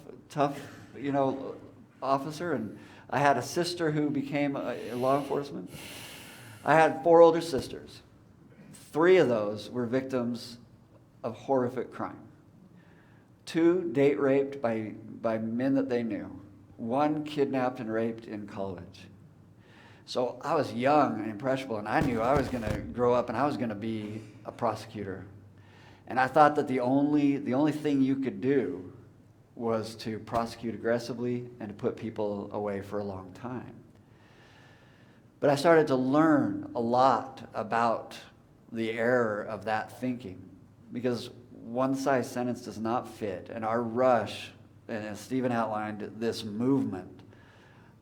officer. And I had a sister who became a law enforcement. I had 4 older sisters. 3 of those were victims of horrific crime. 2 date raped by men that they knew. 1 kidnapped and raped in college. So I was young and impressionable, and I knew I was going to grow up and I was going to be a prosecutor. And I thought that the only thing you could do was to prosecute aggressively and to put people away for a long time. But I started to learn a lot about the error of that thinking, because one-size sentence does not fit, and our rush, and as Stephen outlined, this movement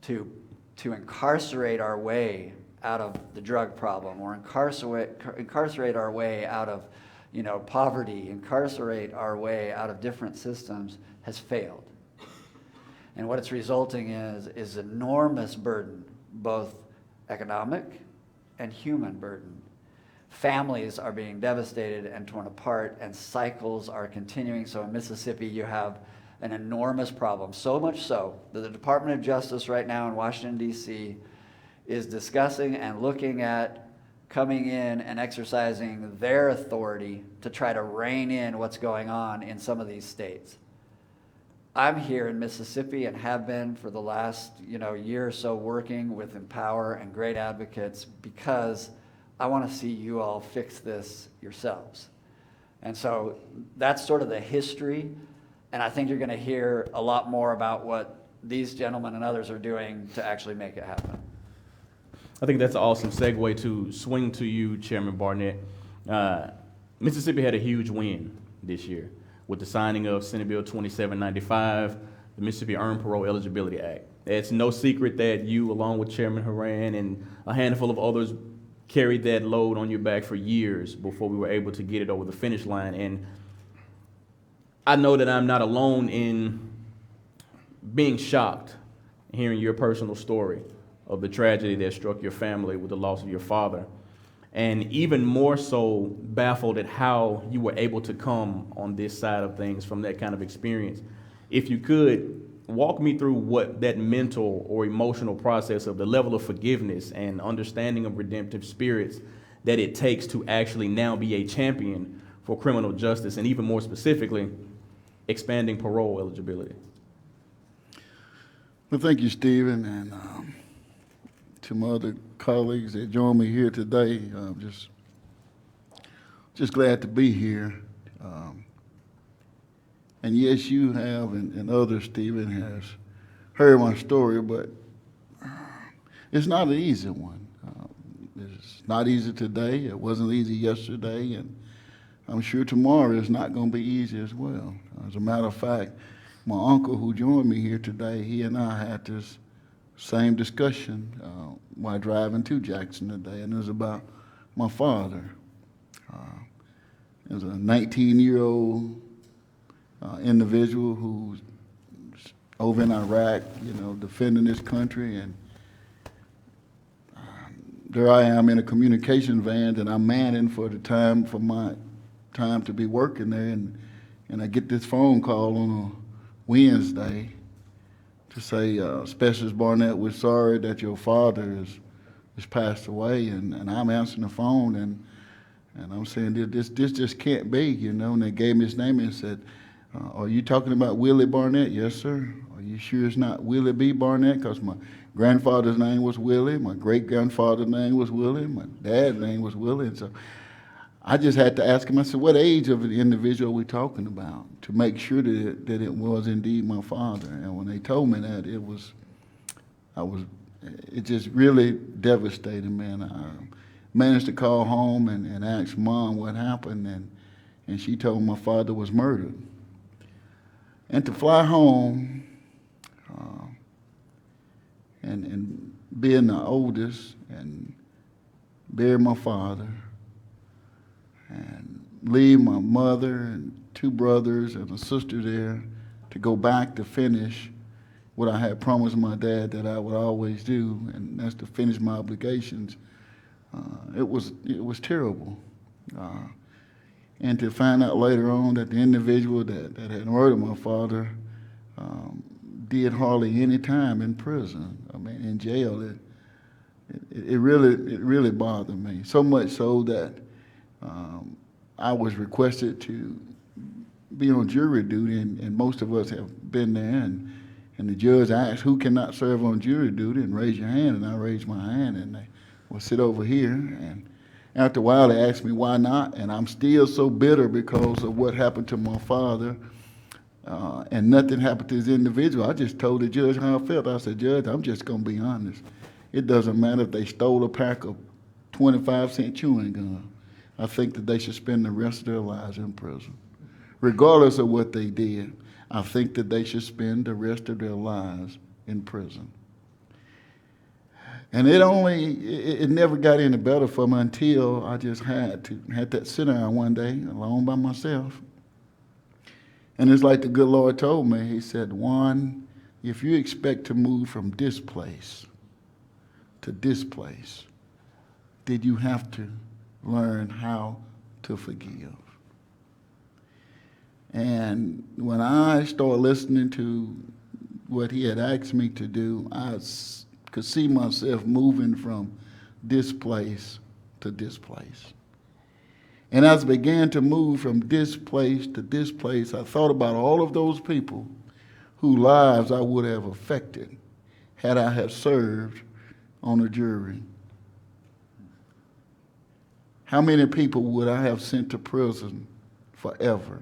to incarcerate our way out of the drug problem, or incarcerate our way out of, poverty, incarcerate our way out of different systems, has failed. And what it's resulting in is enormous burden, both economic and human burden. Families are being devastated and torn apart, and cycles are continuing. So in Mississippi, you have an enormous problem, so much so that the Department of Justice right now in Washington, D.C. is discussing and looking at coming in and exercising their authority to try to rein in what's going on in some of these states. I'm here in Mississippi and have been for the last year or so working with Empower and great advocates, because I want to see you all fix this yourselves. And so that's sort of the history, and I think you're going to hear a lot more about what these gentlemen and others are doing to actually make it happen. I think that's an awesome segue to swing to you, Chairman Barnett. Mississippi had a huge win this year with the signing of Senate Bill 2795, the Mississippi Earned Parole Eligibility Act. It's no secret that you, along with Chairman Horan and a handful of others, carried that load on your back for years before we were able to get it over the finish line. And I know that I'm not alone in being shocked hearing your personal story of the tragedy that struck your family with the loss of your father, and even more so baffled at how you were able to come on this side of things from that kind of experience. If you could, walk me through what that mental or emotional process of the level of forgiveness and understanding of redemptive spirits that it takes to actually now be a champion for criminal justice, and even more specifically, expanding parole eligibility. Well, thank you, Stephen, and to my other colleagues that join me here today. Just glad to be here. And yes, you have, and others, Stephen, has heard my story, but it's not an easy one. It's not easy today. It wasn't easy yesterday, and I'm sure tomorrow is not going to be easy as well. As a matter of fact, my uncle who joined me here today, he and I had this same discussion while driving to Jackson today, and it was about my father. It was a 19-year-old individual who's over in Iraq, defending this country, and there I am in a communication van that I'm manning for my time to be working there, and I get this phone call on a Wednesday to say, Specialist Barnett, we're sorry that your father has passed away, and I'm answering the phone, and I'm saying, this just can't be, and they gave me his name and said, are you talking about Willie Barnett? Yes, sir. Are you sure it's not Willie B. Barnett? Because my grandfather's name was Willie, my great-grandfather's name was Willie, my dad's name was Willie, and so I just had to ask him, I said, what age of an individual are we talking about, to make sure that it was indeed my father? And when they told me that, it just really devastated me. And I managed to call home and ask Mom what happened, and she told me my father was murdered. And to fly home and being the oldest and bury my father and leave my mother and two brothers and a sister there to go back to finish what I had promised my dad that I would always do, and that's to finish my obligations. It was terrible. And to find out later on that the individual that had murdered my father did hardly any time in prison, in jail, it really bothered me. So much so that I was requested to be on jury duty, and most of us have been there, and the judge asked, who cannot serve on jury duty, and raise your hand, and I raised my hand, and they will sit over here, and after a while they asked me why not, and I'm still so bitter because of what happened to my father. and nothing happened to this individual, I just told the judge how I felt. I said, Judge, I'm just going to be honest. It doesn't matter if they stole a pack of 25-cent chewing gum. I think that they should spend the rest of their lives in prison. Regardless of what they did, I think that they should spend the rest of their lives in prison. And it never got any better for me until I just had that sit-down one day alone by myself. And it's like the good Lord told me, he said, Juan, if you expect to move from this place to this place, then you have to learn how to forgive. And when I started listening to what he had asked me to do, I could see myself moving from this place to this place. And as I began to move from this place to this place, I thought about all of those people whose lives I would have affected had I have served on a jury. How many people would I have sent to prison forever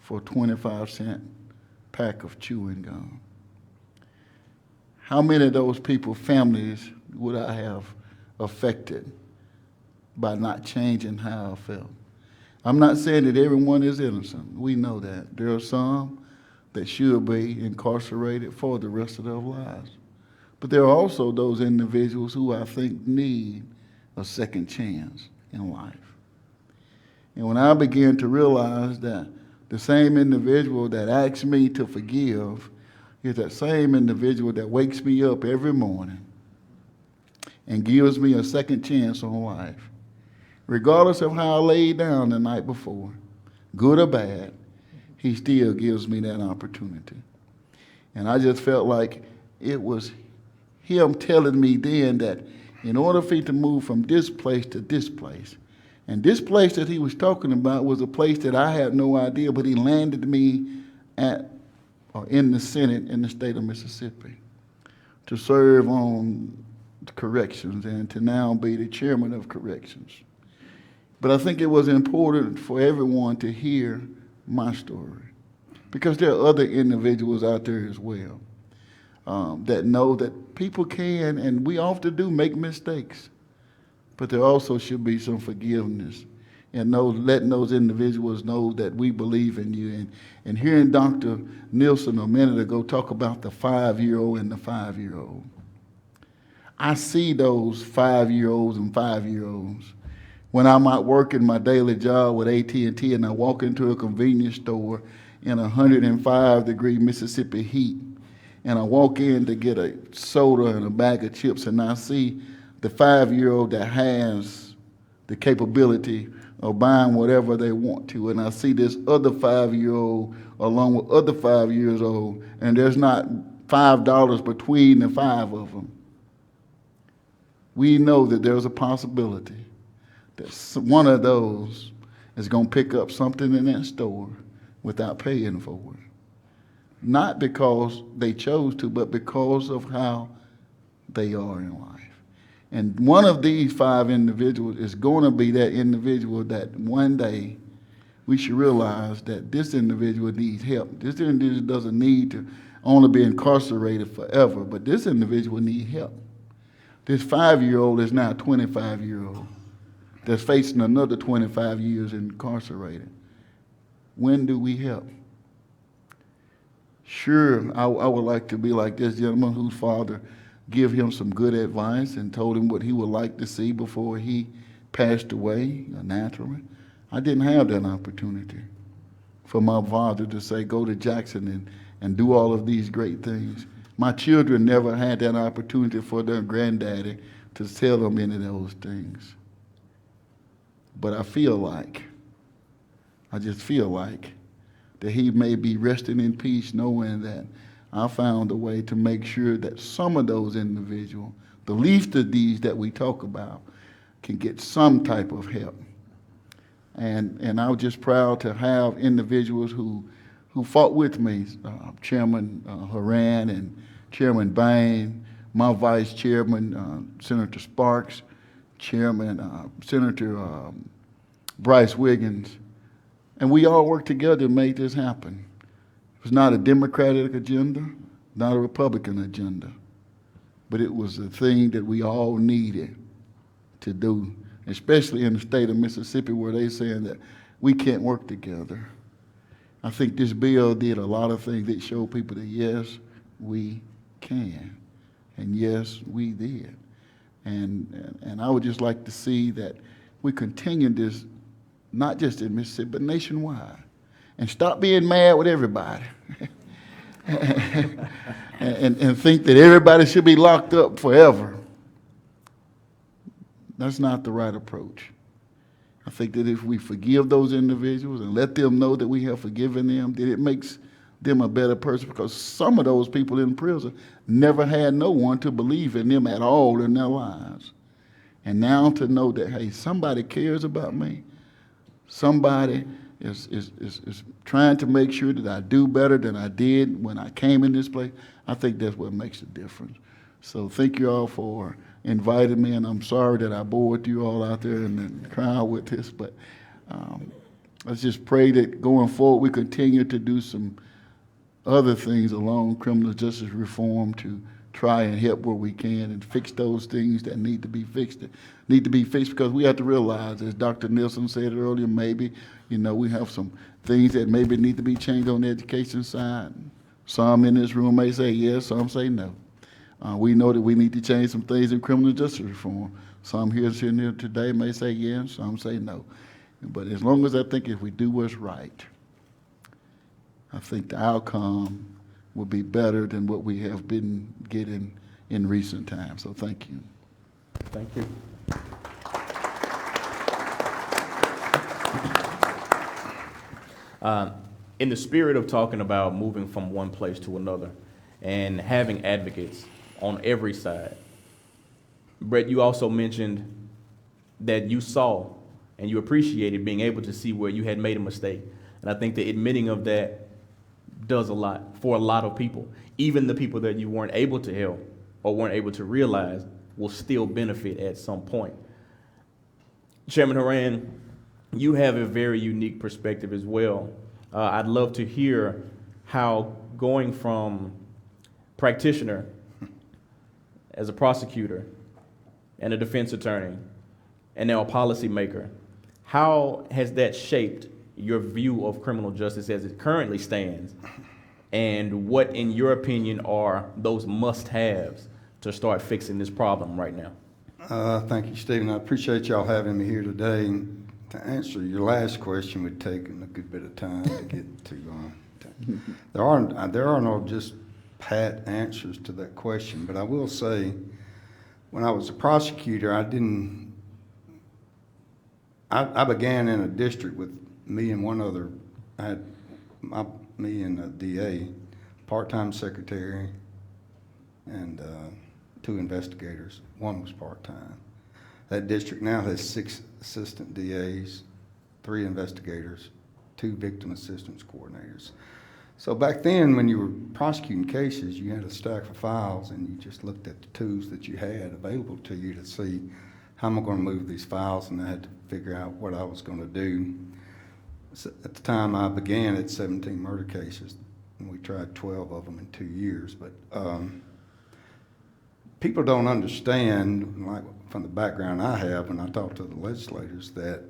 for a 25-cent pack of chewing gum? How many of those people's families would I have affected by not changing how I felt? I'm not saying that everyone is innocent. We know that. There are some that should be incarcerated for the rest of their lives. But there are also those individuals who I think need a second chance in life. And when I began to realize that the same individual that asked me to forgive is that same individual that wakes me up every morning and gives me a second chance on life, regardless of how I laid down the night before, good or bad, he still gives me that opportunity. And I just felt like it was him telling me then that in order for me to move from this place to this place, and this place that he was talking about was a place that I had no idea, but he landed me at or in the Senate in the state of Mississippi to serve on corrections and to now be the chairman of corrections. But I think it was important for everyone to hear my story, because there are other individuals out there as well that know that people can, and we often do make mistakes, but there also should be some forgiveness and letting those individuals know that we believe in you. And hearing Dr. Nielsen a minute ago talk about the 5-year-old and the 5-year-old, I see those 5-year-olds and 5-year-olds when I'm out working my daily job with AT&T and I walk into a convenience store in 105-degree Mississippi heat, and I walk in to get a soda and a bag of chips, and I see the 5-year-old that has the capability of buying whatever they want to, and I see this other 5-year-old along with other 5 years old, and there's not $5 between the 5 of them. We know that there's a possibility that one of those is going to pick up something in that store without paying for it. Not because they chose to, but because of how they are in life. And one of these 5 individuals is going to be that individual that one day we should realize that this individual needs help. This individual doesn't need to only be incarcerated forever, but this individual needs help. This 5-year-old is now a 25-year-old that's facing another 25 years incarcerated. When do we help? Sure, I would like to be like this gentleman whose father gave him some good advice and told him what he would like to see before he passed away naturally. I didn't have that opportunity for my father to say, go to Jackson and do all of these great things. My children never had that opportunity for their granddaddy to tell them any of those things. But I just feel like that he may be resting in peace knowing that I found a way to make sure that some of those individuals, the least of these that we talk about, can get some type of help. And I was just proud to have individuals who fought with me, Chairman Horan and Chairman Bain, my Vice Chairman, Senator Sparks, Chairman Senator Bryce Wiggins. And we all worked together to make this happen. was not a Democratic agenda, not a Republican agenda, but it was a thing that we all needed to do, especially in the state of Mississippi where they're saying that we can't work together. I think this bill did a lot of things that showed people that yes, we can, and yes, we did. And I would just like to see that we continue this, not just in Mississippi, but nationwide, and stop being mad with everybody. and think that everybody should be locked up forever. That's not the right approach. I think that if we forgive those individuals and let them know that we have forgiven them, that it makes them a better person, because some of those people in prison never had no one to believe in them at all in their lives. And now to know that, hey, somebody cares about me, somebody is trying to make sure that I do better than I did when I came in this place, I think that's what makes a difference. So thank you all for inviting me, and I'm sorry that I bored you all out there in the crowd with this, but let's just pray that going forward we continue to do some other things along criminal justice reform to try and help where we can and fix those things that need to be fixed. Because we have to realize, as Dr. Nielsen said earlier, maybe, we have some things that maybe need to be changed on the education side. Some in this room may say yes, some say no. We know that we need to change some things in criminal justice reform. Some here today may say yes, some say no. But as long as I think if we do what's right, I think the outcome will be better than what we have been getting in recent times. So thank you. Thank you. In the spirit of talking about moving from one place to another and having advocates on every side, Brett, you also mentioned that you saw and you appreciated being able to see where you had made a mistake. And I think the admitting of that does a lot for a lot of people. Even the people that you weren't able to help or weren't able to realize will still benefit at some point. Chairman Horan, you have a very unique perspective as well. I'd love to hear how going from practitioner as a prosecutor and a defense attorney and now a policymaker, how has that shaped your view of criminal justice as it currently stands? And what, in your opinion, are those must-haves to start fixing this problem right now? Thank you, Stephen. I appreciate y'all having me here today. To answer your last question would take a good bit of time to get to. There are no just pat answers to that question, but I will say, when I was a prosecutor, I began in a district with me and one other. I had me and a DA, part-time secretary, and 2 investigators. One was part-time. That district now has 6 assistant DAs, 3 investigators, 2 victim assistance coordinators. So back then, when you were prosecuting cases, you had a stack of files and you just looked at the tools that you had available to you to see how am I going to move these files, and I had to figure out what I was going to do. So at the time I began at 17 murder cases, and we tried 12 of them in 2 years. But people don't understand, like from the background I have when I talk to the legislators, that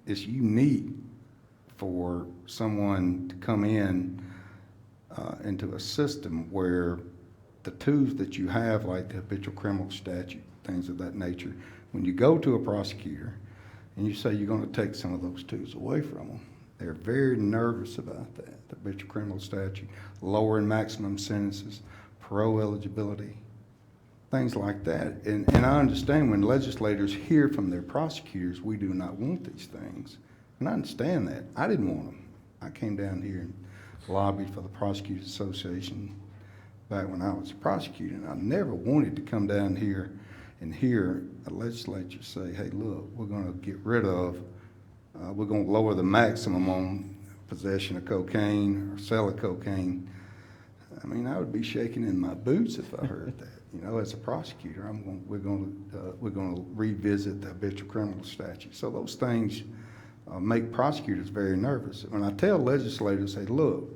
it's unique for someone to come in into a system where the tools that you have, like the habitual criminal statute, things of that nature, when you go to a prosecutor and you say you're going to take some of those tools away from them, they're very nervous about that. The habitual criminal statute, lowering maximum sentences, parole eligibility, things like that. And I understand when legislators hear from their prosecutors, we do not want these things. And I understand that. I didn't want them. I came down here and lobbied for the Prosecutors Association back when I was a prosecutor, and I never wanted to come down here and hear a legislature say, hey, look, we're going to get rid of, we're going to lower the maximum on possession of cocaine or sale of cocaine. I mean, I would be shaking in my boots if I heard that. You know, as a prosecutor, we're going to revisit the habitual criminal statute. So those things make prosecutors very nervous. When I tell legislators, say, look,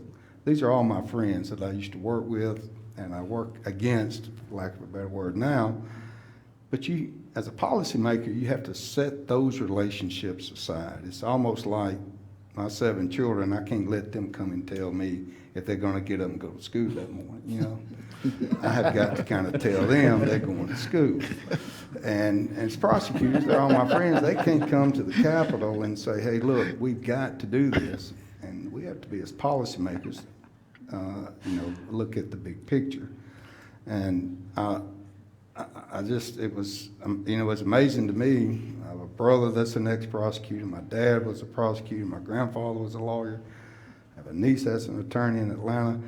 these are all my friends that I used to work with and I work against, for lack of a better word now. But you, as a policymaker, you have to set those relationships aside. It's almost like my 7 children, I can't let them come and tell me if they're gonna get up and go to school that morning, you know? I have got to kind of tell them they're going to school. And as prosecutors, they're all my friends, they can't come to the Capitol and say, hey, look, we've got to do this. And we have to be, as policymakers, look at the big picture. And I just, it was amazing to me. I have a brother that's an ex-prosecutor. My dad was a prosecutor. My grandfather was a lawyer. I have a niece that's an attorney in Atlanta.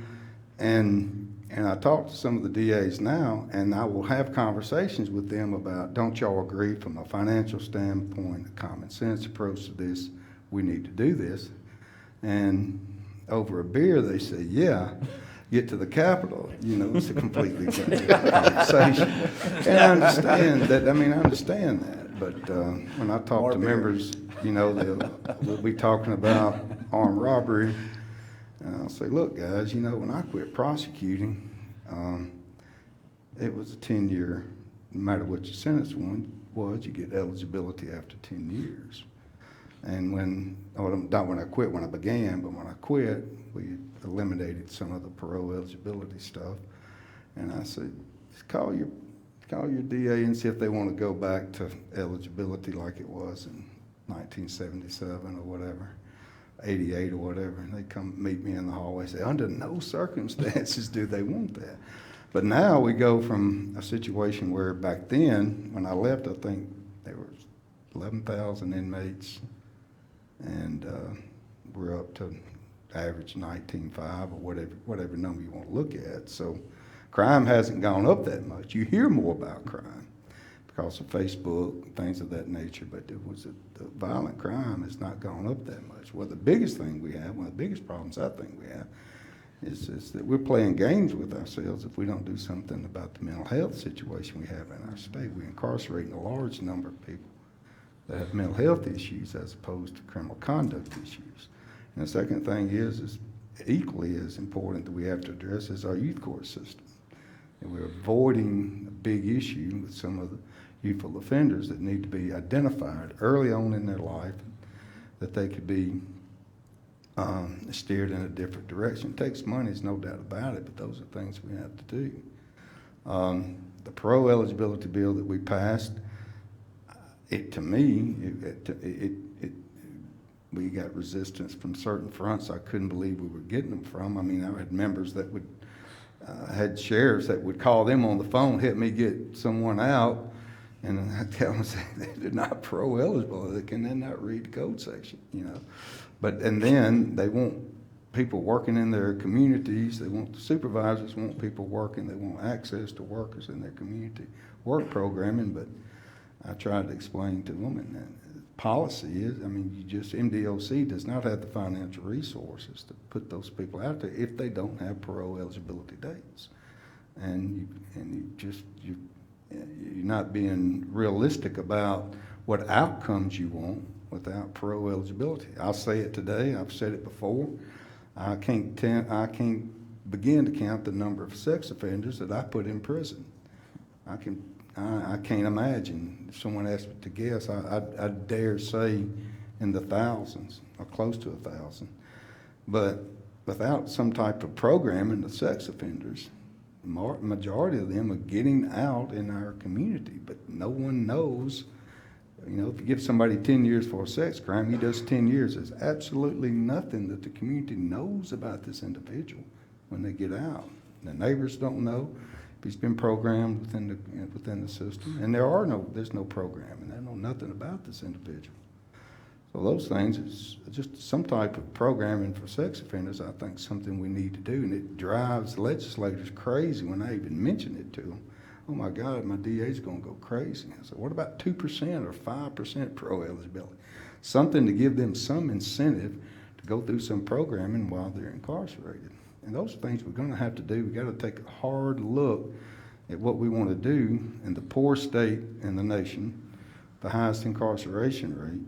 And I talk to some of the DAs now, and I will have conversations with them about, don't y'all agree from a financial standpoint, a common sense approach to this, we need to do this. And over a beer, they say, yeah. Get to the Capitol, it's a completely different conversation. And I understand that, I understand that, but when I talk to members, we'll be talking about armed robbery, and I'll say, look, guys, when I quit prosecuting, it was a 10-year, no matter what your sentence was, you get eligibility after 10 years. And not when I quit, when I began, but when I quit, we eliminated some of the parole eligibility stuff. And I said, just call your DA and see if they want to go back to eligibility like it was in 1977 or whatever, 88 or whatever. And they come meet me in the hallway and say, under no circumstances do they want that. But now we go from a situation where back then, when I left, I think there was 11,000 inmates, and we're up to average 19.5 or whatever number you want to look at. So crime hasn't gone up that much. You hear more about crime because of Facebook, things of that nature, but the violent crime has not gone up that much. Well, the biggest thing we have, one of the biggest problems I think we have, is that we're playing games with ourselves if we don't do something about the mental health situation we have in our state. We're incarcerating a large number of people that have mental health issues as opposed to criminal conduct issues. And the second thing is equally as important that we have to address is our youth court system. And we're avoiding a big issue with some of the youthful offenders that need to be identified early on in their life, that they could be steered in a different direction. It takes money, there's no doubt about it, but those are things we have to do. The parole eligibility bill that we passed, we got resistance from certain fronts I couldn't believe we were getting them from. I had members that had sheriffs that would call them on the phone, help me get someone out, and I'd tell them, they're not parole eligible, they can then not read the code section, And then they want people working in their communities, the supervisors want people working, they want access to workers in their community work programming, but I tried to explain to them, and policy is, MDOC does not have the financial resources to put those people out there if they don't have parole eligibility dates. And you're not being realistic about what outcomes you want without parole eligibility. I'll say it today, I've said it before, I can't begin to count the number of sex offenders that I put in prison. I can't imagine. If someone asked me to guess, I dare say in the thousands or close to 1,000. But without some type of programming, the sex offenders, majority of them are getting out in our community, but no one knows. If you give somebody 10 years for a sex crime, he does 10 years. There's absolutely nothing that the community knows about this individual when they get out. The neighbors don't know. He's been programmed within the system, and there's no programming. They know nothing about this individual. So those things is just some type of programming for sex offenders. I think something we need to do, and it drives legislators crazy when I even mention it to them. Oh my God, my DA's going to go crazy. I said, what about 2% or 5% parole eligibility? Something to give them some incentive to go through some programming while they're incarcerated. And those are things we're going to have to do. We've got to take a hard look at what we want to do in the poor state in the nation, the highest incarceration rate,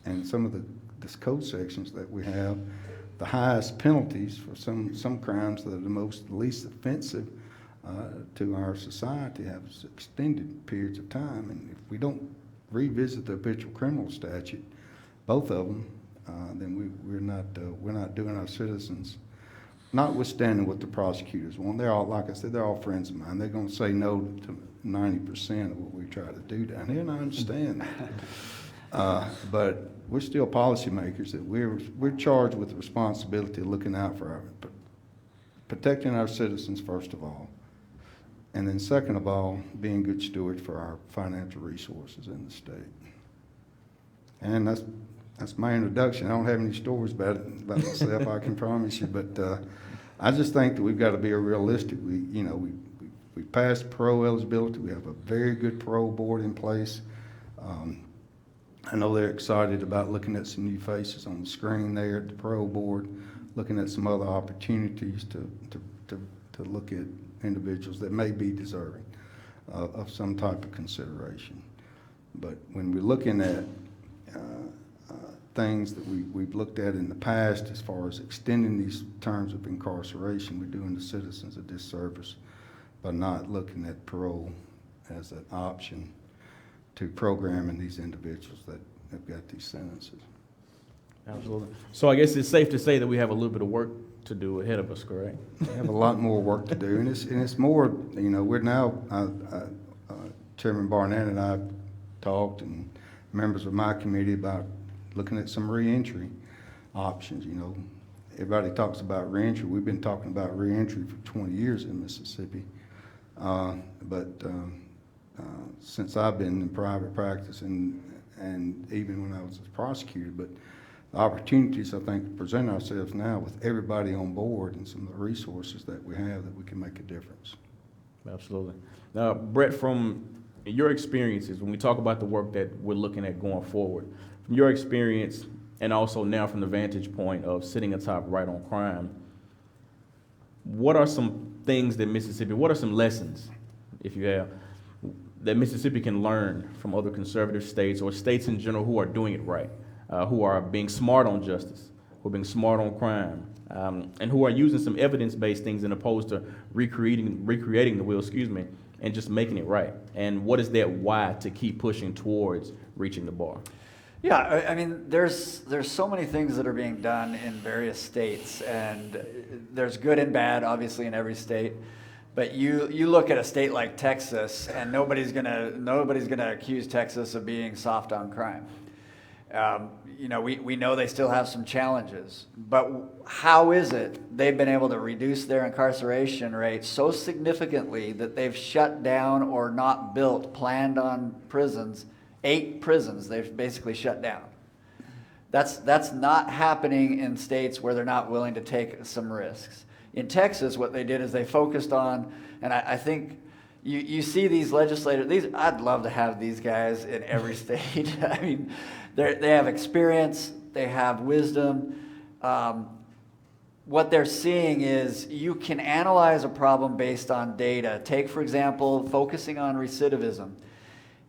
and some of the code sections that we have the highest penalties for some crimes that are the least offensive to our society have extended periods of time. And if we don't revisit the habitual criminal statute, both of them, then we're not doing our citizens, notwithstanding what the prosecutors want. They're all, like I said, they're all friends of mine. They're going to say no to 90% of what we try to do down here, and I understand that. But we're still policymakers. That we're charged with the responsibility of looking out for protecting our citizens first of all, and then second of all, being good stewards for our financial resources in the state. And that's my introduction. I don't have any stories about myself, I can promise you, but I just think that we've got to be realistic. We passed pro eligibility. We have a very good pro board in place. I know they're excited about looking at some new faces on the screen there at the pro board, looking at some other opportunities to look at individuals that may be deserving of some type of consideration. But when we're looking at things that we've looked at in the past as far as extending these terms of incarceration, we're doing the citizens a disservice by not looking at parole as an option to programming these individuals that have got these sentences. Absolutely. So I guess it's safe to say that we have a little bit of work to do ahead of us, correct? We have a lot more work to do, and it's more, we're now, Chairman Barnett and I talked, and members of my committee, about looking at some reentry options. Everybody talks about reentry. We've been talking about reentry for 20 years in Mississippi. But since I've been in private practice and even when I was a prosecutor, but the opportunities, I think, present ourselves now with everybody on board and some of the resources that we have, that we can make a difference. Absolutely. Now, Brett, from your experiences, when we talk about the work that we're looking at going forward, from your experience and also now from the vantage point of sitting atop Right on Crime, what are some things that what are some lessons, if you have, that Mississippi can learn from other conservative states or states in general who are doing it right, who are being smart on justice, who are being smart on crime, and who are using some evidence-based things as opposed to recreating the wheel, and just making it right? And what is that why to keep pushing towards reaching the bar? Yeah, I mean, there's so many things that are being done in various states, and there's good and bad, obviously, in every state. But you look at a state like Texas, and nobody's gonna accuse Texas of being soft on crime. We know they still have some challenges, but how is it they've been able to reduce their incarceration rate so significantly that they've shut down or not built planned on prisons? 8 prisons they've basically shut down. That's not happening in states where they're not willing to take some risks. In Texas, what they did is they focused on, and I think you see these legislators, I'd love to have these guys in every state. I mean, they have experience, they have wisdom. What they're seeing is you can analyze a problem based on data. Take, for example, focusing on recidivism.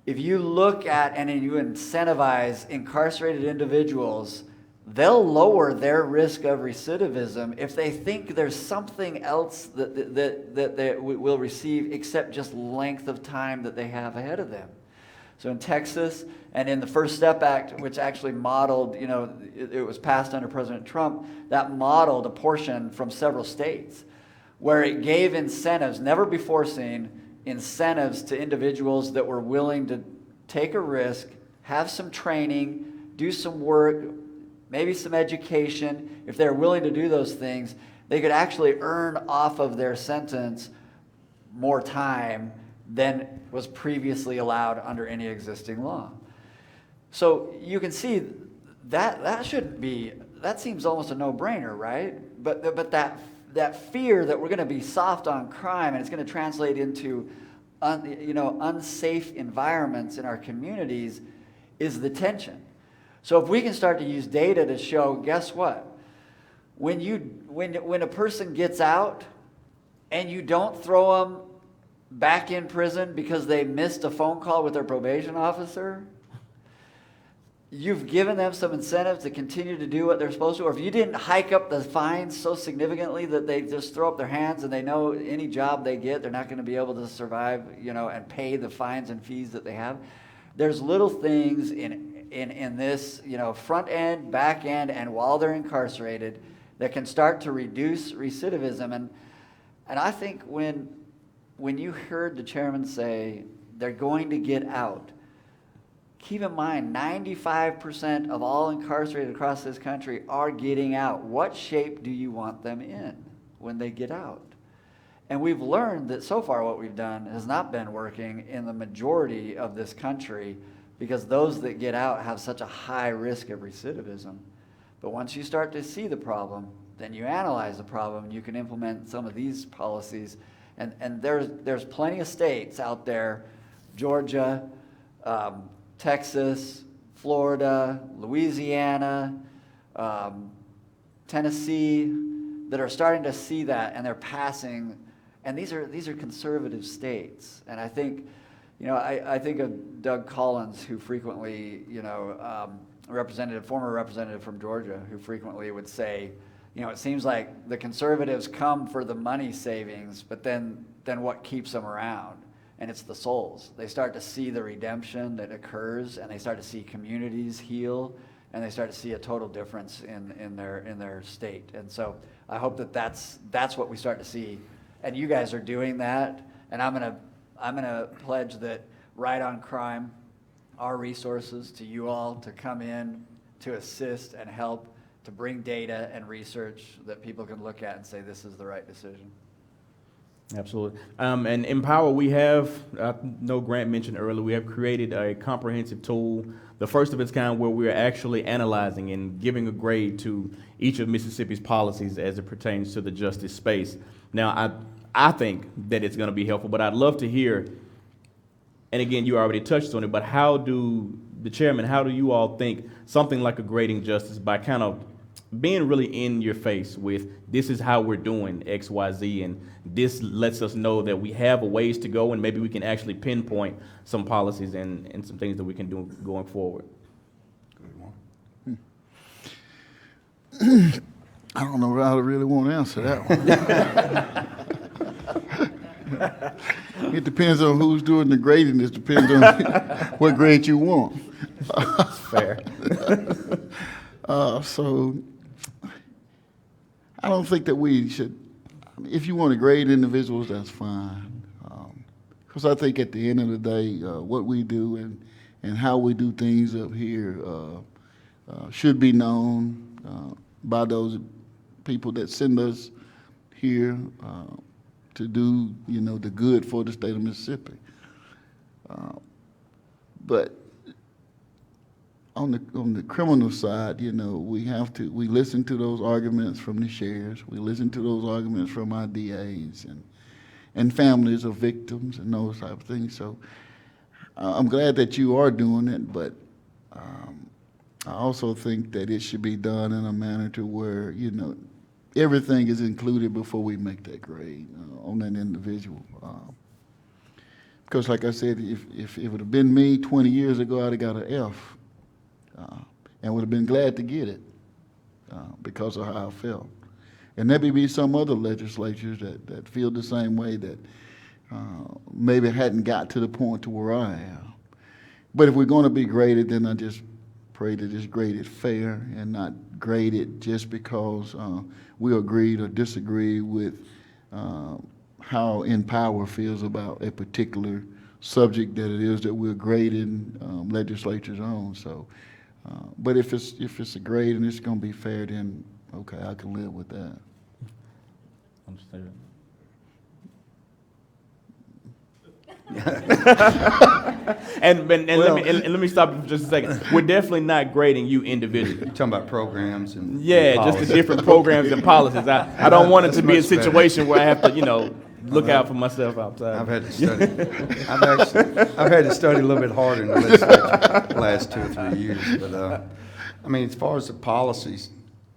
If you look at and you incentivize incarcerated individuals, they'll lower their risk of recidivism if they think there's something else that they will receive except just length of time that they have ahead of them. So in Texas and in the First Step Act, which actually modeled, it was passed under President Trump, that modeled a portion from several states where it gave incentives, never before seen, incentives to individuals that were willing to take a risk, have some training, do some work, maybe some education. If they're willing to do those things, they could actually earn off of their sentence more time than was previously allowed under any existing law. So you can see that seems almost a no-brainer, right? But that fear that we're going to be soft on crime and it's going to translate into unsafe environments in our communities is the tension. So if we can start to use data to show, guess what? When a person gets out and you don't throw them back in prison because they missed a phone call with their probation officer, you've given them some incentive to continue to do what they're supposed to, or if you didn't hike up the fines so significantly that they just throw up their hands and they know any job they get, they're not going to be able to survive, and pay the fines and fees that they have. There's little things in this, front end, back end, and while they're incarcerated that can start to reduce recidivism. And I think when you heard the chairman say they're going to get out, keep in mind, 95% of all incarcerated across this country are getting out. What shape do you want them in when they get out? And we've learned that so far what we've done has not been working in the majority of this country, because those that get out have such a high risk of recidivism. But once you start to see the problem, then you analyze the problem, and you can implement some of these policies. And there's plenty of states out there, Georgia, Texas, Florida, Louisiana, Tennessee, that are starting to see that, and they're passing. And these are conservative states. And I think, I think of Doug Collins, who frequently, former representative from Georgia, who frequently would say, it seems like the conservatives come for the money savings, but then what keeps them around? And it's the souls. They start to see the redemption that occurs, and they start to see communities heal, and they start to see a total difference in their state. And so I hope that's what we start to see. And you guys are doing that. And I'm gonna pledge that Right on Crime, our resources to you all to come in to assist and help to bring data and research that people can look at and say this is the right decision. Absolutely. And Empower, we have, I know Grant mentioned earlier, we have created a comprehensive tool, the first of its kind, where we're actually analyzing and giving a grade to each of Mississippi's policies as it pertains to the justice space. Now, I think that it's going to be helpful, but I'd love to hear, and again, you already touched on it, but how do you all think something like a grading justice, by kind of being really in your face with, this is how we're doing X, Y, Z, and this lets us know that we have a ways to go, and maybe we can actually pinpoint some policies and some things that we can do going forward. I don't know how to really want to answer that one. It depends on who's doing the grading. It depends on what grade you want. That's fair. So I don't think that we should, if you want to grade individuals, that's fine. Because I think at the end of the day, what we do and how we do things up here should be known by those people that send us here to do, the good for the state of Mississippi. But on the criminal side, we listen to those arguments from the sheriffs, we listen to those arguments from our DAs and families of victims and those type of things. So I'm glad that you are doing it, but I also think that it should be done in a manner to where, everything is included before we make that grade on that individual. Because like I said, if it would have been me 20 years ago, I'd have got an F. And would have been glad to get it because of how I felt. And there may be some other legislatures that feel the same way, that maybe hadn't got to the point to where I am. But if we're going to be graded, then I just pray that it's graded fair and not graded just because we agreed or disagreed with how Empower feels about a particular subject that it is that we're grading legislatures on. So. But if it's a grade and it's going to be fair, then okay, I can live with that. Understood. and let me stop you for just a second. We're definitely not grading you individually. You're talking about programs and just the different programs and policies. I don't want it to be a situation where I have to, look out for myself outside. I've had to study. I've had to study a little bit harder in the legislature the last 2 or 3 years. But as far as the policies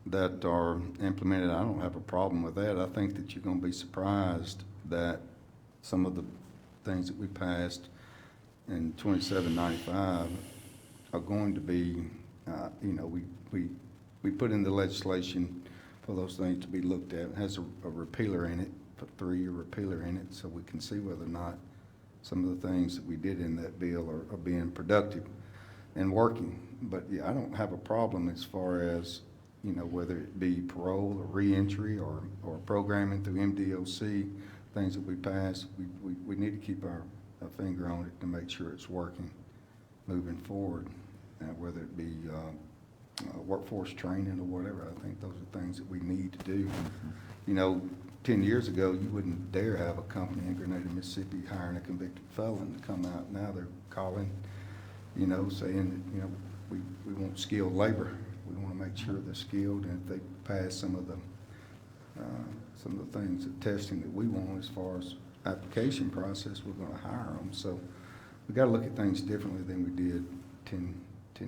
that are implemented, I don't have a problem with that. I think that you're going to be surprised that some of the things that we passed in 2795 are going to be you know, we put in the legislation for those things to be looked at. It has a repealer in it, a 3-year repealer in it, so we can see whether or not some of the things that we did in that bill are being productive and working. But yeah, I don't have a problem as far as, you know, whether it be parole or reentry or programming through MDOC, things that we pass, we need to keep our finger on it to make sure it's working moving forward, whether it be workforce training or whatever. I think those are things that we need to do. You know, 10 years ago, you wouldn't dare have a company in Grenada, Mississippi hiring a convicted felon to come out. Now they're calling, you know, saying, you know, we want skilled labor. We want to make sure they're skilled, and if they pass some of the things, the testing that we want as far as application process, we're going to hire them. So we got to look at things differently than we did 10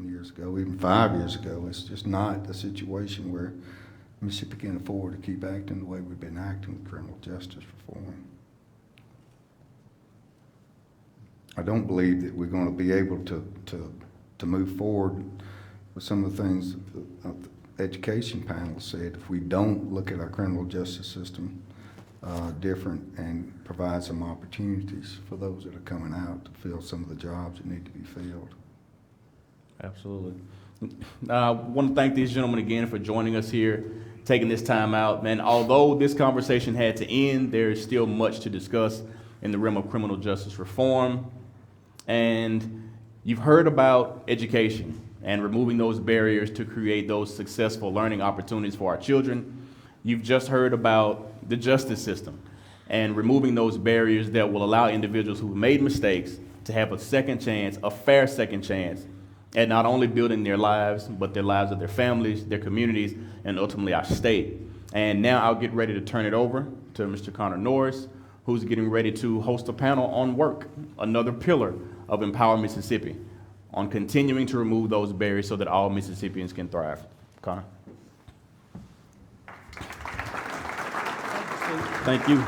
years ago, even 5 years ago. It's just not a situation where Mississippi can afford to keep acting the way we've been acting with criminal justice reform. I don't believe that we're going to be able to move forward with some of the things the education panel said if we don't look at our criminal justice system different and provide some opportunities for those that are coming out to fill some of the jobs that need to be filled. Absolutely. I want to thank these gentlemen again for joining us here, taking this time out. And although this conversation had to end, there is still much to discuss in the realm of criminal justice reform. And you've heard about education and removing those barriers to create those successful learning opportunities for our children. You've just heard about the justice system and removing those barriers that will allow individuals who've made mistakes to have a second chance, a fair second chance, at not only building their lives, but their lives of their families, their communities, and ultimately our state. And now I'll get ready to turn it over to Mr. Connor Norris, who's getting ready to host a panel on work, another pillar of Empower Mississippi, on continuing to remove those barriers so that all Mississippians can thrive. Connor. Thank you.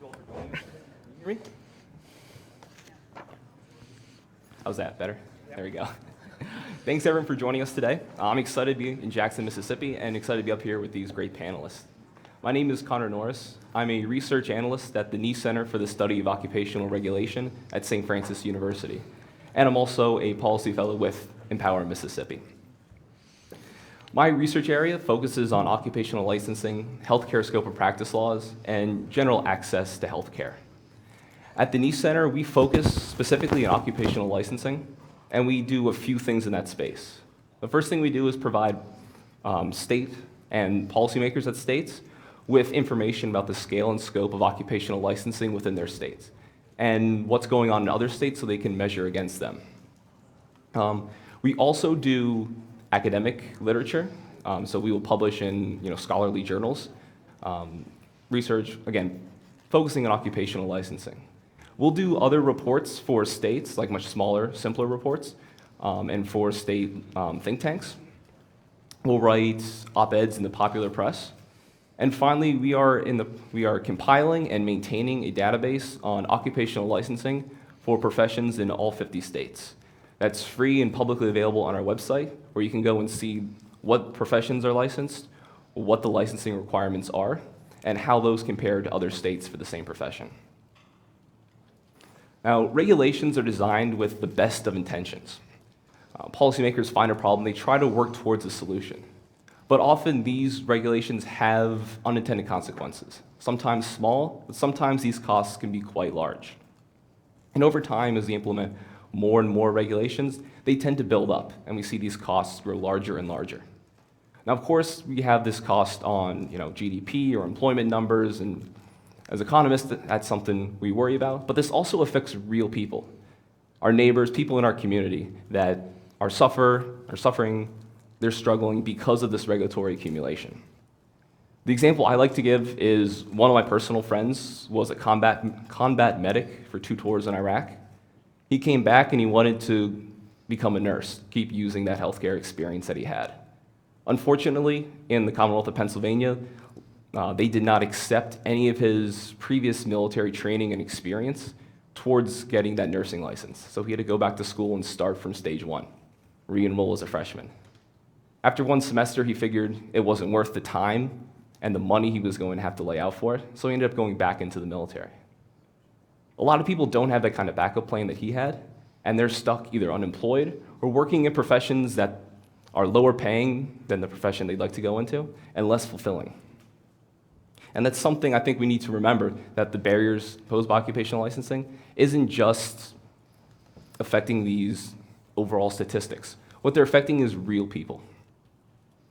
you all for joining us. Can you hear me? How's that? Better? There we go. Thanks everyone for joining us today. I'm excited to be in Jackson, Mississippi, and excited to be up here with these great panelists. My name is Connor Norris. I'm a research analyst at the Neese Center for the Study of Occupational Regulation at St. Francis University. And I'm also a policy fellow with Empower Mississippi. My research area focuses on occupational licensing, healthcare scope of practice laws, and general access to healthcare. At the Neese Center, we focus specifically on occupational licensing, and we do a few things in that space. The first thing we do is provide state and policymakers at states with information about the scale and scope of occupational licensing within their states and what's going on in other states so they can measure against them. We also do academic literature, so we will publish in scholarly journals, research, again, focusing on occupational licensing. We'll do other reports for states, like much smaller, simpler reports, and for state think tanks. We'll write op-eds in the popular press. And finally, we are compiling and maintaining a database on occupational licensing for professions in all 50 states. That's free and publicly available on our website, where you can go and see what professions are licensed, what the licensing requirements are, and how those compare to other states for the same profession. Now, regulations are designed with the best of intentions. Policymakers find a problem, they try to work towards a solution. But often these regulations have unintended consequences, sometimes small, but sometimes these costs can be quite large. And over time, as we implement more and more regulations, they tend to build up, and we see these costs grow larger and larger. Now, of course, we have this cost on GDP or employment numbers, and as economists, that's something we worry about, but this also affects real people, our neighbors, people in our community that are suffering, they're struggling because of this regulatory accumulation. The example I like to give is one of my personal friends was a combat medic for 2 tours in Iraq. He came back and he wanted to become a nurse, keep using that healthcare experience that he had. Unfortunately, in the Commonwealth of Pennsylvania, they did not accept any of his previous military training and experience towards getting that nursing license. So he had to go back to school and start from stage 1, re-enroll as a freshman. After 1 semester, he figured it wasn't worth the time and the money he was going to have to lay out for it, so he ended up going back into the military. A lot of people don't have that kind of backup plan that he had, and they're stuck either unemployed or working in professions that are lower paying than the profession they'd like to go into and less fulfilling. And that's something I think we need to remember, that the barriers posed by occupational licensing isn't just affecting these overall statistics. What they're affecting is real people.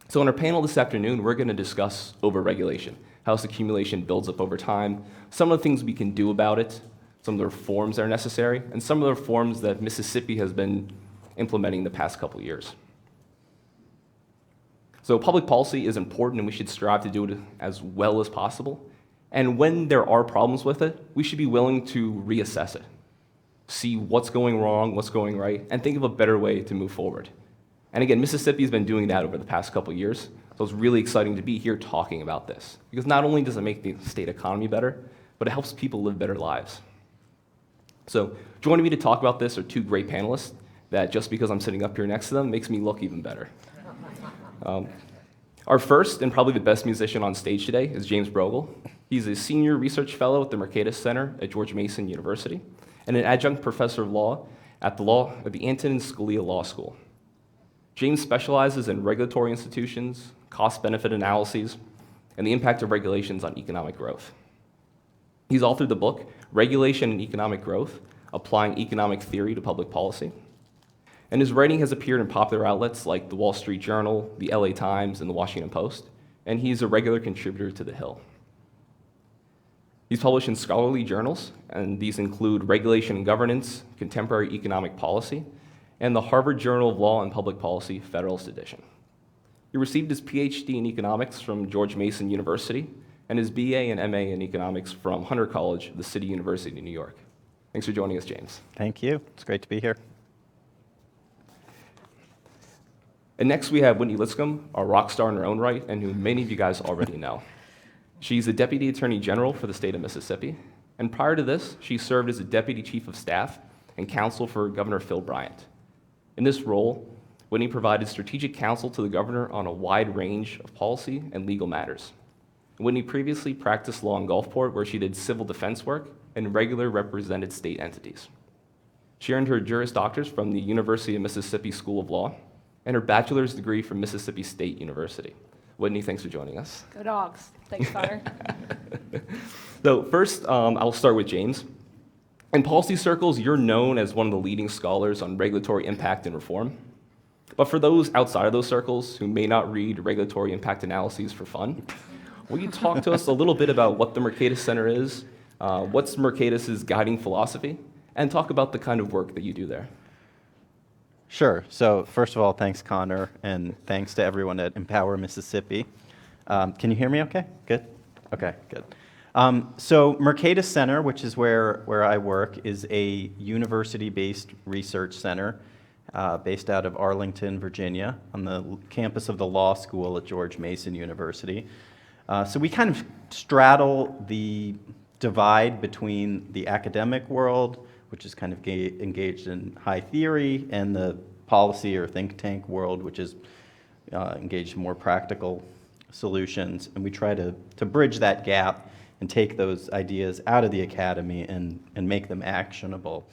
So in our panel this afternoon, we're going to discuss overregulation, how this accumulation builds up over time, some of the things we can do about it, some of the reforms that are necessary, and some of the reforms that Mississippi has been implementing the past couple of years. So public policy is important, and we should strive to do it as well as possible. And when there are problems with it, we should be willing to reassess it, see what's going wrong, what's going right, and think of a better way to move forward. And again, Mississippi has been doing that over the past couple of years, so it's really exciting to be here talking about this. Because not only does it make the state economy better, but it helps people live better lives. So joining me to talk about this are 2 great panelists that just because I'm sitting up here next to them makes me look even better. Our first and probably the best musician on stage today is James Brogle. He's a senior research fellow at the Mercatus Center at George Mason University and an adjunct professor of law at the Antonin Scalia Law School. James specializes in regulatory institutions, cost-benefit analyses, and the impact of regulations on economic growth. He's authored the book, Regulation and Economic Growth, Applying Economic Theory to Public Policy. And his writing has appeared in popular outlets like the Wall Street Journal, the LA Times, and the Washington Post, and he's a regular contributor to The Hill. He's published in scholarly journals, and these include Regulation and Governance, Contemporary Economic Policy, and the Harvard Journal of Law and Public Policy, Federalist Edition. He received his PhD in economics from George Mason University and his BA and MA in economics from Hunter College, the City University of New York. Thanks for joining us, James. Thank you. It's great to be here. And next we have Whitney Lipscomb, our rock star in her own right, and who many of you guys already know. She's the Deputy Attorney General for the state of Mississippi, And prior to this, she served as a deputy chief of staff and counsel for Governor Phil Bryant. In this role, Whitney provided strategic counsel to the governor on a wide range of policy and legal matters. Whitney previously practiced law in Gulfport, where she did civil defense work and regularly represented state entities. She earned her Juris Doctors from the University of Mississippi School of Law and her bachelor's degree from Mississippi State University. Whitney, thanks for joining us. Go Dogs. Thanks, Connor. So first, I'll start with James. In policy circles, you're known as one of the leading scholars on regulatory impact and reform. But for those outside of those circles who may not read regulatory impact analyses for fun, will you talk to us a little bit about what the Mercatus Center is, what's Mercatus's guiding philosophy, and talk about the kind of work that you do there? Sure. So first of all, thanks, Connor, and thanks to everyone at Empower Mississippi. Can you hear me okay? Good? Okay, good. So Mercatus Center, which is where I work, is a university-based research center based out of Arlington, Virginia, on the campus of the law school at George Mason University. So we kind of straddle the divide between the academic world, which is kind of engaged in high theory, and the policy or think tank world, which is engaged in more practical solutions. And we try to bridge that gap and take those ideas out of the academy and make them actionable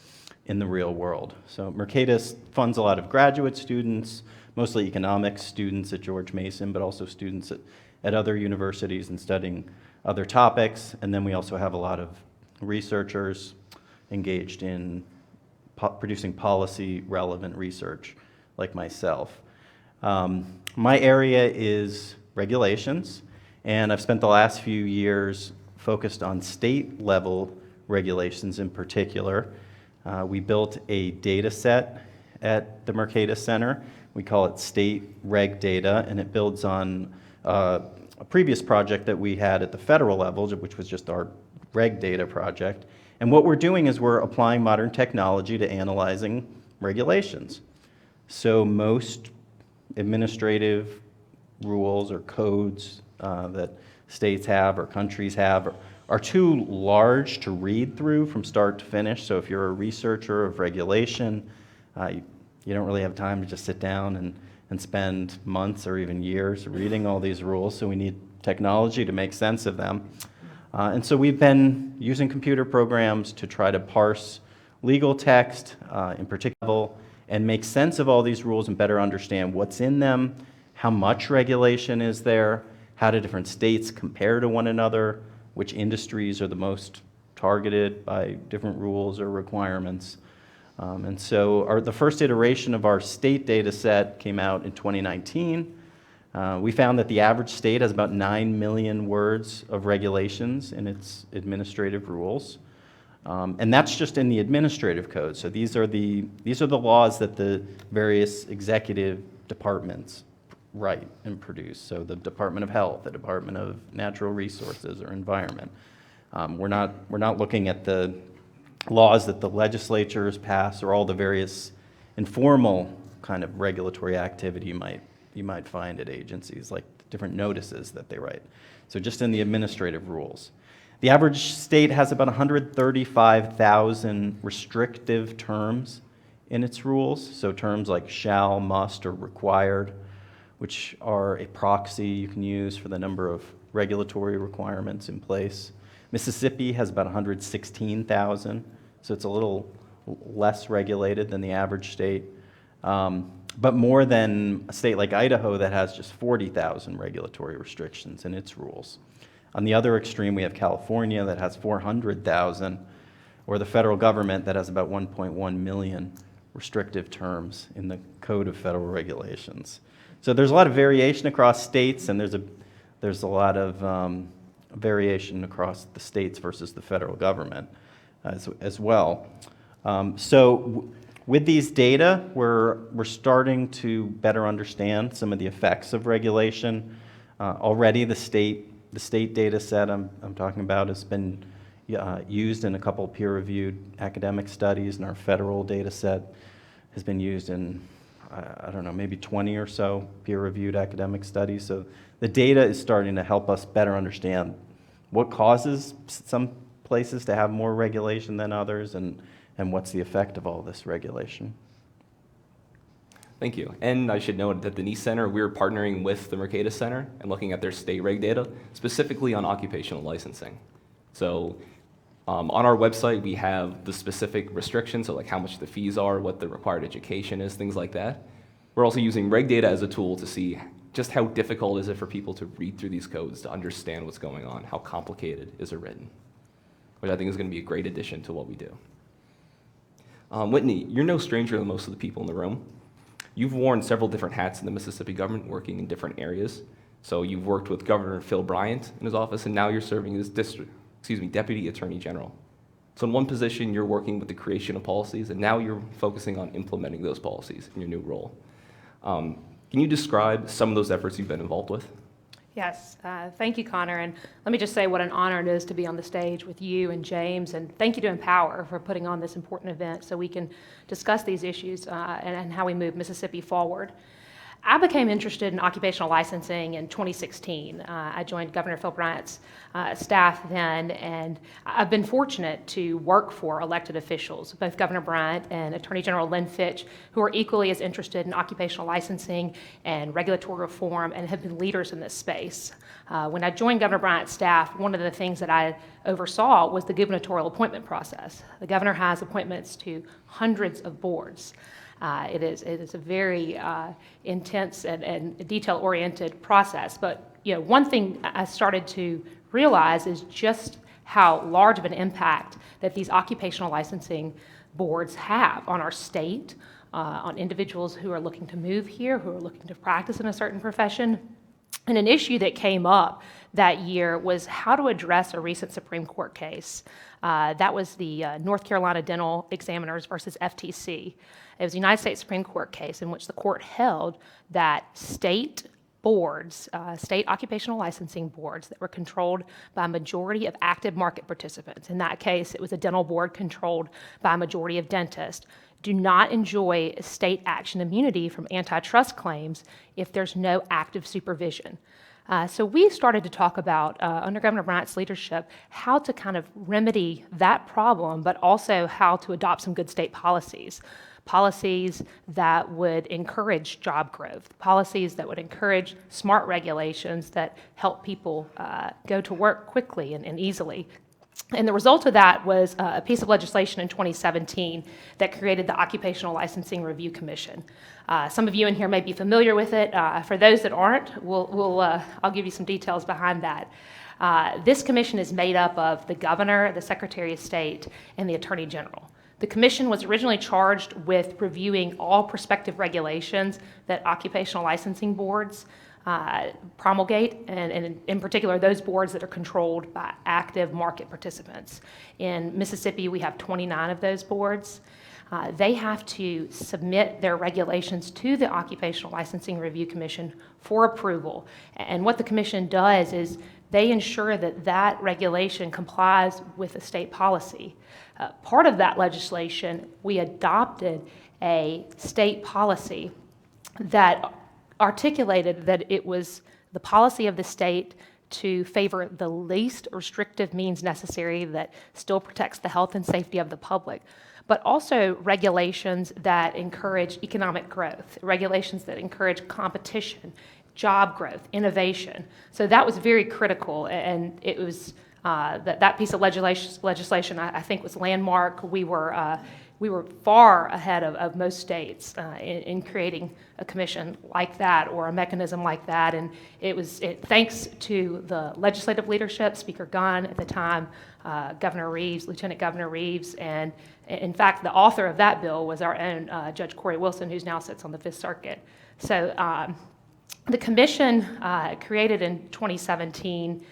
in the real world. So Mercatus funds a lot of graduate students, mostly economics students at George Mason, but also students at other universities and studying other topics. And then we also have a lot of researchers engaged in producing policy-relevant research, like myself. My area is regulations, and I've spent the last few years focused on state-level regulations in particular. We built a data set at the Mercatus Center. We call it State Reg Data, and it builds on a previous project that we had at the federal level, which was just our Reg Data project. And what we're doing is we're applying modern technology to analyzing regulations. So most administrative rules or codes that states have or countries have are too large to read through from start to finish. So if you're a researcher of regulation, you don't really have time to just sit down and spend months or even years reading all these rules. So we need technology to make sense of them. And so we've been using computer programs to try to parse legal text in particular and make sense of all these rules and better understand what's in them, how much regulation is there, how do different states compare to one another, which industries are the most targeted by different rules or requirements. And so the first iteration of our state data set came out in 2019. We found that the average state has about 9 million words of regulations in its administrative rules. And that's just in the administrative code. So these are the laws that the various executive departments write and produce. So the Department of Health, the Department of Natural Resources or Environment. We're not looking at the laws that the legislatures pass or all the various informal kind of regulatory activity you might find at agencies, like different notices that they write. So just in the administrative rules. The average state has about 135,000 restrictive terms in its rules. So terms like shall, must, or required, which are a proxy you can use for the number of regulatory requirements in place. Mississippi has about 116,000, so it's a little less regulated than the average state, but more than a state like Idaho that has just 40,000 regulatory restrictions in its rules. On the other extreme, we have California that has 400,000, or the federal government that has about 1.1 million restrictive terms in the Code of Federal Regulations. So there's a lot of variation across states, and there's a lot of variation across the states versus the federal government as well. With these data, we're starting to better understand some of the effects of regulation. Already the state data set I'm talking about has been used in a couple peer-reviewed academic studies, and our federal data set has been used in, I don't know, maybe 20 or so peer-reviewed academic studies. So the data is starting to help us better understand what causes some places to have more regulation than others, and what's the effect of all this regulation? Thank you. And I should note that the Neese Center, we're partnering with the Mercatus Center and looking at their state reg data, specifically on occupational licensing. So on our website, we have the specific restrictions, so like how much the fees are, what the required education is, things like that. We're also using reg data as a tool to see just how difficult is it for people to read through these codes, to understand what's going on, how complicated is it written, which I think is going to be a great addition to what we do. Whitney, you're no stranger to most of the people in the room. You've worn several different hats in the Mississippi government, working in different areas. So you've worked with Governor Phil Bryant in his office, and now you're serving as Deputy Attorney General. So in one position, you're working with the creation of policies, and now you're focusing on implementing those policies in your new role. Can you describe some of those efforts you've been involved with? Yes, thank you, Connor. And let me just say what an honor it is to be on the stage with you and James. And thank you to Empower for putting on this important event so we can discuss these issues and how we move Mississippi forward. I became interested in occupational licensing in 2016. I joined Governor Phil Bryant's staff then, and I've been fortunate to work for elected officials, both Governor Bryant and Attorney General Lynn Fitch, who are equally as interested in occupational licensing and regulatory reform and have been leaders in this space. When I joined Governor Bryant's staff, one of the things that I oversaw was the gubernatorial appointment process. The governor has appointments to hundreds of boards. It is a very intense and detail-oriented process. But one thing I started to realize is just how large of an impact that these occupational licensing boards have on our state, on individuals who are looking to move here, who are looking to practice in a certain profession. And an issue that came up that year was how to address a recent Supreme Court case. That was the North Carolina Dental Examiners versus FTC. It was a United States Supreme Court case in which the court held that state boards, state occupational licensing boards that were controlled by a majority of active market participants, in that case it was a dental board controlled by a majority of dentists, do not enjoy state action immunity from antitrust claims if there's no active supervision. So we started to talk about, under Governor Bryant's leadership, how to kind of remedy that problem, but also how to adopt some good state policies. Policies that would encourage job growth, policies that would encourage smart regulations that help people go to work quickly and easily. And the result of that was a piece of legislation in 2017 that created the Occupational Licensing Review Commission. Some of you in here may be familiar with it. For those that aren't, I'll give you some details behind that. This commission is made up of the governor, the secretary of state, and the attorney general. The commission was originally charged with reviewing all prospective regulations that occupational licensing boards promulgate, and in particular those boards that are controlled by active market participants. In Mississippi, we have 29 of those boards. They have to submit their regulations to the Occupational Licensing Review Commission for approval. And what the commission does is they ensure that that regulation complies with the state policy. Part of that legislation, we adopted a state policy that articulated that it was the policy of the state to favor the least restrictive means necessary that still protects the health and safety of the public, but also regulations that encourage economic growth, regulations that encourage competition, job growth, innovation. So that was very critical, and it was that piece of legislation I think was landmark. We were far ahead of most states in creating a commission like that or a mechanism like that, and thanks to the legislative leadership, Speaker Gunn at the time, Governor Reeves, Lieutenant Governor Reeves, and in fact the author of that bill was our own Judge Corey Wilson, who now sits on the Fifth Circuit. So the commission created in 2017,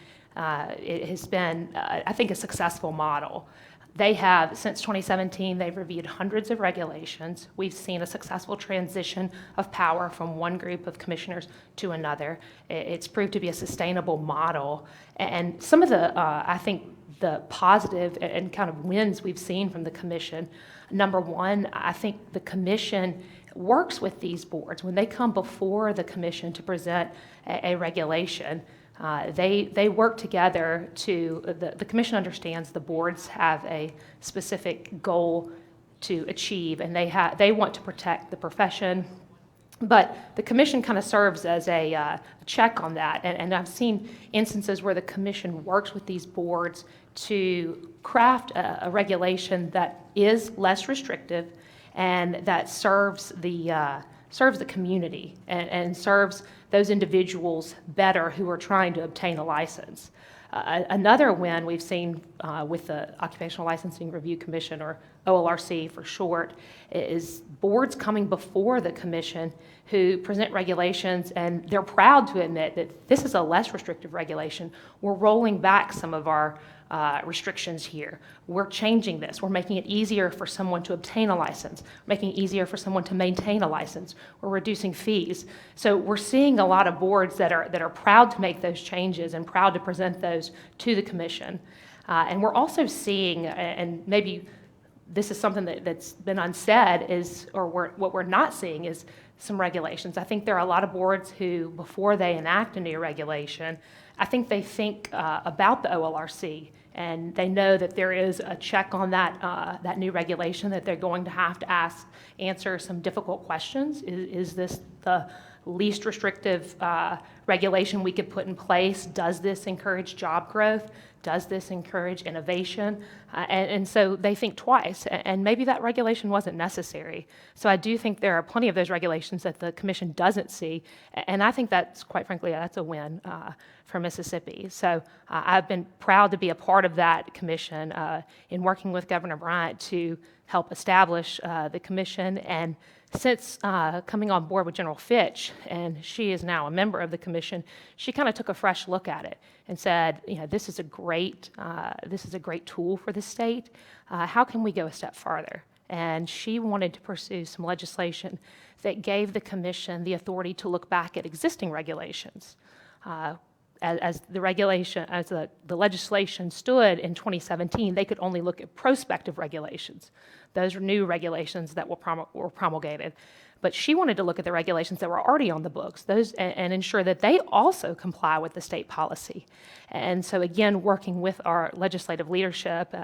it has been, I think, a successful model. They have, since 2017, they've reviewed hundreds of regulations. We've seen a successful transition of power from one group of commissioners to another. It's proved to be a sustainable model. And some of the, I think, the positive and kind of wins we've seen from the commission, number one, I think the commission works with these boards. When they come before the commission to present a regulation, They work together the commission understands the boards have a specific goal to achieve, and they want to protect the profession. But the commission kind of serves as a check on that. And I've seen instances where the commission works with these boards to craft a regulation that is less restrictive and that serves the community and serves those individuals better who are trying to obtain a license. Another win we've seen with the Occupational Licensing Review Commission, or OLRC for short, is boards coming before the commission who present regulations, and they're proud to admit that this is a less restrictive regulation. We're rolling back some of our restrictions here. We're changing this. We're making it easier for someone to obtain a license, making it easier for someone to maintain a license. We're reducing fees. So we're seeing a lot of boards that are proud to make those changes and proud to present those to the commission. And we're also seeing, and maybe this is something that's been unsaid, what we're not seeing is some regulations. I think there are a lot of boards who, before they enact a new regulation, I think they think about the OLRC, and they know that there is a check on that new regulation, that they're going to have to answer some difficult questions. Is this the least restrictive regulation we could put in place? Does this encourage job growth? Does this encourage innovation? And so they think twice, and maybe that regulation wasn't necessary. So I do think there are plenty of those regulations that the commission doesn't see, and I think that's, quite frankly, that's a win for Mississippi. So I've been proud to be a part of that commission in working with Governor Bryant to help establish the commission. And since coming on board with General Fitch, and she is now a member of the commission, she kind of took a fresh look at it and said, this is a great tool for the state. How can we go a step farther? And she wanted to pursue some legislation that gave the commission the authority to look back at existing regulations. As the legislation stood in 2017, they could only look at prospective regulations. Those are new regulations that were promulgated. But she wanted to look at the regulations that were already on the books, and ensure that they also comply with the state policy. And so again, working with our legislative leadership,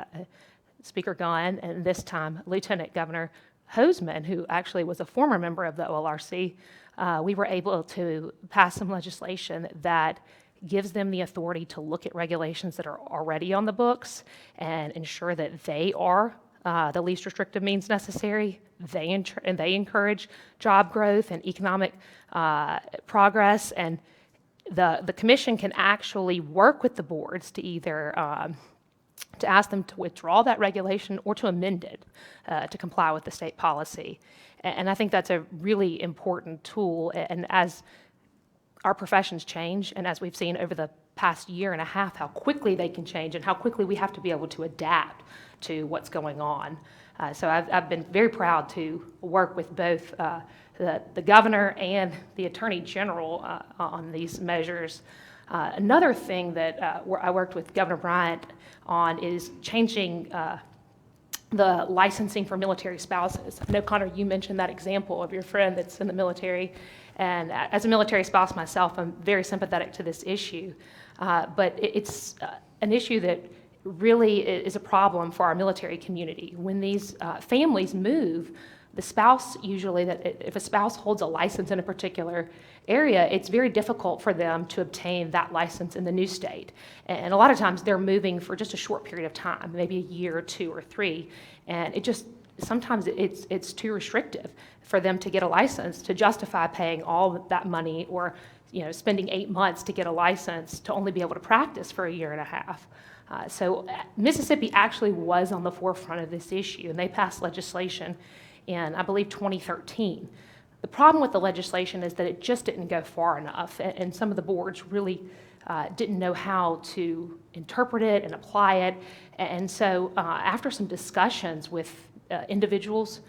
Speaker Gunn, and this time Lieutenant Governor Hoseman, who actually was a former member of the OLRC, we were able to pass some legislation that gives them the authority to look at regulations that are already on the books and ensure that they are the least restrictive means necessary. They encourage job growth and economic progress, and the commission can actually work with the boards to either to ask them to withdraw that regulation or to amend it to comply with the state policy. And I think that's a really important tool. And as our professions change, and as we've seen over the past year and a half, how quickly they can change and how quickly we have to be able to adapt to what's going on. So I've been very proud to work with both the governor and the attorney general on these measures. Another thing that I worked with Governor Bryant on is changing the licensing for military spouses. I know, Connor, you mentioned that example of your friend that's in the military. And as a military spouse myself, I'm very sympathetic to this issue. But it's an issue that really is a problem for our military community. When these families move, the spouse usually, if a spouse holds a license in a particular area, it's very difficult for them to obtain that license in the new state. And a lot of times they're moving for just a short period of time, maybe a year or 2 or 3, and sometimes it's too restrictive for them to get a license to justify paying all that money, or spending 8 months to get a license to only be able to practice for a year and a half. So Mississippi actually was on the forefront of this issue, and they passed legislation in, I believe, 2013. The problem with the legislation is that it just didn't go far enough, and some of the boards really didn't know how to interpret it and apply it. And so after some discussions with individuals,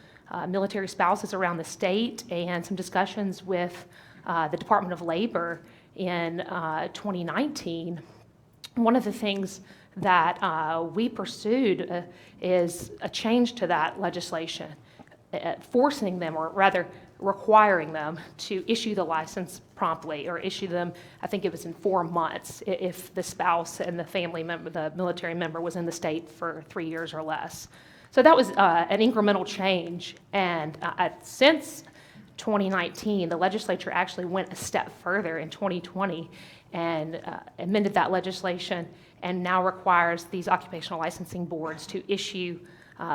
military spouses around the state, and some discussions with the Department of Labor in 2019, one of the things that we pursued is a change to that legislation, forcing them, or rather requiring them to issue the license promptly, or issue them, I think it was in 4 months, if the spouse and the family member, the military member, was in the state for 3 years or less. So that was an incremental change, and since 2019, the legislature actually went a step further in 2020 and amended that legislation, and now requires these occupational licensing boards to issue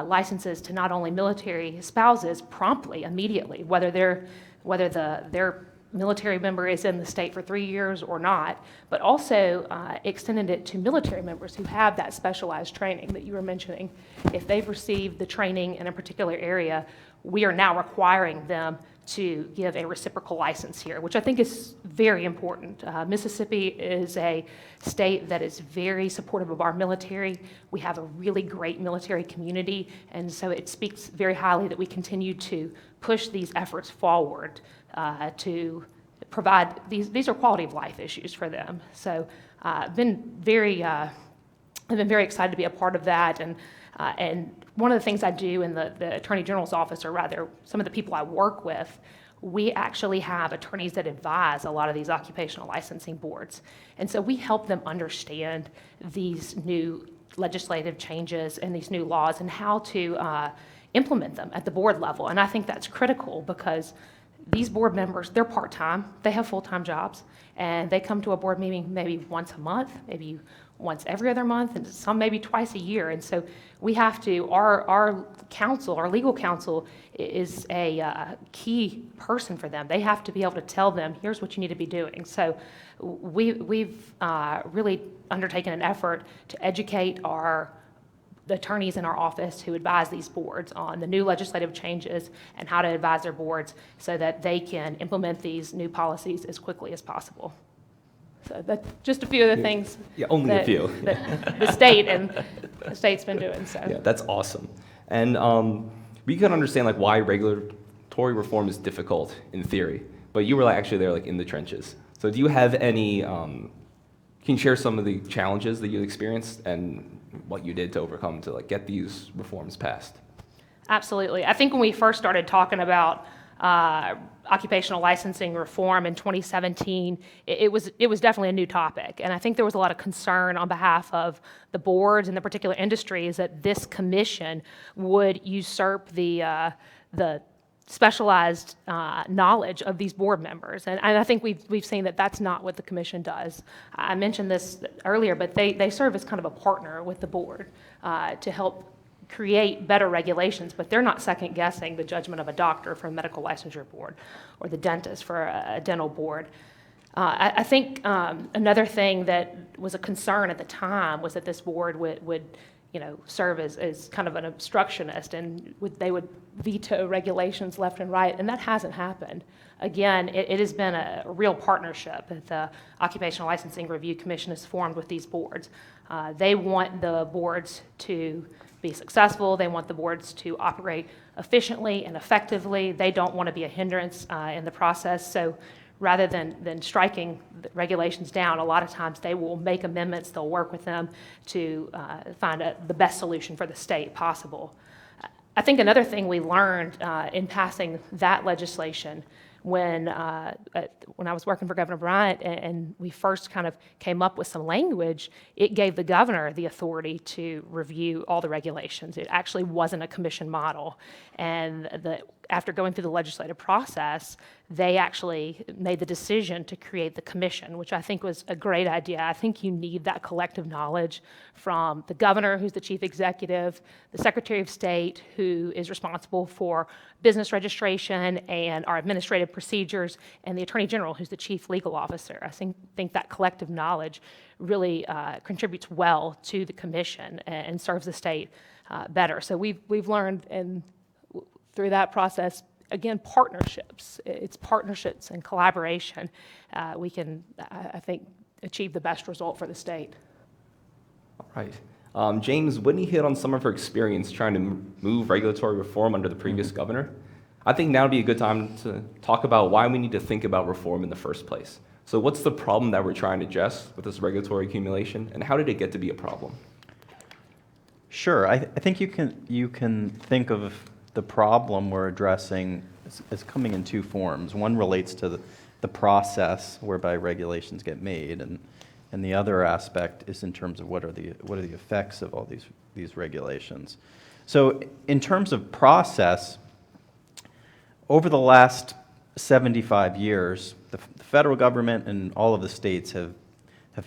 licenses to not only military spouses promptly, immediately, whether their military member is in the state for 3 years or not, but also extended it to military members who have that specialized training that you were mentioning. If they've received the training in a particular area, we are now requiring them to give a reciprocal license here, which I think is very important. Mississippi is a state that is very supportive of our military. We have a really great military community, and so it speaks very highly that we continue to push these efforts forward to provide these are quality of life issues for them. So I've been very excited to be a part of that, and one of the things I do in the Attorney General's office, or rather some of the people I work with, we actually have attorneys that advise a lot of these occupational licensing boards. And so we help them understand these new legislative changes and these new laws and how to implement them at the board level. And I think that's critical because these board members, they're part-time, they have full-time jobs, and they come to a board meeting maybe once a month, maybe once every other month, and some maybe twice a year. And so we have to, our counsel, our legal counsel is a key person for them. They have to be able to tell them, here's what you need to be doing. So we've really undertaken an effort to educate the attorneys in our office who advise these boards on the new legislative changes and how to advise their boards so that they can implement these new policies as quickly as possible. So that's just a few of the things. Yeah, only a few. That the state's been doing. So yeah, that's awesome. And we can understand like why regulatory reform is difficult in theory, but you were like actually there like in the trenches. So do you have any? Can you share some of the challenges that you experienced and what you did to overcome to like get these reforms passed? Absolutely. I think when we first started talking about occupational licensing reform in 2017, it was definitely a new topic. And I think there was a lot of concern on behalf of the boards and the particular industries that this commission would usurp the specialized knowledge of these board members. And I think we've seen that that's not what the commission does. I mentioned this earlier, but they serve as kind of a partner with the board to help create better regulations, but they're not second guessing the judgment of a doctor for a medical licensure board or the dentist for a dental board. I think another thing that was a concern at the time was that this board would serve as kind of an obstructionist, and they would veto regulations left and right, and that hasn't happened. Again, it has been a real partnership that the Occupational Licensing Review Commission has formed with these boards. They want the boards to be successful. They want the boards to operate efficiently and effectively. They don't want to be a hindrance in the process. So rather than striking the regulations down, a lot of times they will make amendments. They'll work with them to find the best solution for the state possible. I think another thing we learned in passing that legislation when I was working for Governor Bryant and we first kind of came up with some language, it gave the governor the authority to review all the regulations. It actually wasn't a commission model. And after going through the legislative process, they actually made the decision to create the commission, which I think was a great idea. I think you need that collective knowledge from the governor, who's the chief executive, the secretary of state, who is responsible for business registration and our administrative procedures, and the attorney general, who's the chief legal officer. I think that collective knowledge really contributes well to the commission and serves the state better. So we've learned through that process, again, partnerships. It's partnerships and collaboration. We can, I think, achieve the best result for the state. All right. James, Whitney hit on some of her experience trying to move regulatory reform under the previous governor. I think now would be a good time to talk about why we need to think about reform in the first place. So what's the problem that we're trying to address with this regulatory accumulation, and how did it get to be a problem? Sure. I think you can think of the problem we're addressing is coming in two forms. One relates to the process whereby regulations get made, and the other aspect is in terms of what are the effects of all these regulations. So in terms of process, over the last 75 years, the federal government and all of the states have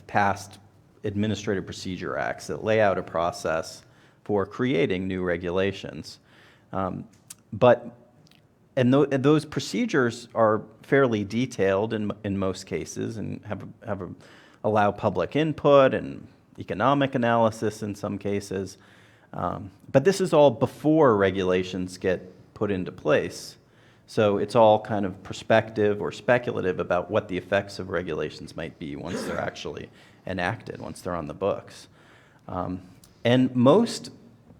passed Administrative Procedure Acts that lay out a process for creating new regulations. Those procedures are fairly detailed in most cases and allow public input and economic analysis in some cases. But this is all before regulations get put into place. So it's all kind of perspective or speculative about what the effects of regulations might be once they're actually enacted, once they're on the books. And most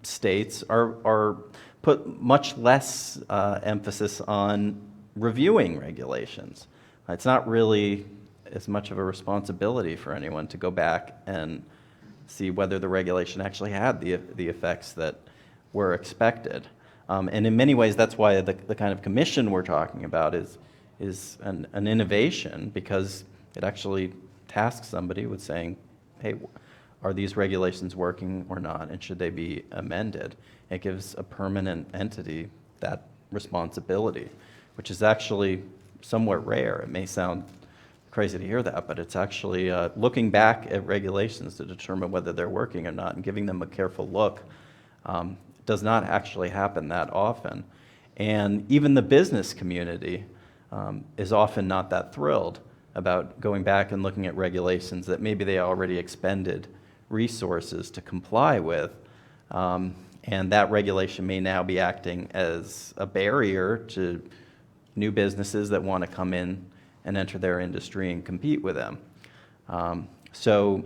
states are put much less emphasis on reviewing regulations. It's not really as much of a responsibility for anyone to go back and see whether the regulation actually had the effects that were expected. And in many ways, that's why the kind of commission we're talking about is an innovation, because it actually tasks somebody with saying, hey, are these regulations working or not, and should they be amended? It gives a permanent entity that responsibility, which is actually somewhat rare. It may sound crazy to hear that, but it's actually looking back at regulations to determine whether they're working or not and giving them a careful look. Does not actually happen that often. And even the business community is often not that thrilled about going back and looking at regulations that maybe they already expended resources to comply with. And that regulation may now be acting as a barrier to new businesses that want to come in and enter their industry and compete with them. So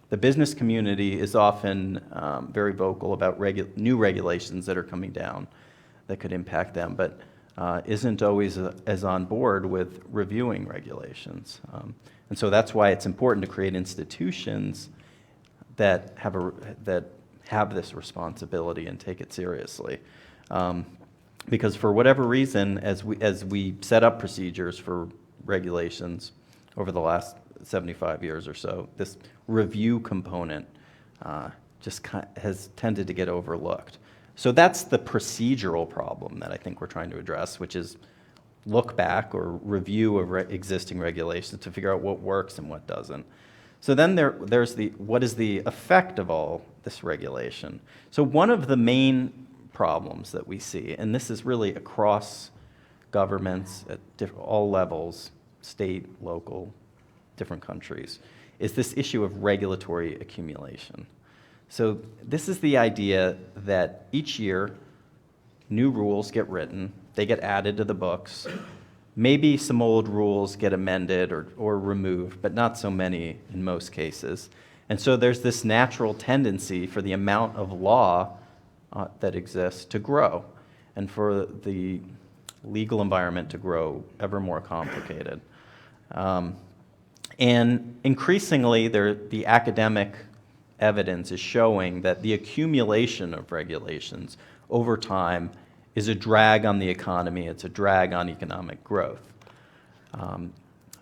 the business community is often very vocal about new regulations that are coming down that could impact them, but isn't always as on board with reviewing regulations. And so that's why it's important to create institutions that have this responsibility and take it seriously. Because for whatever reason, as we set up procedures for regulations over the last 75 years or so, this review component just has tended to get overlooked. So that's the procedural problem that I think we're trying to address, which is look back or review of existing regulations to figure out what works and what doesn't. So then there's what is the effect of all this regulation? So one of the main problems that we see, and this is really across governments at all levels, state, local, different countries, is this issue of regulatory accumulation. So this is the idea that each year new rules get written, they get added to the books, maybe some old rules get amended or removed, but not so many in most cases. And so there's this natural tendency for the amount of law that exists to grow, and for the legal environment to grow ever more complicated. And increasingly, the academic evidence is showing that the accumulation of regulations over time is a drag on the economy, it's a drag on economic growth.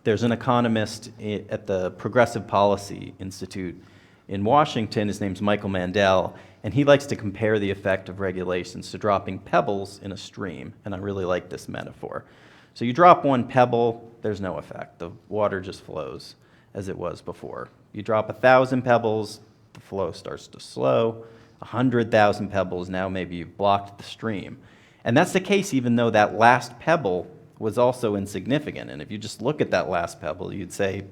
There's an economist at the Progressive Policy Institute in Washington, his name's Michael Mandel, and he likes to compare the effect of regulations to dropping pebbles in a stream, and I really like this metaphor. So you drop one pebble, there's no effect. The water just flows as it was before. You drop 1,000 pebbles, the flow starts to slow. 100,000 pebbles, now maybe you've blocked the stream. And that's the case even though that last pebble was also insignificant. And if you just look at that last pebble, you'd say,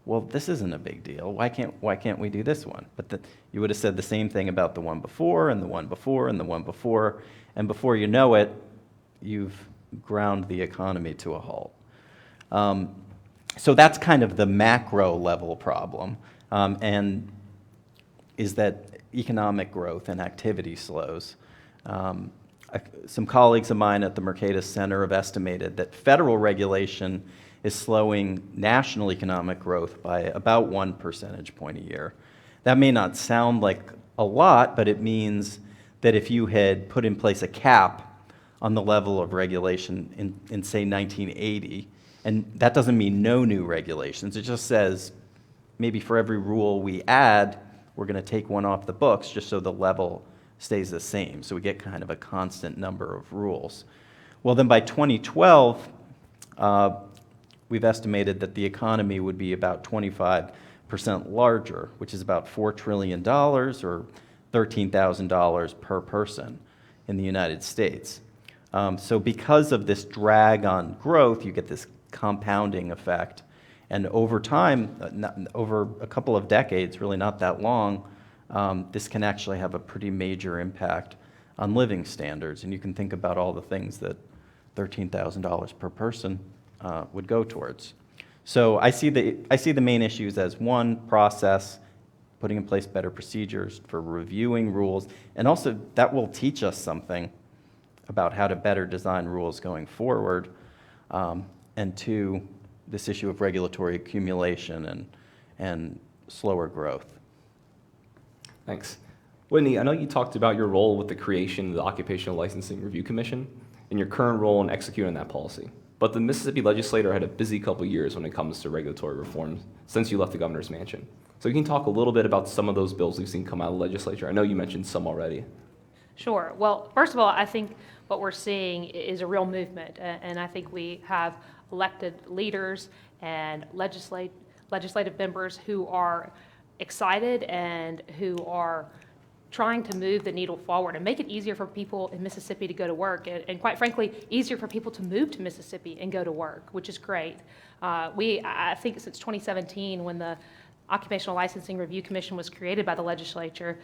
well, this isn't a big deal. Why can't we do this one? But you would have said the same thing about the one before, and the one before, and the one before. And before you know it, you've ground the economy to a halt. So that's kind of the macro level problem, and is that economic growth and activity slows. Some colleagues of mine at the Mercatus Center have estimated that federal regulation is slowing national economic growth by about 1 percentage point a year. That may not sound like a lot, but it means that if you had put in place a cap on the level of regulation in say, 1980. And that doesn't mean no new regulations. It just says maybe for every rule we add, we're going to take one off the books just so the level stays the same. So we get kind of a constant number of rules. Well, then by 2012, we've estimated that the economy would be about 25% larger, which is about $4 trillion or $13,000 per person in the United States. So because of this drag on growth, you get this compounding effect. And over time, over a couple of decades, really not that long, this can actually have a pretty major impact on living standards. And you can think about all the things that $13,000 per person would go towards. So I see the main issues as one, process, putting in place better procedures for reviewing rules, and also that will teach us something about how to better design rules going forward. And two, this issue of regulatory accumulation and slower growth. Thanks. Whitney, I know you talked about your role with the creation of the Occupational Licensing Review Commission and your current role in executing that policy. But the Mississippi legislature had a busy couple years when it comes to regulatory reform since you left the governor's mansion. So you can talk a little bit about some of those bills we've seen come out of the legislature. I know you mentioned some already. Sure. Well, first of all, I think what we're seeing is a real movement, and I think we have elected leaders and legislative members who are excited and who are trying to move the needle forward and make it easier for people in Mississippi to go to work, and quite frankly, easier for people to move to Mississippi and go to work, which is great. I think since 2017, when the Occupational Licensing Review Commission was created by the legislature,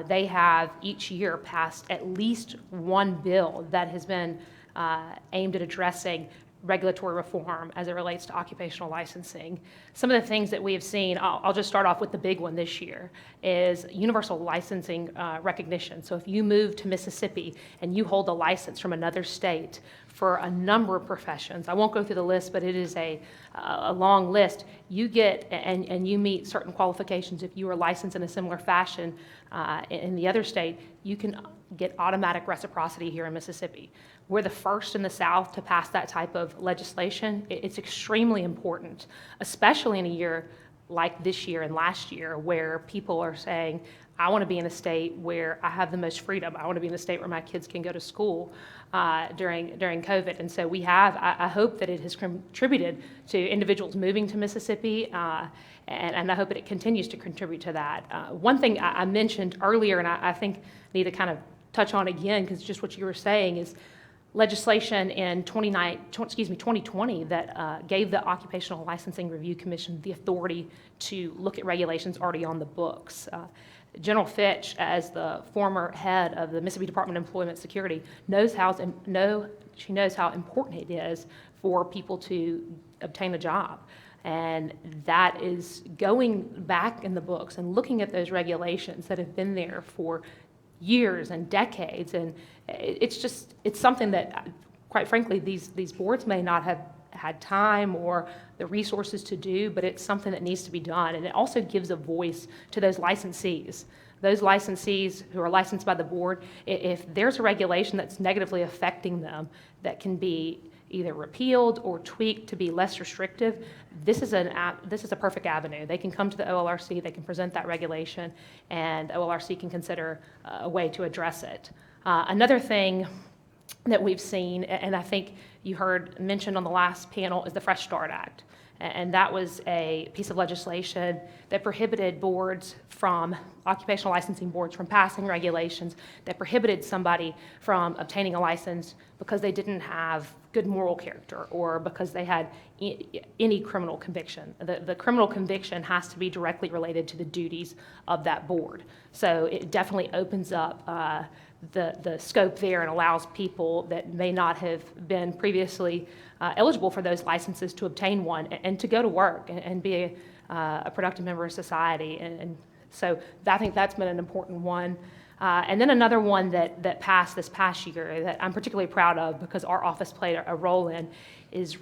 they have each year passed at least one bill that has been aimed at addressing regulatory reform as it relates to occupational licensing. Some of the things that we have seen, I'll just start off with the big one this year, is universal licensing recognition. So if you move to Mississippi and you hold a license from another state for a number of professions, I won't go through the list, but it is a long list, you get and you meet certain qualifications. If you are licensed in a similar fashion in the other state, you can get automatic reciprocity here in Mississippi. We're the first in the South to pass that type of legislation. It's extremely important, especially in a year like this year and last year, where people are saying, I want to be in a state where I have the most freedom. I want to be in a state where my kids can go to school during COVID. And so we have, I hope that it has contributed to individuals moving to Mississippi, and I hope that it continues to contribute to that. One thing I mentioned earlier, and I think need to kind of touch on again, because just what you were saying, is legislation in 2020 that gave the Occupational Licensing Review Commission the authority to look at regulations already on the books. General Fitch, as the former head of the Mississippi Department of Employment Security, knows how important it is for people to obtain a job. And that is going back in the books and looking at those regulations that have been there for years and decades, and it's something that, quite frankly, these boards may not have had time or the resources to do, but it's something that needs to be done. And it also gives a voice to those licensees who are licensed by the board. If there's a regulation that's negatively affecting them that can be either repealed or tweaked to be less restrictive, this is a perfect avenue. They can come to the OLRC, they can present that regulation, and OLRC can consider a way to address it. Another thing that we've seen, and I think you heard mentioned on the last panel, is the Fresh Start Act. And that was a piece of legislation that prohibited occupational licensing boards from passing regulations that prohibited somebody from obtaining a license because they didn't have good moral character or because they had any criminal conviction. The criminal conviction has to be directly related to the duties of that board. So it definitely opens up the scope there and allows people that may not have been previously eligible for those licenses to obtain one and to go to work and be a productive member of society. And so I think that's been an important one. And then another one that passed this past year that I'm particularly proud of because our office played a role in is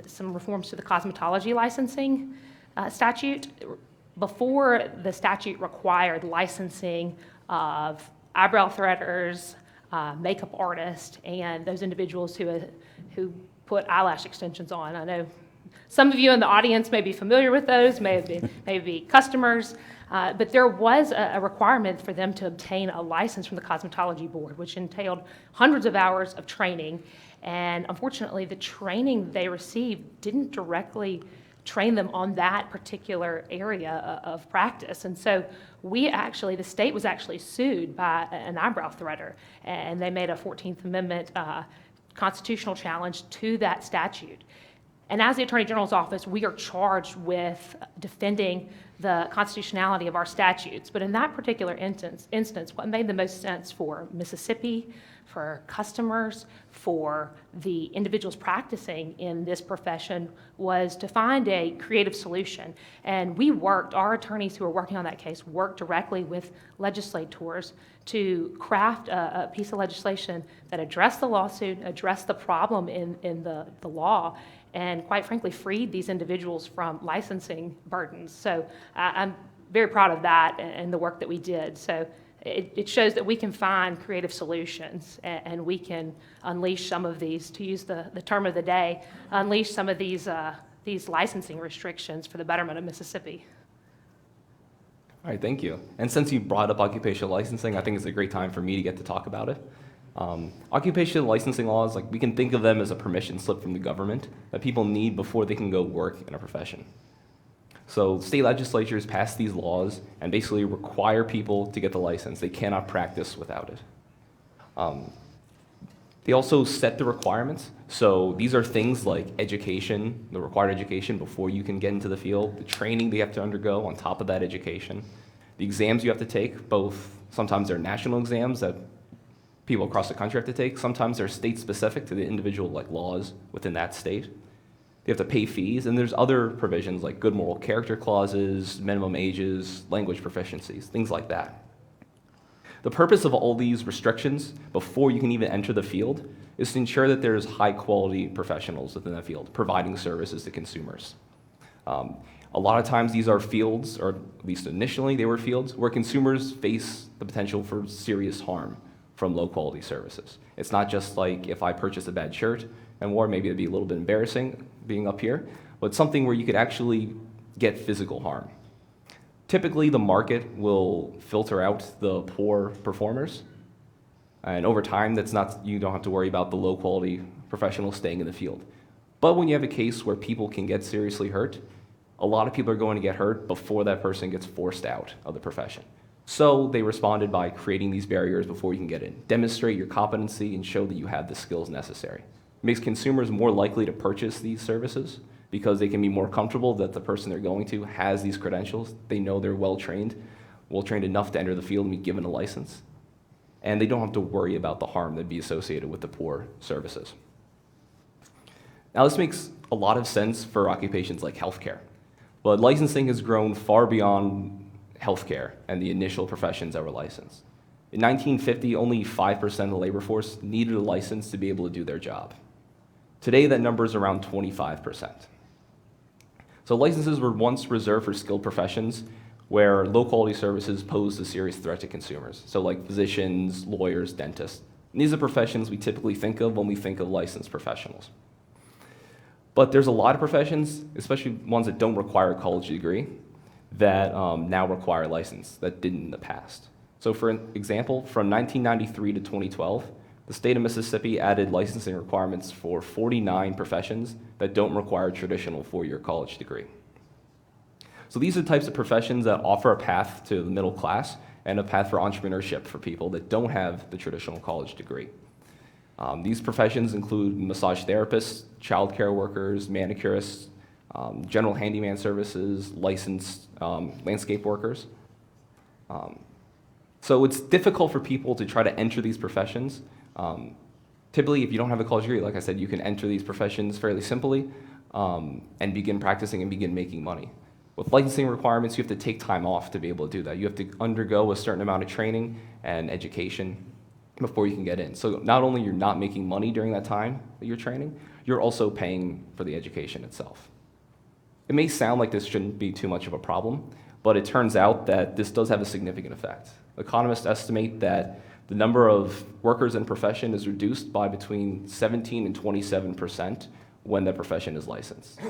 some reforms to the cosmetology licensing statute. Before, the statute required licensing of eyebrow threaders, makeup artists, and those individuals who put eyelash extensions on. I know some of you in the audience may be familiar with those, may be customers, but there was a requirement for them to obtain a license from the Cosmetology Board, which entailed hundreds of hours of training. And unfortunately, the training they received didn't directly train them on that particular area of practice. And so the state was actually sued by an eyebrow threader, and they made a 14th Amendment constitutional challenge to that statute. And as the Attorney General's office, we are charged with defending the constitutionality of our statutes. But in that particular instance, what made the most sense for Mississippi, for customers, for the individuals practicing in this profession was to find a creative solution. And our attorneys who were working on that case worked directly with legislators to craft a piece of legislation that addressed the lawsuit, addressed the problem in the law, and quite frankly, freed these individuals from licensing burdens. So I'm very proud of that and the work that we did. So it shows that we can find creative solutions, and we can unleash some of these, to use the term of the day, unleash some of these licensing restrictions for the betterment of Mississippi. All right, thank you. And since you brought up occupational licensing, I think it's a great time for me to get to talk about it. Occupational licensing laws, we can think of them as a permission slip from the government that people need before they can go work in a profession. So state legislatures pass these laws and basically require people to get the license. They cannot practice without it. They also set the requirements. So these are things like education, the required education before you can get into the field, the training they have to undergo on top of that education, the exams you have to take, both sometimes they're national exams that people across the country have to take, sometimes they're state-specific to the individual laws within that state. They have to pay fees, and there's other provisions like good moral character clauses, minimum ages, language proficiencies, things like that. The purpose of all these restrictions before you can even enter the field is to ensure that there's high-quality professionals within that field providing services to consumers. A lot of times these are fields, or at least initially they were fields, where consumers face the potential for serious harm from low-quality services. It's not just like if I purchase a bad shirt and wore, maybe it'd be a little bit embarrassing being up here, but something where you could actually get physical harm. Typically, the market will filter out the poor performers, and over time, you don't have to worry about the low-quality professionals staying in the field. But when you have a case where people can get seriously hurt, a lot of people are going to get hurt before that person gets forced out of the profession. So they responded by creating these barriers before you can get in. Demonstrate your competency and show that you have the skills necessary. It makes consumers more likely to purchase these services because they can be more comfortable that the person they're going to has these credentials. They know they're well-trained enough to enter the field and be given a license. And they don't have to worry about the harm that'd be associated with the poor services. Now, this makes a lot of sense for occupations like healthcare, but licensing has grown far beyond healthcare and the initial professions that were licensed. In 1950, only 5% of the labor force needed a license to be able to do their job. Today, that number is around 25%. So licenses were once reserved for skilled professions where low-quality services posed a serious threat to consumers. So like physicians, lawyers, dentists. And these are professions we typically think of when we think of licensed professionals. But there's a lot of professions, especially ones that don't require a college degree, that now require a license that didn't in the past. So for example, from 1993 to 2012, the state of Mississippi added licensing requirements for 49 professions that don't require a traditional four-year college degree. So these are the types of professions that offer a path to the middle class and a path for entrepreneurship for people that don't have the traditional college degree. These professions include massage therapists, child care workers, manicurists, general handyman services, licensed landscape workers. So it's difficult for people to try to enter these professions. Typically, if you don't have a college degree, like I said, you can enter these professions fairly simply and begin practicing and begin making money. With licensing requirements, you have to take time off to be able to do that. You have to undergo a certain amount of training and education before you can get in. So not only you're not making money during that time that you're training, you're also paying for the education itself. It may sound like this shouldn't be too much of a problem, but it turns out that this does have a significant effect. Economists estimate that The number of workers in profession is reduced by between 17 and 27% when the profession is licensed.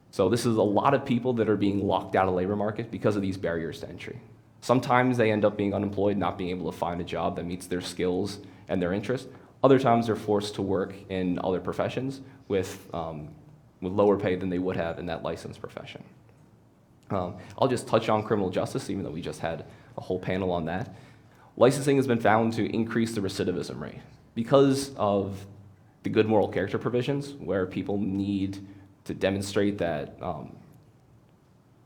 So this is a lot of people that are being locked out of the labor market because of these barriers to entry. Sometimes they end up being unemployed, not being able to find a job that meets their skills and their interests. Other times they're forced to work in other professions with lower pay than they would have in that licensed profession. I'll just touch on criminal justice, even though we just had a whole panel on that. Licensing has been found to increase the recidivism rate because of the good moral character provisions, where people need to demonstrate that,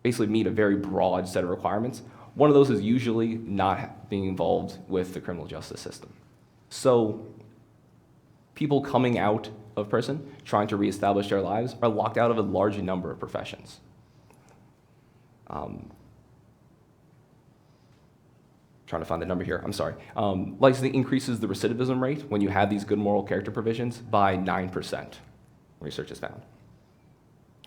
basically meet a very broad set of requirements. One of those is usually not being involved with the criminal justice system. So people coming out of prison, trying to reestablish their lives, are locked out of a large number of professions. Trying to find the number here, I'm sorry. Licensing increases the recidivism rate when you have these good moral character provisions by 9%, research has found.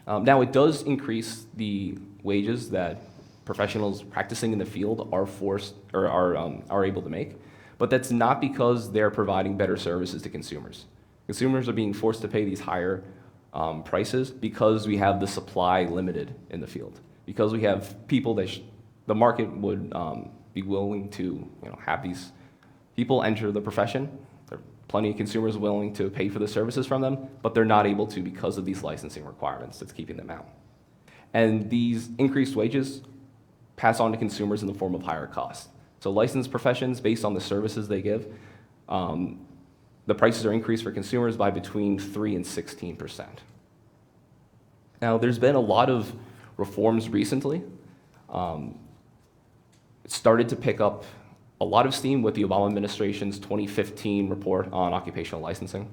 Now, it does increase the wages that professionals practicing in the field are forced or are able to make, but that's not because they're providing better services to consumers. Consumers are being forced to pay these higher prices because we have the supply limited in the field, because we have people that the market would be willing to have these people enter the profession. There are plenty of consumers willing to pay for the services from them, but they're not able to because of these licensing requirements that's keeping them out. And these increased wages pass on to consumers in the form of higher costs. So licensed professions, based on the services they give, the prices are increased for consumers by between 3 and 16%. Now, there's been a lot of reforms recently. It started to pick up a lot of steam with the Obama administration's 2015 report on occupational licensing.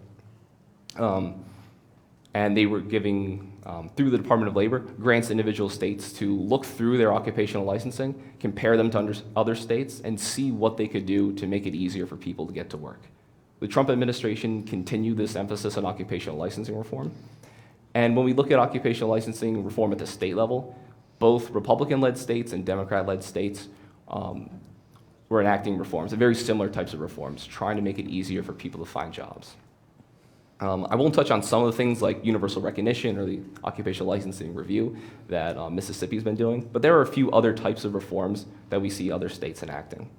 And they were giving, through the Department of Labor, grants to individual states to look through their occupational licensing, compare them to other states, and see what they could do to make it easier for people to get to work. The Trump administration continued this emphasis on occupational licensing reform. And when we look at occupational licensing reform at the state level, both Republican-led states and Democrat-led states were enacting reforms, and very similar types of reforms, trying to make it easier for people to find jobs. I won't touch on some of the things like universal recognition or the occupational licensing review that Mississippi's been doing, but there are a few other types of reforms that we see other states enacting.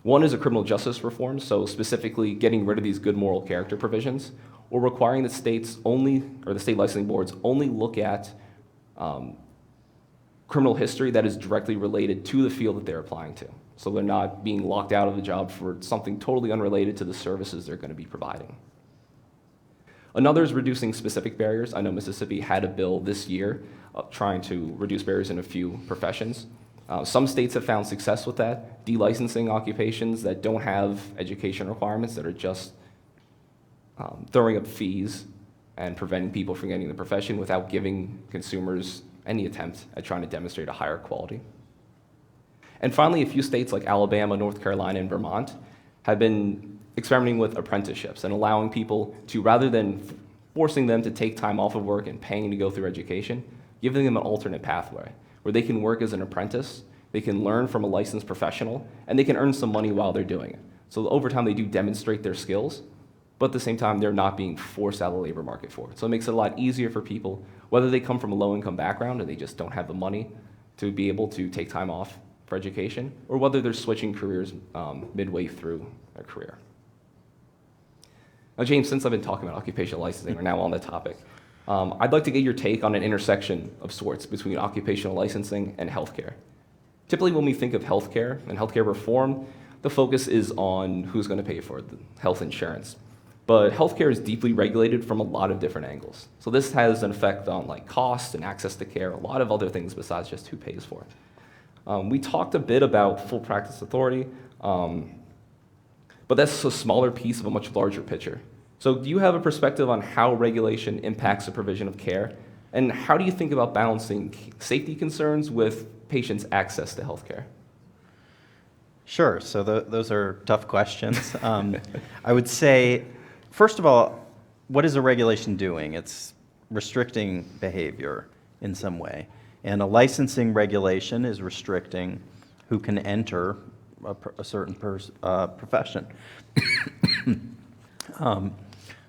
One is a criminal justice reform, so specifically getting rid of these good moral character provisions, or requiring that states only, or the state licensing boards only look at criminal history that is directly related to the field that they're applying to. So they're not being locked out of the job for something totally unrelated to the services they're going to be providing. Another is reducing specific barriers. I know Mississippi had a bill this year trying to reduce barriers in a few professions. Some states have found success with that, delicensing occupations that don't have education requirements, that are just throwing up fees and preventing people from getting the profession without giving consumers any attempt at trying to demonstrate a higher quality. And finally, a few states like Alabama, North Carolina, and Vermont have been experimenting with apprenticeships and allowing people to, rather than forcing them to take time off of work and paying to go through education, giving them an alternate pathway where they can work as an apprentice, they can learn from a licensed professional, and they can earn some money while they're doing it. So over time, they do demonstrate their skills, but at the same time, they're not being forced out of the labor market for it. So it makes it a lot easier for people, whether they come from a low-income background and they just don't have the money to be able to take time off for education, or whether they're switching careers midway through a career. Now, James, since I've been talking about occupational licensing, we're now on the topic. I'd like to get your take on an intersection of sorts between occupational licensing and healthcare. Typically, when we think of healthcare and healthcare reform, the focus is on who's going to pay for the health insurance. But healthcare is deeply regulated from a lot of different angles. So this has an effect on cost and access to care, a lot of other things besides just who pays for it. We talked a bit about full practice authority, but that's a smaller piece of a much larger picture. So do you have a perspective on how regulation impacts the provision of care? And how do you think about balancing safety concerns with patients' access to healthcare? Sure, so those are tough questions. I would say, first of all, what is a regulation doing? It's restricting behavior in some way. And a licensing regulation is restricting who can enter a certain profession.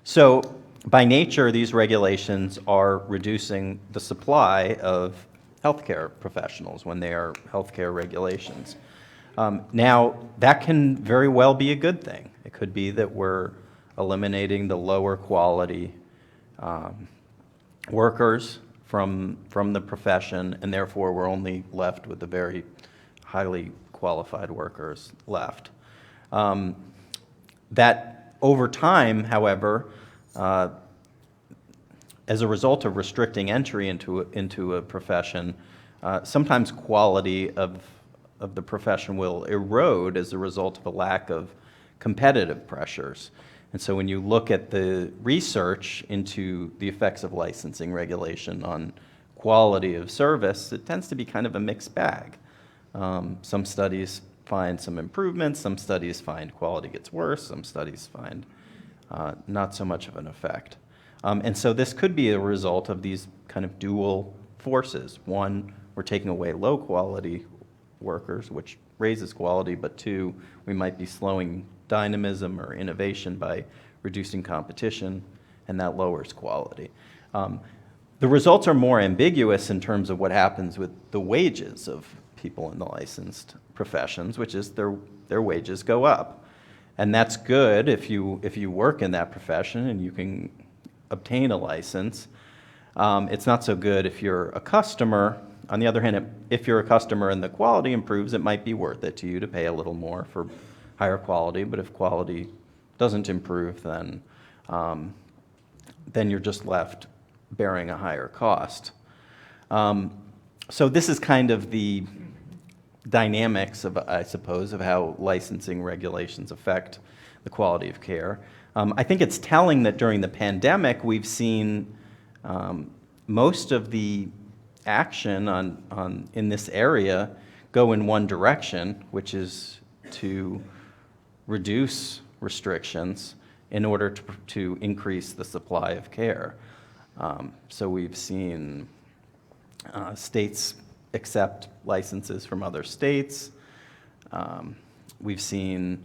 So by nature, these regulations are reducing the supply of healthcare professionals when they are healthcare regulations. Now, that can very well be a good thing. It could be that we're eliminating the lower quality workers from the profession, and therefore we're only left with the very highly qualified workers left. That over time, however, as a result of restricting entry into a profession, sometimes quality of the profession will erode as a result of a lack of competitive pressures. And so when you look at the research into the effects of licensing regulation on quality of service, it tends to be kind of a mixed bag. Some studies find some improvements, some studies find quality gets worse, some studies find not so much of an effect. And so this could be a result of these kind of dual forces. One, we're taking away low quality workers, which raises quality, but two, we might be slowing dynamism or innovation by reducing competition, and that lowers quality. The results are more ambiguous in terms of what happens with the wages of people in the licensed professions, which is their wages go up. And that's good if you work in that profession and you can obtain a license. It's not so good if you're a customer. On the other hand, if you're a customer and the quality improves, it might be worth it to you to pay a little more for higher quality. But if quality doesn't improve, then you're just left bearing a higher cost. So this is kind of the dynamics of, I suppose, of how licensing regulations affect the quality of care. I think it's telling that during the pandemic, we've seen most of the action in this area go in one direction, which is to reduce restrictions in order to increase the supply of care. So we've seen states accept licenses from other states. We've seen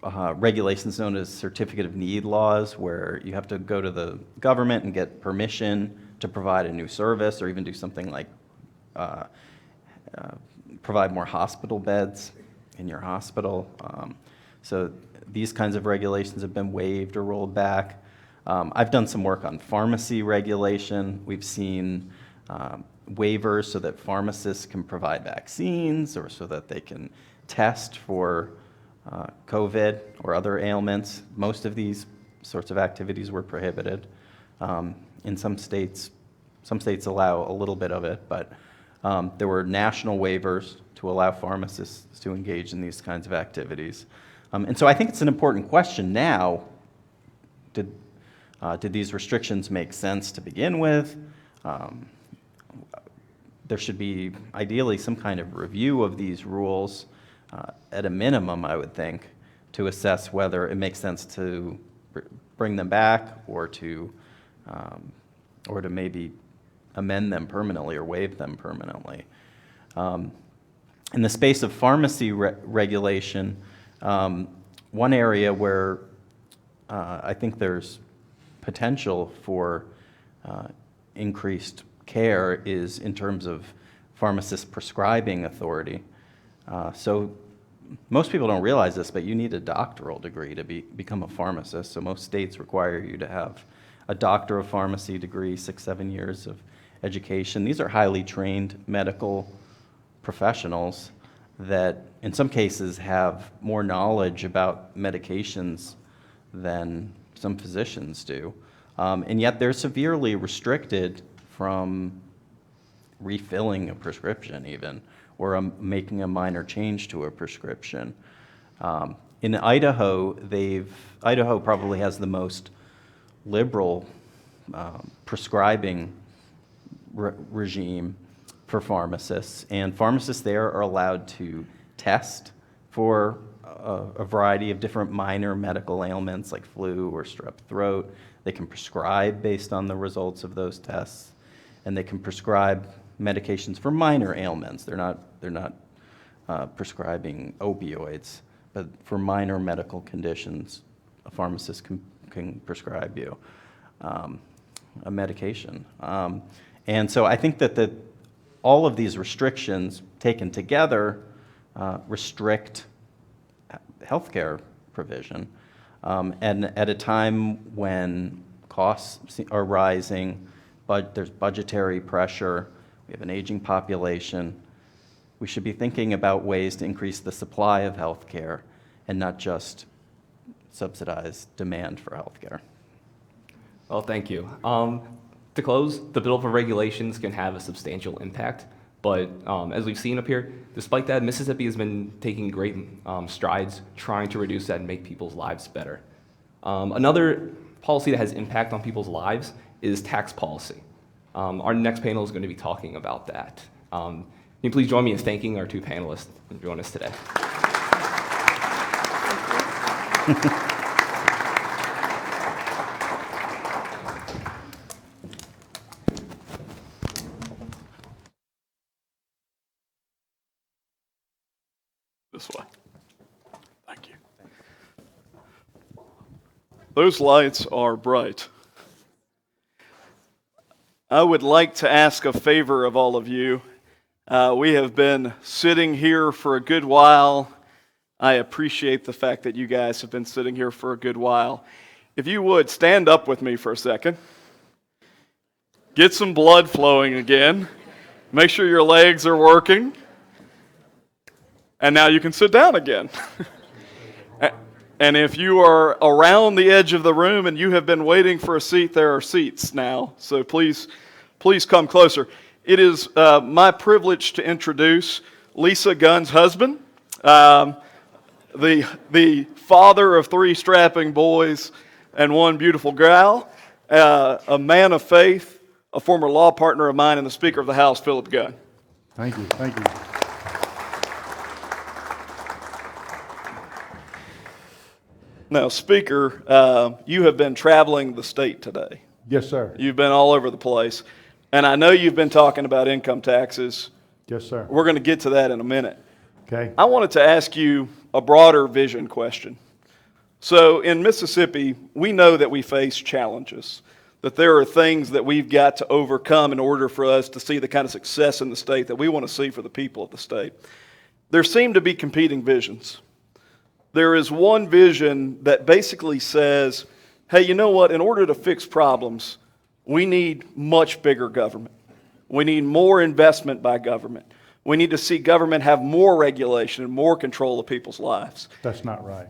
regulations known as certificate of need laws, where you have to go to the government and get permission to provide a new service, or even do something like provide more hospital beds in your hospital. So these kinds of regulations have been waived or rolled back. I've done some work on pharmacy regulation. We've seen waivers so that pharmacists can provide vaccines, or so that they can test for COVID or other ailments. Most of these sorts of activities were prohibited. In some states allow a little bit of it, but there were national waivers to allow pharmacists to engage in these kinds of activities. And so I think it's an important question now. Did these restrictions make sense to begin with? There should be ideally some kind of review of these rules at a minimum, I would think, to assess whether it makes sense to bring them back or to maybe amend them permanently or waive them permanently. In the space of pharmacy regulation, one area where I think there's potential for increased care is in terms of pharmacist prescribing authority. So most people don't realize this, but you need a doctoral degree to become a pharmacist. So most states require you to have a doctor of pharmacy degree, 6-7 years of education. These are highly trained medical professionals that in some cases have more knowledge about medications than some physicians do. And yet they're severely restricted from refilling a prescription even, or making a minor change to a prescription. In Idaho, Idaho probably has the most liberal prescribing regime for pharmacists, and pharmacists there are allowed to test for a variety of different minor medical ailments like flu or strep throat. They can prescribe based on the results of those tests, and they can prescribe medications for minor ailments. They're not prescribing opioids, but for minor medical conditions, a pharmacist can prescribe you a medication. And so I think that all of these restrictions taken together restrict healthcare provision. And at a time when costs are rising, but there's budgetary pressure, we have an aging population, we should be thinking about ways to increase the supply of healthcare and not just subsidize demand for healthcare. Well, thank you. To close, the bill for regulations can have a substantial impact, but as we've seen up here, despite that, Mississippi has been taking great strides trying to reduce that and make people's lives better. Another policy that has impact on people's lives is tax policy. Our next panel is going to be talking about that. Can you please join me in thanking our two panelists for joining us today? This way. Thank you. Those lights are bright. I would like to ask a favor of all of you. We have been sitting here for a good while. I appreciate the fact that you guys have been sitting here for a good while. If you would, stand up with me for a second. Get some blood flowing again. Make sure your legs are working. And now you can sit down again. And if you are around the edge of the room and you have been waiting for a seat, there are seats now. So please come closer. It is my privilege to introduce Lisa Gunn's husband, the father of 3 strapping boys and 1 beautiful gal, a man of faith, a former law partner of mine, and the Speaker of the House, Philip Gunn. Thank you. Thank you. Now, Speaker, you have been traveling the state today. Yes, sir. You've been all over the place. And I know you've been talking about income taxes. Yes, sir. We're going to get to that in a minute. Okay. I wanted to ask you a broader vision question. So in Mississippi, we know that we face challenges, that there are things that we've got to overcome in order for us to see the kind of success in the state that we want to see for the people of the state. There seem to be competing visions. There is one vision that basically says, hey, you know what? In order to fix problems, we need much bigger government. We need more investment by government. We need to see government have more regulation and more control of people's lives. That's not right.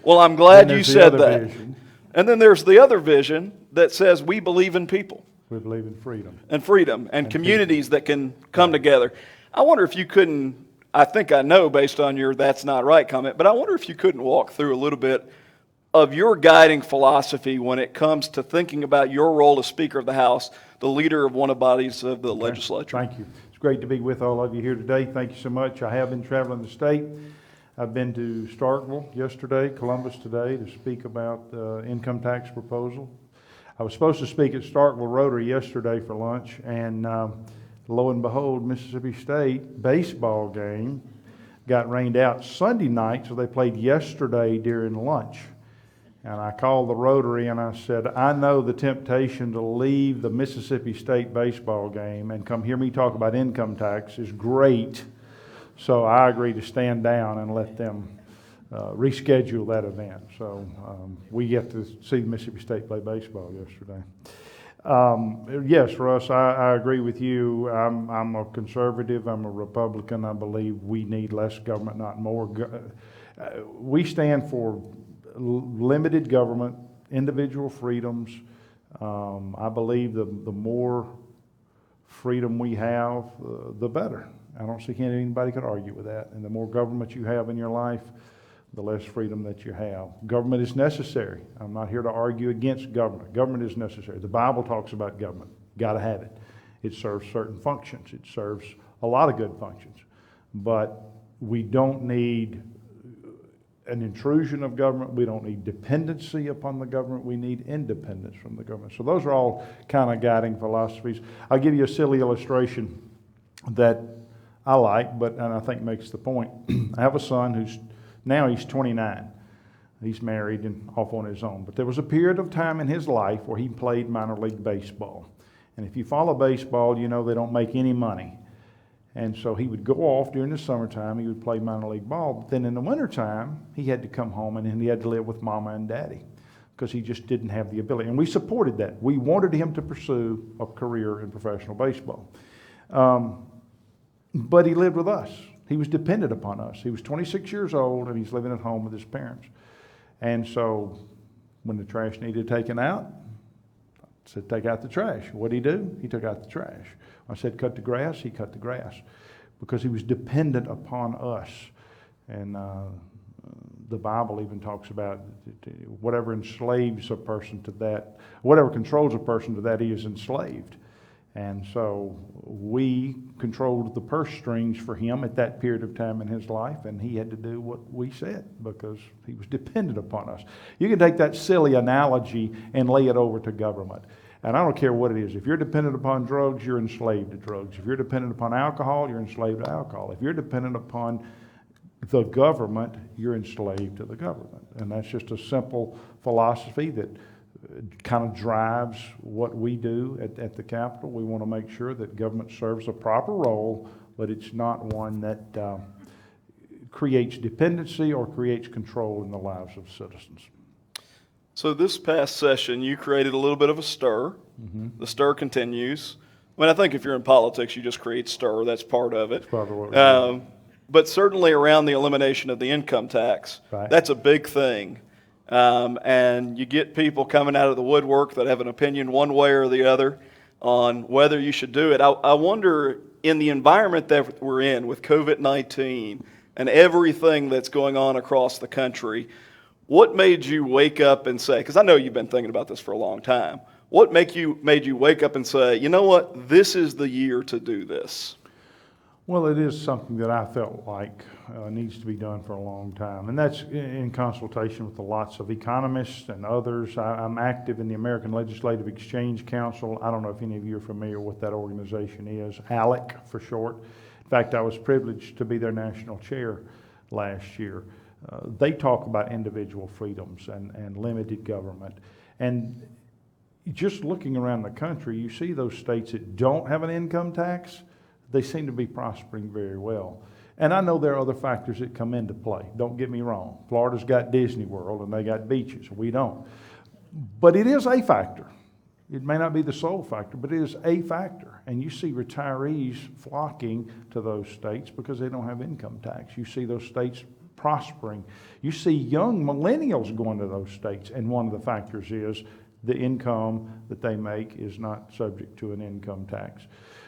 Well, I'm glad you said the that. vision. And then there's the other vision that says we believe in people. We believe in freedom. And freedom and communities that can come together. I wonder if you couldn't, I think I know based on your "that's not right" comment, but I wonder if you couldn't walk through a little bit of your guiding philosophy when it comes to thinking about your role as Speaker of the House, the leader of one of the bodies of the legislature. Thank you. It's great to be with all of you here today. Thank you so much. I have been traveling the state. I've been to Starkville yesterday, Columbus today, to speak about the income tax proposal. I was supposed to speak at Starkville Rotary yesterday for lunch, and lo and behold, Mississippi State baseball game got rained out Sunday night, so they played yesterday during lunch. And I called the Rotary and I said, I know the temptation to leave the Mississippi State baseball game and come hear me talk about income tax is great. So I agreed to stand down and let them reschedule that event. So we get to see Mississippi State play baseball yesterday. Yes, Russ, I agree with you. I'm a conservative. I'm a Republican. I believe we need less government, not more. We stand for limited government, individual freedoms. I believe the more freedom we have, the better. I don't see anybody could argue with that. And the more government you have in your life, the less freedom that you have. Government is necessary. I'm not here to argue against government. Government is necessary. The Bible talks about government. Got to have it. It serves certain functions. It serves a lot of good functions. But we don't need an intrusion of government. We don't need dependency upon the government. We need independence from the government. So those are all kind of guiding philosophies. I'll give you a silly illustration that I like, and I think makes the point. I have a son he's 29. He's married and off on his own. But there was a period of time in his life where he played minor league baseball. And if you follow baseball, you know they don't make any money. And so he would go off during the summertime, he would play minor league ball. But then in the wintertime, he had to come home and then he had to live with mama and daddy because he just didn't have the ability. And we supported that. We wanted him to pursue a career in professional baseball. But he lived with us. He was dependent upon us. He was 26 years old and he's living at home with his parents. And so when the trash needed taken out, I said, take out the trash. What did he do? He took out the trash. I said, cut the grass. He cut the grass because he was dependent upon us. And the Bible even talks about whatever enslaves a person to that, whatever controls a person to that, he is enslaved. And so we controlled the purse strings for him at that period of time in his life, and he had to do what we said because he was dependent upon us. You can take that silly analogy and lay it over to government. And I don't care what it is. If you're dependent upon drugs, you're enslaved to drugs. If you're dependent upon alcohol, you're enslaved to alcohol. If you're dependent upon the government, you're enslaved to the government. And that's just a simple philosophy that kind of drives what we do at the Capitol. We want to make sure that government serves a proper role, but it's not one that creates dependency or creates control in the lives of citizens. So this past session, you created a little bit of a stir. Mm-hmm. The stir continues. I mean, I think if you're in politics, you just create stir. That's part of it. That's part of what we do. But certainly around the elimination of the income tax, Right. That's a big thing. And you get people coming out of the woodwork that have an opinion one way or the other on whether you should do it. I wonder, in the environment that we're in with COVID-19 and everything that's going on across the country, what made you wake up and say, because I know you've been thinking about this for a long time, what made you wake up and say, you know what, this is the year to do this? Well, it is something that I felt like needs to be done for a long time, and that's in consultation with lots of economists and others. I'm active in the American Legislative Exchange Council. I don't know if any of you are familiar with that organization is, ALEC for short. In fact, I was privileged to be their national chair last year. They talk about individual freedoms and limited government. And just looking around the country, you see those states that don't have an income tax, they seem to be prospering very well. And I know there are other factors that come into play. Don't get me wrong. Florida's got Disney World and they got beaches. We don't. But it is a factor. It may not be the sole factor, but it is a factor. And you see retirees flocking to those states because they don't have income tax. You see those states prospering. You see young millennials going to those states, and one of the factors is the income that they make is not subject to an income tax.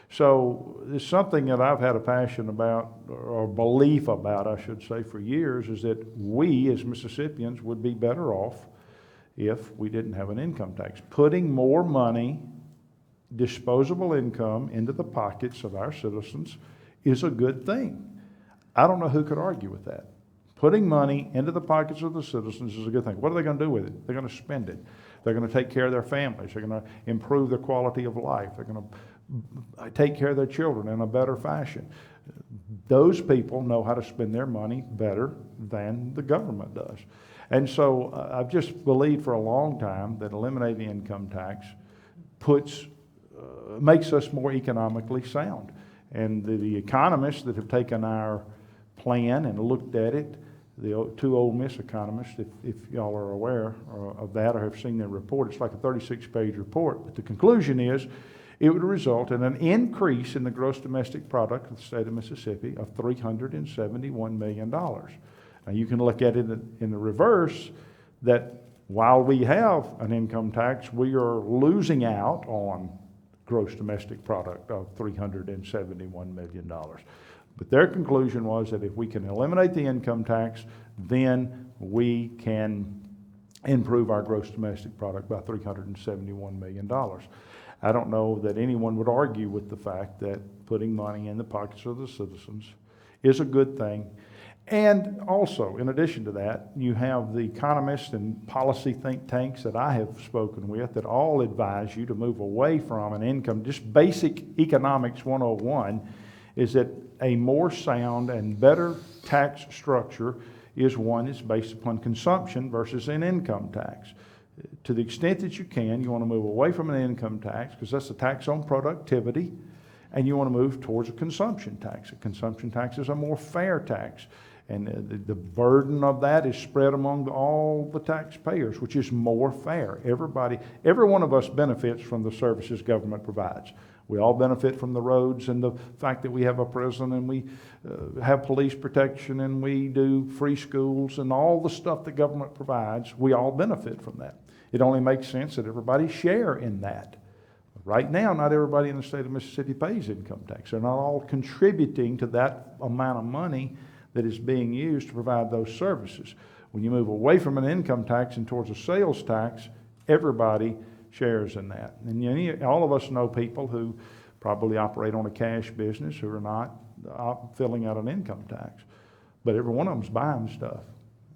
So it's something that I've had a passion about, or belief about, I should say, for years, is that we as Mississippians would be better off if we didn't have an income tax. Putting more money, disposable income, into the pockets of our citizens is a good thing. I don't know who could argue with that. Putting money into the pockets of the citizens is a good thing. What are they going to do with it? They're going to spend it. They're going to take care of their families. They're going to improve their quality of life. They're going to take care of their children in a better fashion. Those people know how to spend their money better than the government does. And so I've just believed for a long time that eliminating the income tax makes us more economically sound. And the economists that have taken our plan and looked at it, the two Ole Miss economists, if y'all are aware of that or have seen their report, it's like a 36-page report. But the conclusion is it would result in an increase in the gross domestic product of the state of Mississippi of $371 million. Now you can look at it in the reverse, that while we have an income tax, we are losing out on gross domestic product of $371 million. But their conclusion was that if we can eliminate the income tax, then we can improve our gross domestic product by $371 million. I don't know that anyone would argue with the fact that putting money in the pockets of the citizens is a good thing. And also, in addition to that, you have the economists and policy think tanks that I have spoken with that all advise you to move away from an income, just basic economics 101, is that a more sound and better tax structure is one that's based upon consumption versus an income tax. To the extent that you can, you want to move away from an income tax because that's a tax on productivity, and you want to move towards a consumption tax. A consumption tax is a more fair tax, and the burden of that is spread among all the taxpayers, which is more fair. Every one of us benefits from the services government provides. We all benefit from the roads and the fact that we have a prison and we have police protection and we do free schools and all the stuff that government provides. We all benefit from that. It only makes sense that everybody share in that. Right now, not everybody in the state of Mississippi pays income tax. They're not all contributing to that amount of money that is being used to provide those services. When you move away from an income tax and towards a sales tax, everybody shares in that. And all of us know people who probably operate on a cash business who are not filling out an income tax. But every one of them's buying stuff.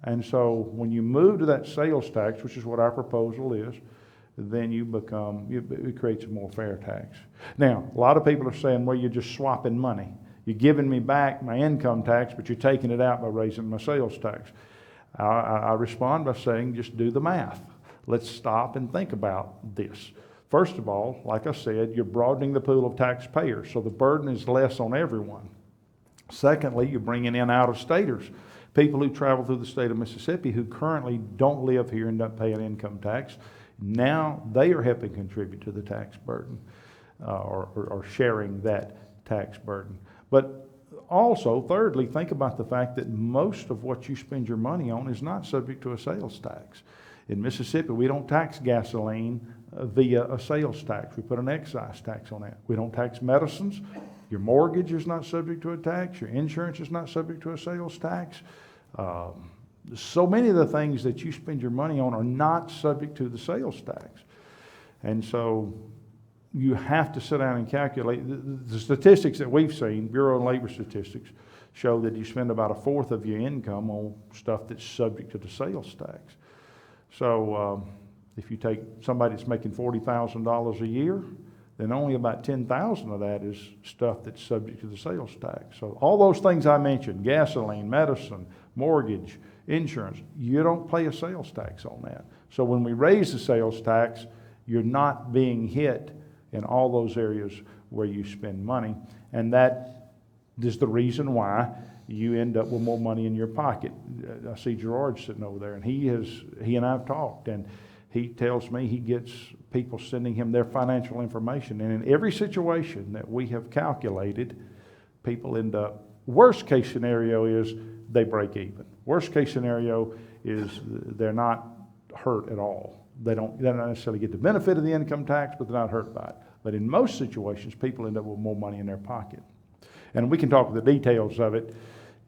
And so when you move to that sales tax, which is what our proposal is, then it creates a more fair tax. Now, a lot of people are saying, well, you're just swapping money. You're giving me back my income tax, but you're taking it out by raising my sales tax. I respond by saying, just do the math. Let's stop and think about this. First of all, like I said, you're broadening the pool of taxpayers, so the burden is less on everyone. Secondly, you're bringing in out-of-staters, people who travel through the state of Mississippi who currently don't live here and don't pay an income tax. Now they are helping contribute to the tax burden or sharing that tax burden. But also, thirdly, think about the fact that most of what you spend your money on is not subject to a sales tax. In Mississippi, we don't tax gasoline via a sales tax. We put an excise tax on that. We don't tax medicines. Your mortgage is not subject to a tax. Your insurance is not subject to a sales tax. So many of the things that you spend your money on are not subject to the sales tax. And so you have to sit down and calculate. The statistics that we've seen, Bureau of Labor Statistics, show that you spend about a fourth of your income on stuff that's subject to the sales tax. So if you take somebody that's making $40,000 a year, then only about $10,000 of that is stuff that's subject to the sales tax. So all those things I mentioned, gasoline, medicine, mortgage, insurance, you don't pay a sales tax on that. So when we raise the sales tax, you're not being hit in all those areas where you spend money. And that is the reason why you end up with more money in your pocket. I see Gerard sitting over there, and he and I have talked, and he tells me he gets people sending him their financial information. And in every situation that we have calculated, people end up, worst case scenario is they break even. Worst case scenario is they're not hurt at all. They don't necessarily get the benefit of the income tax, but they're not hurt by it. But in most situations, people end up with more money in their pocket. And we can talk the details of it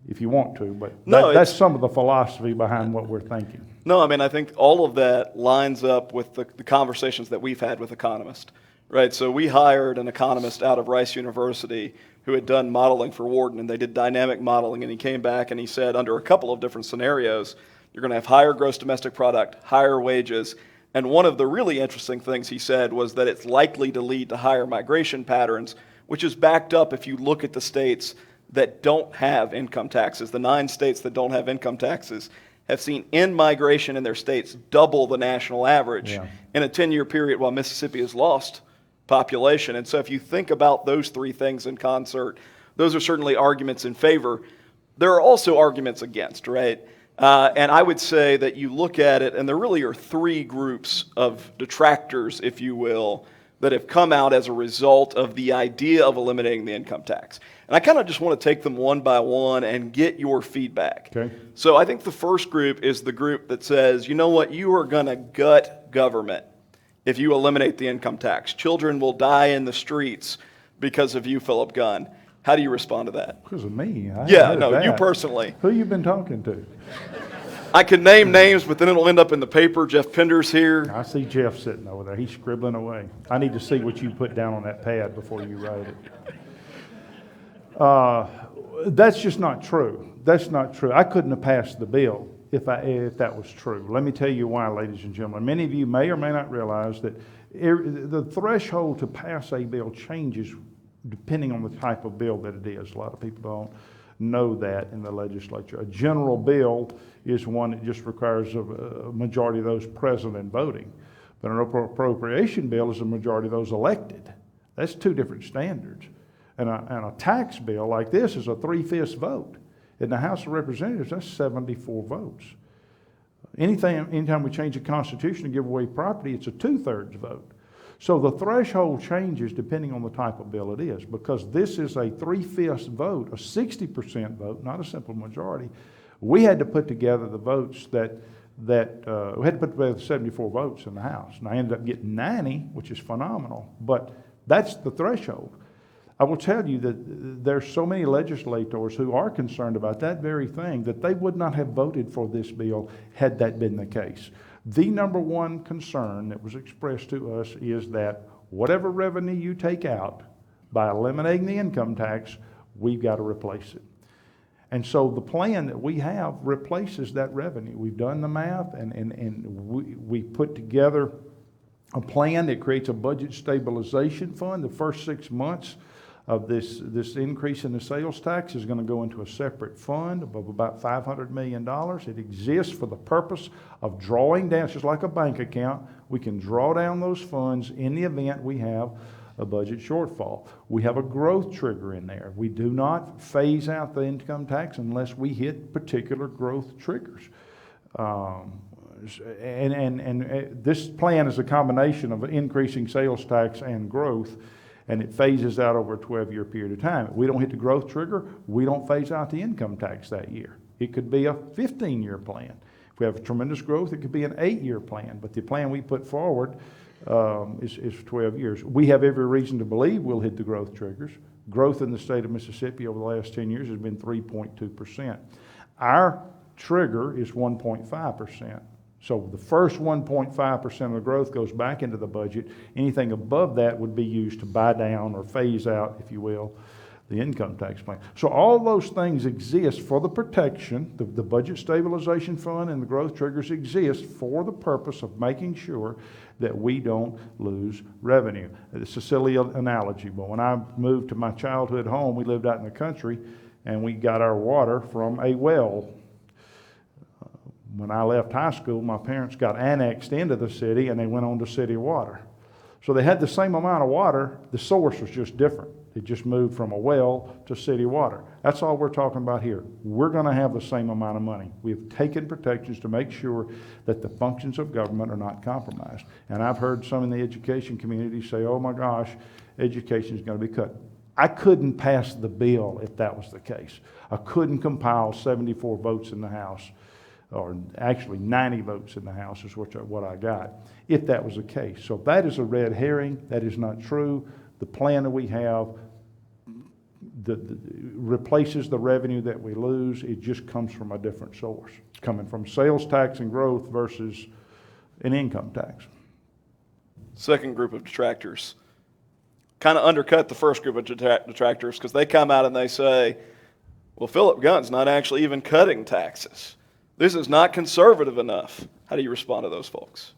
if you want to, but that's some of the philosophy behind what we're thinking. No, I mean, I think all of that lines up with the conversations that we've had with economists, right? So we hired an economist out of Rice University who had done modeling for Wharton, and they did dynamic modeling, and he came back and he said under a couple of different scenarios, you're going to have higher gross domestic product, higher wages, and one of the really interesting things he said was that it's likely to lead to higher migration patterns, which is backed up if you look at the states that don't have income taxes. The 9 states that don't have income taxes have seen in-migration in their states double the national average in a 10-year period, while Mississippi has lost population. And so if you think about those 3 things in concert, those are certainly arguments in favor. There are also arguments against, right? And I would say that you look at it, and there really are 3 groups of detractors, if you will, that have come out as a result of the idea of eliminating the income tax. And I kind of just want to take them one by one and get your feedback. Okay. So I think the first group is the group that says, you know what, you are going to gut government if you eliminate the income tax. Children will die in the streets because of you, Philip Gunn. How do you respond to that? Because of me? You personally. Who you been talking to? I can name names, but then it'll end up in the paper. Jeff Pender's here. I see Jeff sitting over there. He's scribbling away. I need to see what you put down on that pad before you write it. That's just not true. That's not true. I couldn't have passed the bill if that was true. Let me tell you why, ladies and gentlemen. Many of you may or may not realize that the threshold to pass a bill changes depending on the type of bill that it is. A lot of people don't know that in the legislature. A general bill is one that just requires a majority of those present and voting. But an appropriation bill is a majority of those elected. That's two different standards. And a tax bill like this is a 3/5 vote. In the House of Representatives, that's 74 votes. Anytime we change the Constitution and give away property, it's a 2/3 vote. So the threshold changes depending on the type of bill it is, because this is a 3/5 vote, a 60% vote, not a simple majority. We had to put together the votes we had to put together 74 votes in the House. And I ended up getting 90, which is phenomenal, but that's the threshold. I will tell you that there's so many legislators who are concerned about that very thing that they would not have voted for this bill had that been the case. The number one concern that was expressed to us is that whatever revenue you take out by eliminating the income tax, we've got to replace it. And so the plan that we have replaces that revenue. We've done the math and we put together a plan that creates a budget stabilization fund. The first 6 months of this increase in the sales tax is going to go into a separate fund of about $500 million. It exists for the purpose of drawing down, it's just like a bank account. We can draw down those funds in the event we have a budget shortfall. We have a growth trigger in there. We do not phase out the income tax unless we hit particular growth triggers. This plan is a combination of increasing sales tax and growth, and it phases out over a 12-year period of time. If we don't hit the growth trigger, we don't phase out the income tax that year. It could be a 15-year plan. If we have tremendous growth, it could be an 8-year plan, but the plan we put forward is 12 years. We have every reason to believe we'll hit the growth triggers. Growth in the state of Mississippi over the last 10 years has been 3.2%. Our trigger is 1.5%. So the first 1.5% of the growth goes back into the budget. Anything above that would be used to buy down or phase out, if you will, the income tax plan. So all those things exist for the protection. The budget stabilization fund and the growth triggers exist for the purpose of making sure that we don't lose revenue. It's a silly analogy, but when I moved to my childhood home, we lived out in the country, and we got our water from a well. When I left high school, my parents got annexed into the city and they went on to city water. So they had the same amount of water, the source was just different. It just moved from a well to city water. That's all we're talking about here. We're going to have the same amount of money. We've taken protections to make sure that the functions of government are not compromised. And I've heard some in the education community say, oh my gosh, education is going to be cut. I couldn't pass the bill if that was the case. I couldn't compile 74 votes in the House, or actually 90 votes in the House is what I got, if that was the case. So that is a red herring. That is not true. The plan that we have replaces the revenue that we lose. It just comes from a different source. It's coming from sales tax and growth versus an income tax. Second group of detractors kind of undercut the first group of detractors because they come out and they say, well, Philip Gunn's not actually even cutting taxes. This is not conservative enough. How do you respond to those folks?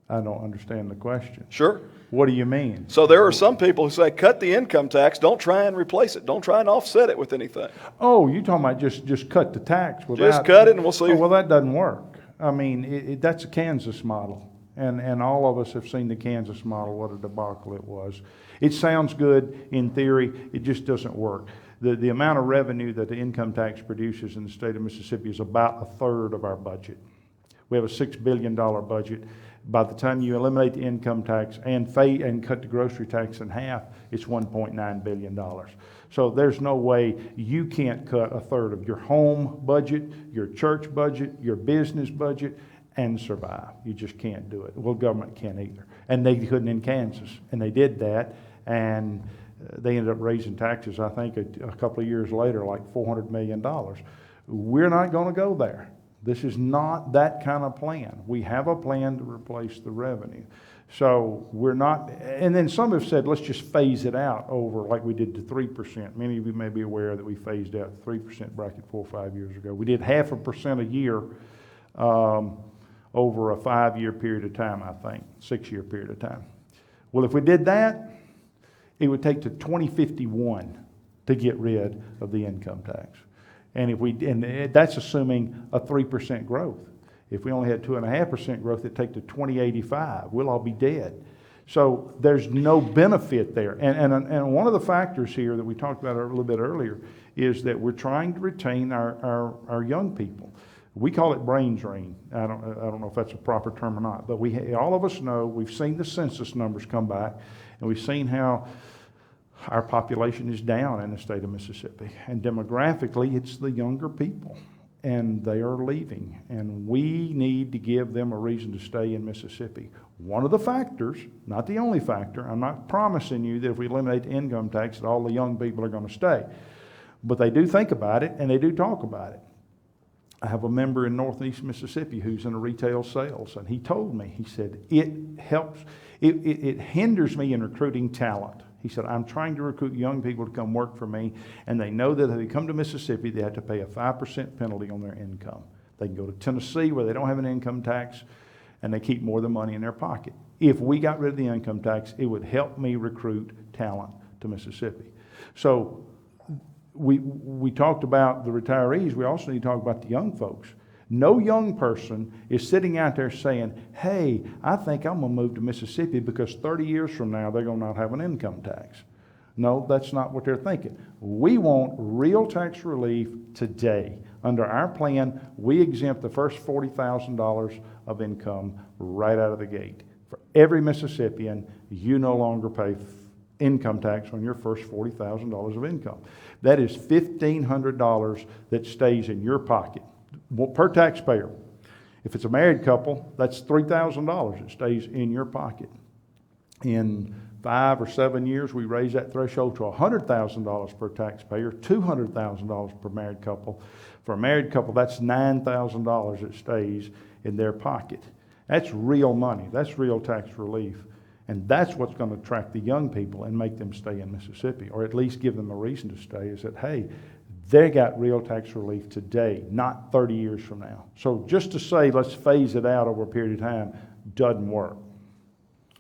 I don't understand the question. Sure. What do you mean? So there are some people who say, cut the income tax, don't try and replace it. Don't try and offset it with anything. Oh, you're talking about just cut the tax without... Just cut it and we'll see. Oh, well, that doesn't work. I mean, that's a Kansas model. And all of us have seen the Kansas model, what a debacle it was. It sounds good in theory. It just doesn't work. The amount of revenue that the income tax produces in the state of Mississippi is about a third of our budget. We have a $6 billion budget. By the time you eliminate the income tax and cut the grocery tax in half, it's $1.9 billion. So there's no way you can't cut a third of your home budget, your church budget, your business budget, and survive. You just can't do it. Well, government can't either. And they couldn't in Kansas. And they did that, and they ended up raising taxes, I think, a couple of years later, like $400 million. We're not going to go there. This is not that kind of plan. We have a plan to replace the revenue. So we're not, and then some have said, let's just phase it out over like we did to 3%. Many of you may be aware that we phased out the 3% bracket 4 or 5 years ago. We did 0.5% a year over a 5-year period of time, I think, 6-year period of time. Well, if we did that, It would take to 2051 to get rid of the income tax. And that's assuming a 3% growth. If we only had 2.5% growth, it'd take to 2085. We'll all be dead. So there's no benefit there. And one of the factors here that we talked about a little bit earlier is that we're trying to retain our young people. We call it brain drain. I don't know if that's a proper term or not, but all of us know, we've seen the census numbers come back, and we've seen how our population is down in the state of Mississippi. And demographically, it's the younger people, and they are leaving. And we need to give them a reason to stay in Mississippi. One of the factors, not the only factor, I'm not promising you that if we eliminate the income tax that all the young people are going to stay. But they do think about it, and they do talk about it. I have a member in Northeast Mississippi who's in retail sales, and he told me, he said, it hinders me in recruiting talent. He said, I'm trying to recruit young people to come work for me, and they know that if they come to Mississippi, they have to pay a 5% penalty on their income. They can go to Tennessee where they don't have an income tax, and they keep more of the money in their pocket. If we got rid of the income tax, it would help me recruit talent to Mississippi. So we talked about the retirees. We also need to talk about the young folks. No young person is sitting out there saying, hey, I think I'm going to move to Mississippi because 30 years from now they're going to not have an income tax. No, that's not what they're thinking. We want real tax relief today. Under our plan, we exempt the first $40,000 of income right out of the gate. For every Mississippian, you no longer pay income tax on your first $40,000 of income. That is $1,500 that stays in your pocket per taxpayer. If it's a married couple, that's $3,000 that stays in your pocket. In 5 or 7 years, we raise that threshold to $100,000 per taxpayer, $200,000 per married couple. For a married couple, that's $9,000 that stays in their pocket. That's real money. That's real tax relief. And that's what's going to attract the young people and make them stay in Mississippi, or at least give them a reason to stay, is that, hey, they got real tax relief today, not 30 years from now. So just to say, let's phase it out over a period of time, doesn't work.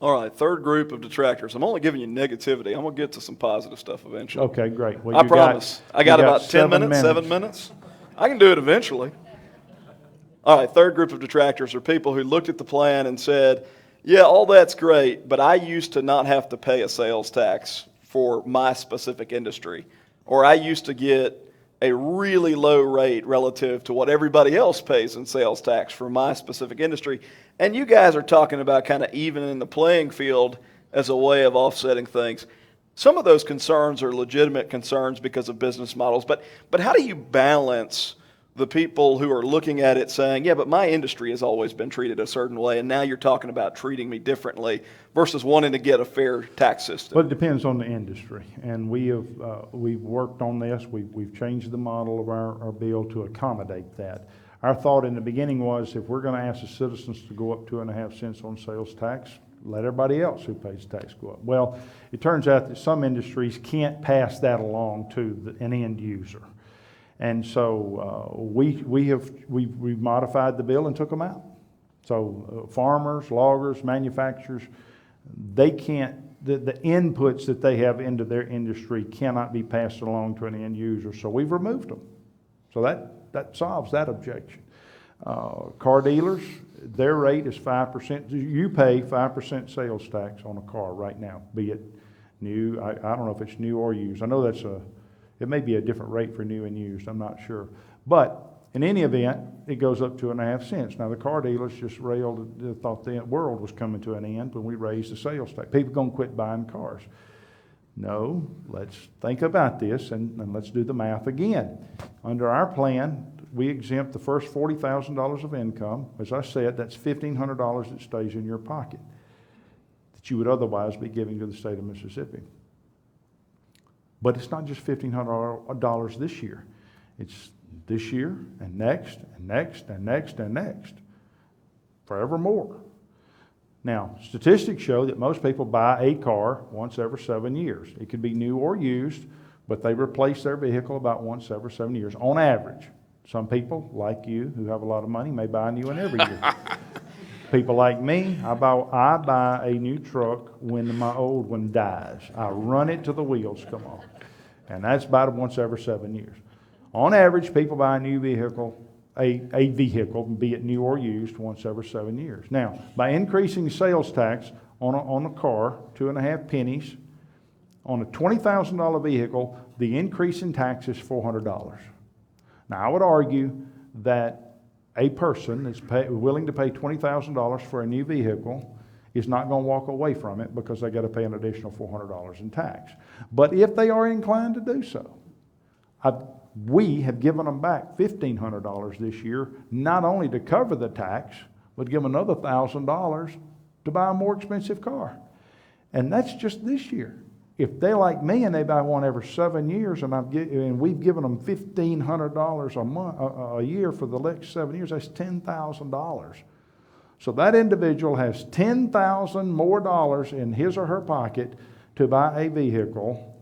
All right, third group of detractors. I'm only giving you negativity. I'm going to get to some positive stuff eventually. Okay, great. Well, I promise. I got about 10 minutes, 7 minutes. I can do it eventually. All right, third group of detractors are people who looked at the plan and said, yeah, all that's great, but I used to not have to pay a sales tax for my specific industry. Or I used to get a really low rate relative to what everybody else pays in sales tax for my specific industry. And you guys are talking about kind of evening the playing field as a way of offsetting things. Some of those concerns are legitimate concerns because of business models, but how do you balance the people who are looking at it saying, yeah, but my industry has always been treated a certain way, and now you're talking about treating me differently, versus wanting to get a fair tax system? Well, it depends on the industry, and we've worked on this. We've changed the model of our bill to accommodate that. Our thought in the beginning was, if we're going to ask the citizens to go up 2.5 cents on sales tax, let everybody else who pays tax go up. Well, it turns out that some industries can't pass that along to an end user. And so we've modified the bill and took them out. So farmers, loggers, manufacturers, they can't, the inputs that they have into their industry cannot be passed along to an end user. So we've removed them. So that solves that objection. Car dealers, their rate is 5%. You pay 5% sales tax on a car right now, be it new. I don't know if it's new or used. I know it may be a different rate for new and used. I'm not sure. But in any event, it goes up 2.5 cents. Now, the car dealers just thought the world was coming to an end when we raised the sales tax. People going to quit buying cars. No, let's think about this and let's do the math again. Under our plan, we exempt the first $40,000 of income. As I said, that's $1,500 that stays in your pocket that you would otherwise be giving to the state of Mississippi. But it's not just $1,500 this year. It's this year and next and next and next and next, forevermore. Now, statistics show that most people buy a car once every 7 years. It could be new or used, but they replace their vehicle about once every 7 years, on average. Some people, like you, who have a lot of money, may buy a new one every year. People like me, I buy a new truck when my old one dies. I run it till the wheels come off. And that's about once every 7 years. On average, people buy a new vehicle, a vehicle, be it new or used, once every 7 years. Now, by increasing sales tax on a car, 2.5 pennies, on a $20,000 vehicle, the increase in tax is $400. Now, I would argue that a person that's willing to pay $20,000 for a new vehicle is not going to walk away from it because they got to pay an additional $400 in tax. But if they are inclined to do so, we have given them back $1,500 this year, not only to cover the tax, but give them another $1,000 to buy a more expensive car. And that's just this year. If they're like me and they buy one every 7 years, and we've given them $1,500 a year for the next 7 years, that's $10,000. So that individual has $10,000 more dollars in his or her pocket to buy a vehicle,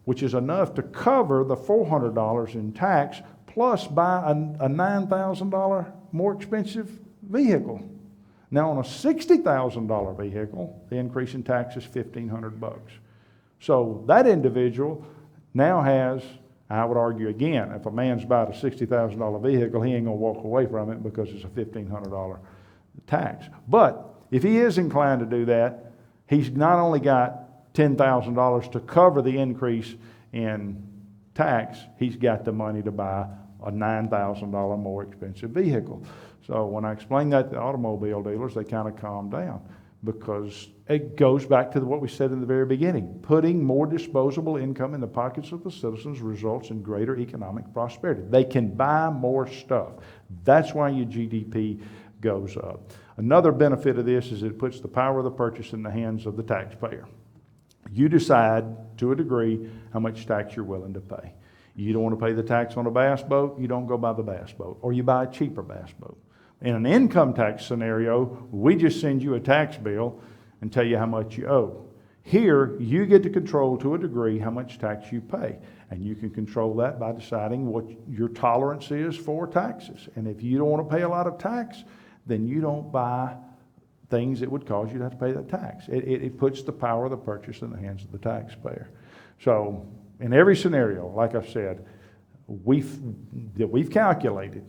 which is enough to cover the $400 in tax, plus buy a $9,000 more expensive vehicle. Now, on a $60,000 vehicle, the increase in tax is $1,500. So that individual now has, I would argue again, if a man's bought a $60,000 vehicle, he ain't gonna walk away from it because it's a $1,500 tax. But if he is inclined to do that, he's not only got $10,000 to cover the increase in tax, he's got the money to buy a $9,000 more expensive vehicle. So when I explain that to automobile dealers, they kind of calm down, because it goes back to what we said in the very beginning. Putting more disposable income in the pockets of the citizens results in greater economic prosperity. They can buy more stuff. That's why your GDP goes up. Another benefit of this is it puts the power of the purchase in the hands of the taxpayer. You decide, to a degree, how much tax you're willing to pay. You don't want to pay the tax on a bass boat, you don't go buy the bass boat, or you buy a cheaper bass boat. In an income tax scenario, we just send you a tax bill and tell you how much you owe. Here, you get to control, to a degree, how much tax you pay. And you can control that by deciding what your tolerance is for taxes. And if you don't want to pay a lot of tax, then you don't buy things that would cause you to have to pay that tax. It puts the power of the purchase in the hands of the taxpayer. So, in every scenario, like I said, we've calculated,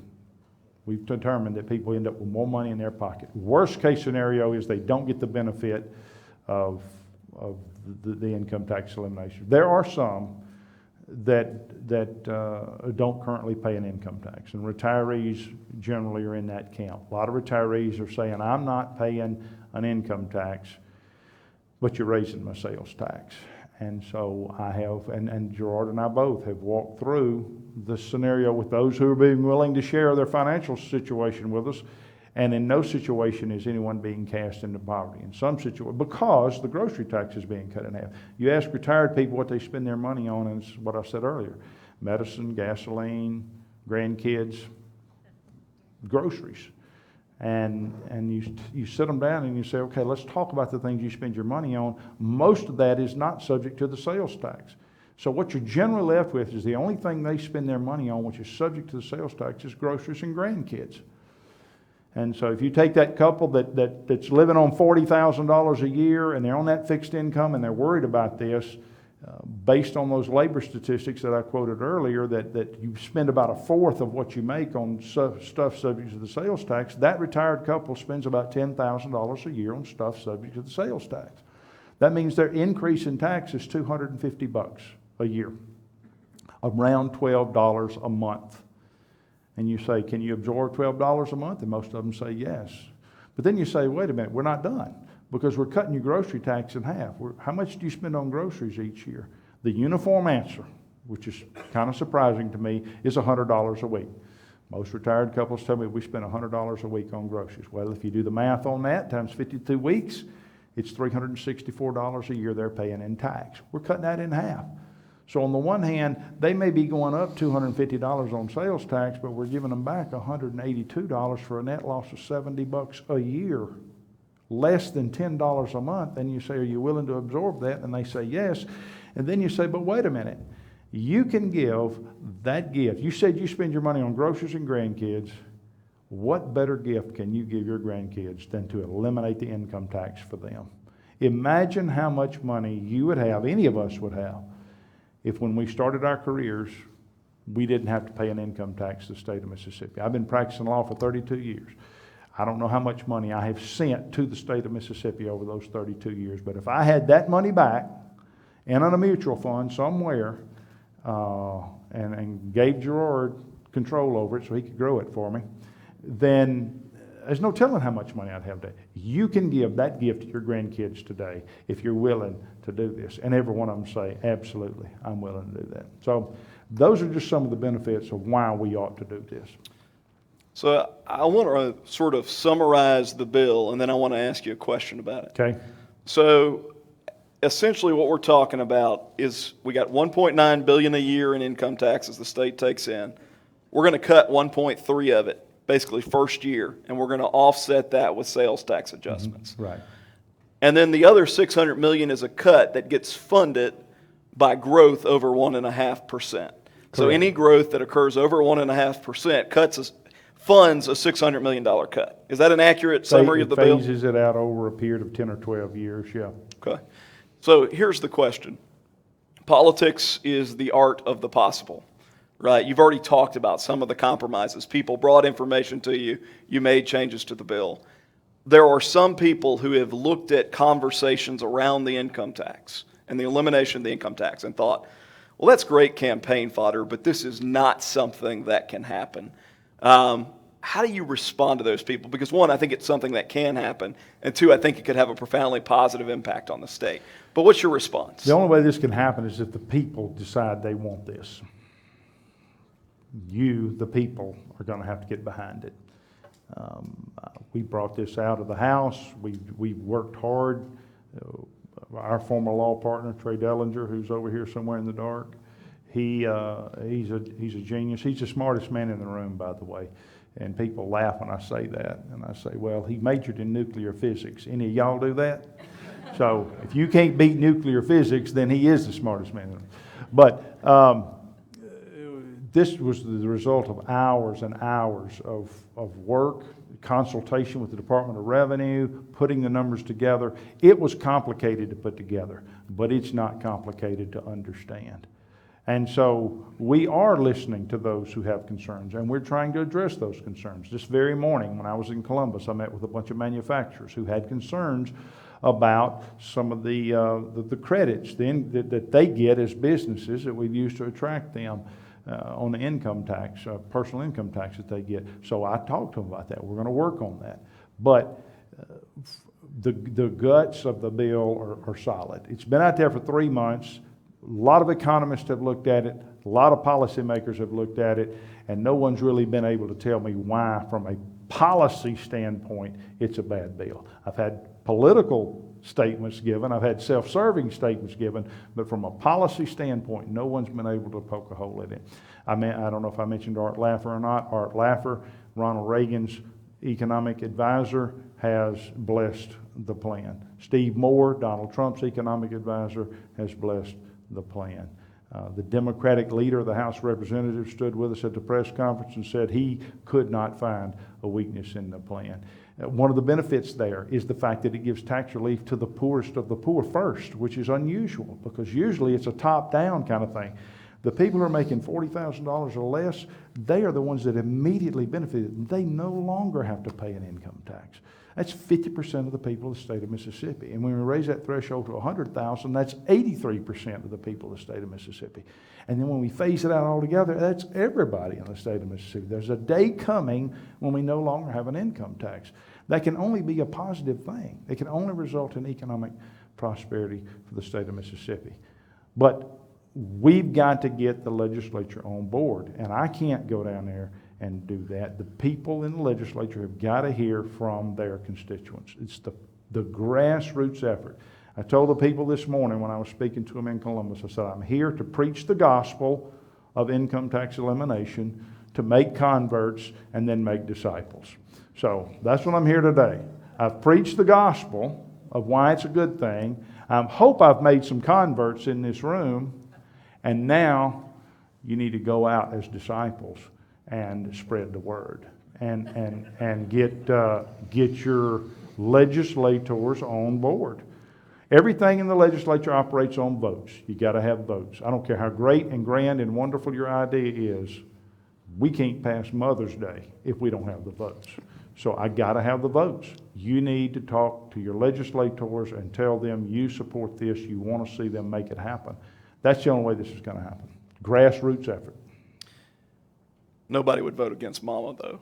we've determined that people end up with more money in their pocket. Worst case scenario is they don't get the benefit of the income tax elimination. There are some that don't currently pay an income tax, and retirees generally are in that camp. A lot of retirees are saying, I'm not paying an income tax, but you're raising my sales tax. And so I have, and Gerard and I both have walked through the scenario with those who are being willing to share their financial situation with us. And in no situation is anyone being cast into poverty. In some situations, because the grocery tax is being cut in half. You ask retired people what they spend their money on, and it's what I said earlier: medicine, gasoline, grandkids, groceries. And you sit them down and you say, okay, let's talk about the things you spend your money on. Most of that is not subject to the sales tax. So what you're generally left with is the only thing they spend their money on, which is subject to the sales tax, is groceries and grandkids. And so if you take that couple that's living on $40,000 a year and they're on that fixed income and they're worried about this, based on those labor statistics that I quoted earlier, that you spend about a fourth of what you make on stuff subject to the sales tax, that retired couple spends about $10,000 a year on stuff subject to the sales tax. That means their increase in tax is $250 a year, around $12 a month. And you say, can you absorb $12 a month? And most of them say yes. But then you say, wait a minute, we're not done, because we're cutting your grocery tax in half. How much do you spend on groceries each year? The uniform answer, which is kind of surprising to me, is $100 a week. Most retired couples tell me we spend $100 a week on groceries. Well, if you do the math on that, times 52 weeks, it's $364 a year they're paying in tax. We're cutting that in half. So on the one hand, they may be going up $250 on sales tax, but we're giving them back $182 for a net loss of $70 a year, less than $10 a month. And you say, are you willing to absorb that? And they say yes. And then you say, but wait a minute, you can give that gift. You said you spend your money on groceries and grandkids. What better gift can you give your grandkids than to eliminate the income tax for them? Imagine how much money you would have, any of us would have, if when we started our careers, we didn't have to pay an income tax to the state of Mississippi. I've been practicing law for 32 years. I don't know how much money I have sent to the state of Mississippi over those 32 years, but if I had that money back and on a mutual fund somewhere, and gave Gerard control over it so he could grow it for me, then there's no telling how much money I'd have today. You can give that gift to your grandkids today if you're willing to do this. And every one of them say, absolutely, I'm willing to do that. So those are just some of the benefits of why we ought to do this. So I want to sort of summarize the bill, and then I want to ask you a question about it. Okay. So essentially what we're talking about is we got $1.9 billion a year in income taxes the state takes in. We're going to cut 1.3 of it, basically first year, and we're going to offset that with sales tax adjustments. Right. And then the other $600 million is a cut that gets funded by growth over 1.5%. So any growth that occurs over 1.5% funds a $600 million cut. Is that an accurate summary of the bill? Phases it out over a period of 10 or 12 years, yeah. Okay. So here's the question. Politics is the art of the possible, right? You've already talked about some of the compromises. People brought information to you. You made changes to the bill. There are some people who have looked at conversations around the income tax and the elimination of the income tax and thought, well, that's great campaign fodder, but this is not something that can happen. How do you respond to those people? Because one, I think it's something that can happen, and two, I think it could have a profoundly positive impact on the state. But what's your response? The only way this can happen is if the people decide they want this. You, the people, are going to have to get behind it. We brought this out of the House. We worked hard. Our former law partner, Trey Dellinger, who's over here somewhere in the dark, he's a genius. He's the smartest man in the room, by the way. And people laugh when I say that. And I say, well, he majored in nuclear physics. Any of y'all do that? So if you can't beat nuclear physics, then he is the smartest man in the room. But this was the result of hours and hours of work, consultation with the Department of Revenue, putting the numbers together. It was complicated to put together, but it's not complicated to understand. And so we are listening to those who have concerns, and we're trying to address those concerns. This very morning, when I was in Columbus, I met with a bunch of manufacturers who had concerns about some of the credits that they get as businesses that we've used to attract them on the income tax, personal income tax that they get. So I talked to them about that. We're going to work on that. But the guts of the bill are solid. It's been out there for 3 months. A lot of economists have looked at it. A lot of policymakers have looked at it. And no one's really been able to tell me why, from a policy standpoint, it's a bad bill. I've had political statements given. I've had self-serving statements given. But from a policy standpoint, no one's been able to poke a hole in it. I don't know if I mentioned Art Laffer or not. Art Laffer, Ronald Reagan's economic advisor, has blessed the plan. Steve Moore, Donald Trump's economic advisor, has blessed the plan. The Democratic leader of the House of Representatives stood with us at the press conference and said he could not find a weakness in the plan. One of the benefits there is the fact that it gives tax relief to the poorest of the poor first, which is unusual because usually it's a top-down kind of thing. The people who are making $40,000 or less, they are the ones that immediately benefited. They no longer have to pay an income tax. That's 50% of the people of the state of Mississippi. And when we raise that threshold to $100,000, that's 83% of the people of the state of Mississippi. And then when we phase it out altogether, that's everybody in the state of Mississippi. There's a day coming when we no longer have an income tax. That can only be a positive thing. It can only result in economic prosperity for the state of Mississippi. But we've got to get the legislature on board. And I can't go down there and do that. The people in the legislature have got to hear from their constituents. It's the grassroots effort. I told the people this morning when I was speaking to them in Columbus, I said, I'm here to preach the gospel of income tax elimination, to make converts, and then make disciples. So that's what I'm here today. I've preached the gospel of why it's a good thing. I hope I've made some converts in this room, and now you need to go out as disciples and spread the word. and get your legislators on board. Everything in the legislature operates on votes. You got to have votes. I don't care how great and grand and wonderful your idea is. We can't pass Mother's Day if we don't have the votes. So I got to have the votes. You need to talk to your legislators and tell them you support this, you want to see them make it happen. That's the only way this is going to happen. Grassroots effort. Nobody would vote against Mama, though.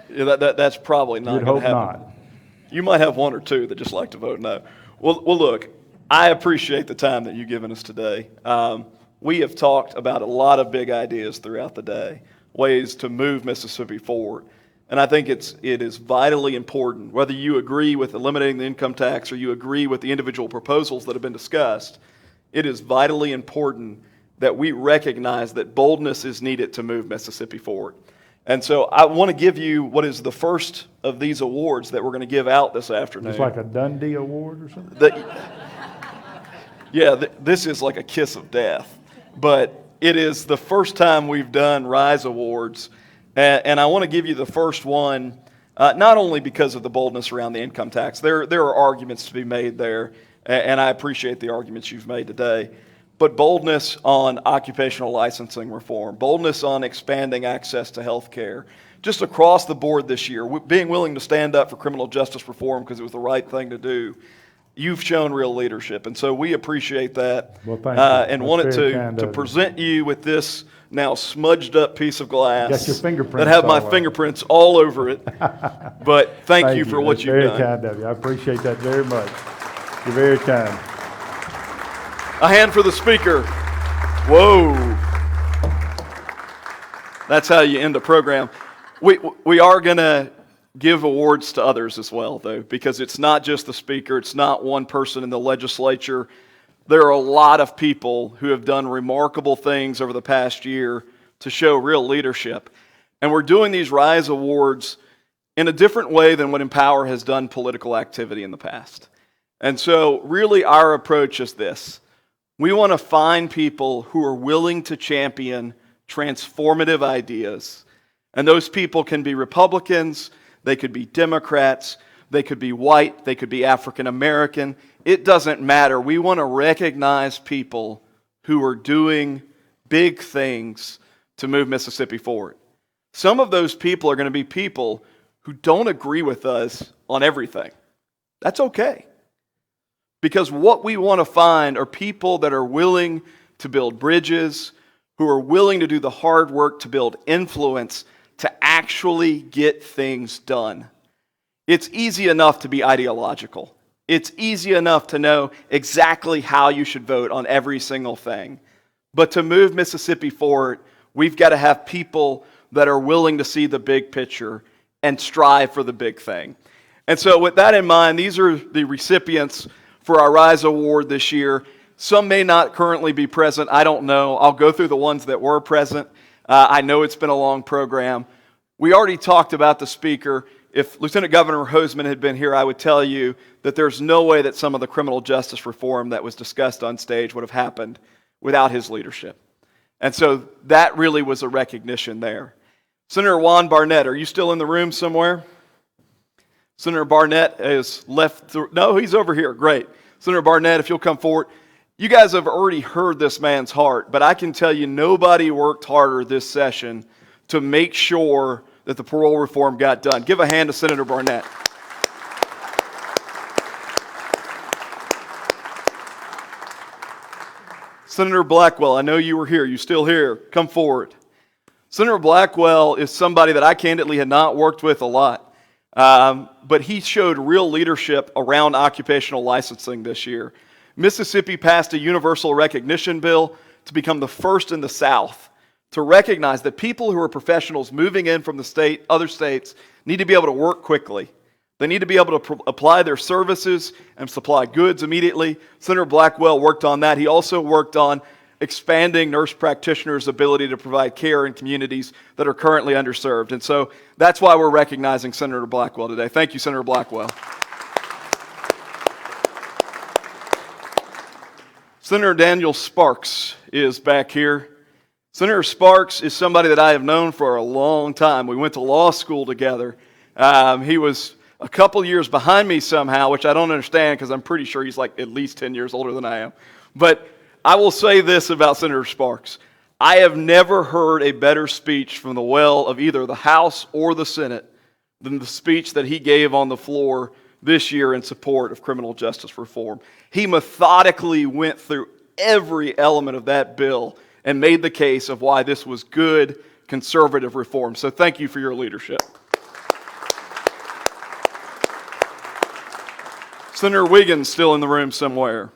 Yeah, that's probably not You'd going to hope happen. not. You might have one or two that just like to vote no. Well, look, I appreciate the time that you've given us today. We have talked about a lot of big ideas throughout the day, ways to move Mississippi forward. And I think it is vitally important, whether you agree with eliminating the income tax or you agree with the individual proposals that have been discussed, it is vitally important that we recognize that boldness is needed to move Mississippi forward. And so I want to give you what is the first of these awards that we're going to give out this afternoon. It's like a Dundee Award or something? This is like a kiss of death. But it is the first time we've done RISE Awards. And I want to give you the first one, not only because of the boldness around the income tax. There are arguments to be made there, and I appreciate the arguments you've made today. But boldness on occupational licensing reform, boldness on expanding access to health care, just across the board this year, being willing to stand up for criminal justice reform because it was the right thing to do. You've shown real leadership, and so we appreciate that. Well, thank you. And That's wanted very kind to of you. present you with this now smudged up piece of glass Got your fingerprints that have my all over it. fingerprints all over it. But thank you for what That's you've very done. kind of you. I appreciate that very much. You're very kind. A hand for the speaker. Whoa. That's how you end a program. We are going to give awards to others as well, though, because it's not just the speaker. It's not one person in the legislature. There are a lot of people who have done remarkable things over the past year to show real leadership. And we're doing these RISE Awards in a different way than what Empower has done political activity in the past. And so really our approach is this. We want to find people who are willing to champion transformative ideas. And those people can be Republicans, they could be Democrats, they could be white, they could be African American. It doesn't matter. We want to recognize people who are doing big things to move Mississippi forward. Some of those people are going to be people who don't agree with us on everything. That's okay. Because what we want to find are people that are willing to build bridges, who are willing to do the hard work to build influence, to actually get things done. It's easy enough to be ideological. It's easy enough to know exactly how you should vote on every single thing. But to move Mississippi forward, we've got to have people that are willing to see the big picture and strive for the big thing. And so with that in mind, these are the recipients for our RISE Award this year. Some may not currently be present. I don't know. I'll go through the ones that were present. I know it's been a long program. We already talked about the speaker. If Lieutenant Governor Hosemann had been here, I would tell you that there's no way that some of the criminal justice reform that was discussed on stage would have happened without his leadership. And so that really was a recognition there. Senator Juan Barnett, are you still in the room somewhere? Senator Barnett is left. No, he's over here. Great. Senator Barnett, if you'll come forward. You guys have already heard this man's heart, but I can tell you nobody worked harder this session to make sure that the parole reform got done. Give a hand to Senator Barnett. Senator Blackwell, I know you were here. You still here? Come forward. Senator Blackwell is somebody that I candidly had not worked with a lot, but he showed real leadership around occupational licensing this year. Mississippi passed a universal recognition bill to become the first in the South to recognize that people who are professionals moving in from the state, other states, need to be able to work quickly. They need to be able to apply their services and supply goods immediately. Senator Blackwell worked on that. He also worked on expanding nurse practitioners' ability to provide care in communities that are currently underserved. And so that's why we're recognizing Senator Blackwell today. Thank you, Senator Blackwell. Senator Daniel Sparks is back here. Senator Sparks is somebody that I have known for a long time. We went to law school together. He was a couple years behind me somehow, which I don't understand because I'm pretty sure he's like at least 10 years older than I am. But I will say this about Senator Sparks. I have never heard a better speech from the well of either the House or the Senate than the speech that he gave on the floor this year in support of criminal justice reform. He methodically went through every element of that bill and made the case of why this was good, conservative reform. So thank you for your leadership. Senator Wiggins still in the room somewhere.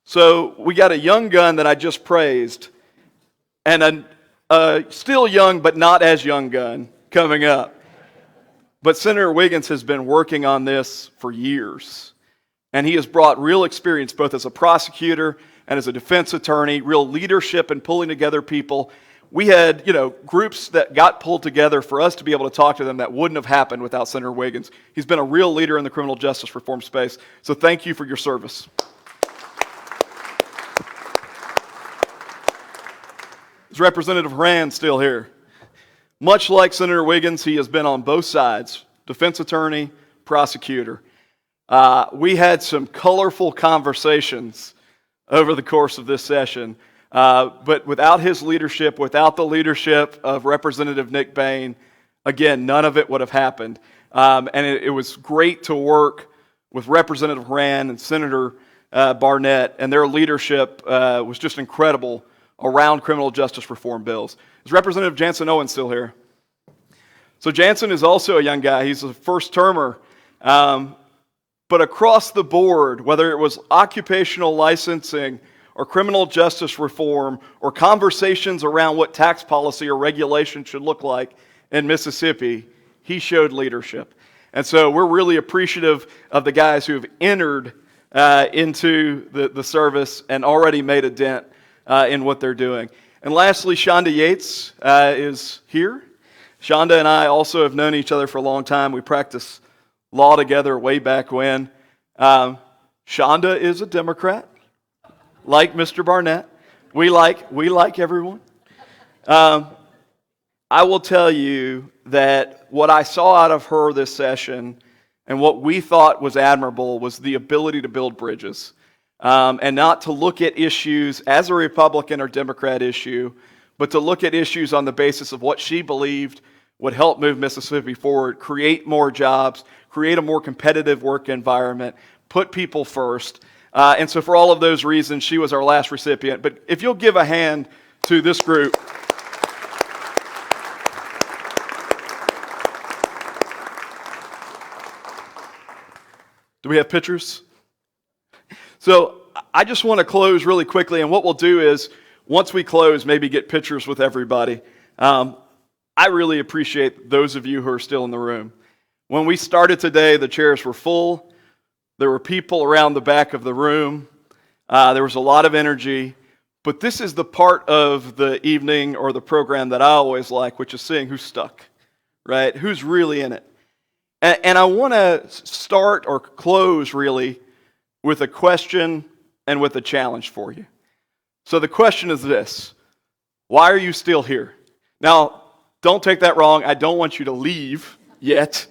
So we got a young gun that I just praised, and a still young but not as young gun coming up. But Senator Wiggins has been working on this for years, and he has brought real experience both as a prosecutor and as a defense attorney, real leadership in pulling together people. We had, groups that got pulled together for us to be able to talk to them that wouldn't have happened without Senator Wiggins. He's been a real leader in the criminal justice reform space, so thank you for your service. Is Representative Rand still here? Much like Senator Wiggins, he has been on both sides, defense attorney, prosecutor. We had some colorful conversations over the course of this session, but without his leadership, without the leadership of Representative Nick Bain, again, none of it would have happened. And it was great to work with Representative Rand and Senator Barnett, and their leadership was just incredible around criminal justice reform bills. Is Representative Jansen Owen still here? So Jansen is also a young guy. He's a first-termer. But across the board, whether it was occupational licensing or criminal justice reform or conversations around what tax policy or regulation should look like in Mississippi, he showed leadership. And so we're really appreciative of the guys who have entered into the service and already made a dent in what they're doing. And lastly, Shonda Yates is here. Shonda and I also have known each other for a long time. We practiced law together way back when. Shonda is a Democrat, like Mr. Barnett. We like everyone. I will tell you that what I saw out of her this session and what we thought was admirable was the ability to build bridges. And not to look at issues as a Republican or Democrat issue, but to look at issues on the basis of what she believed would help move Mississippi forward, create more jobs, create a more competitive work environment, put people first. And so for all of those reasons, she was our last recipient. But if you'll give a hand to this group. Do we have pictures? So I just want to close really quickly, and what we'll do is, once we close, maybe get pictures with everybody. I really appreciate those of you who are still in the room. When we started today, the chairs were full. There were people around the back of the room. There was a lot of energy. But this is the part of the evening or the program that I always like, which is seeing who's stuck, right? Who's really in it. And I want to start or close, really, with a question and with a challenge for you. So the question is this: why are you still here? Now, don't take that wrong. I don't want you to leave yet.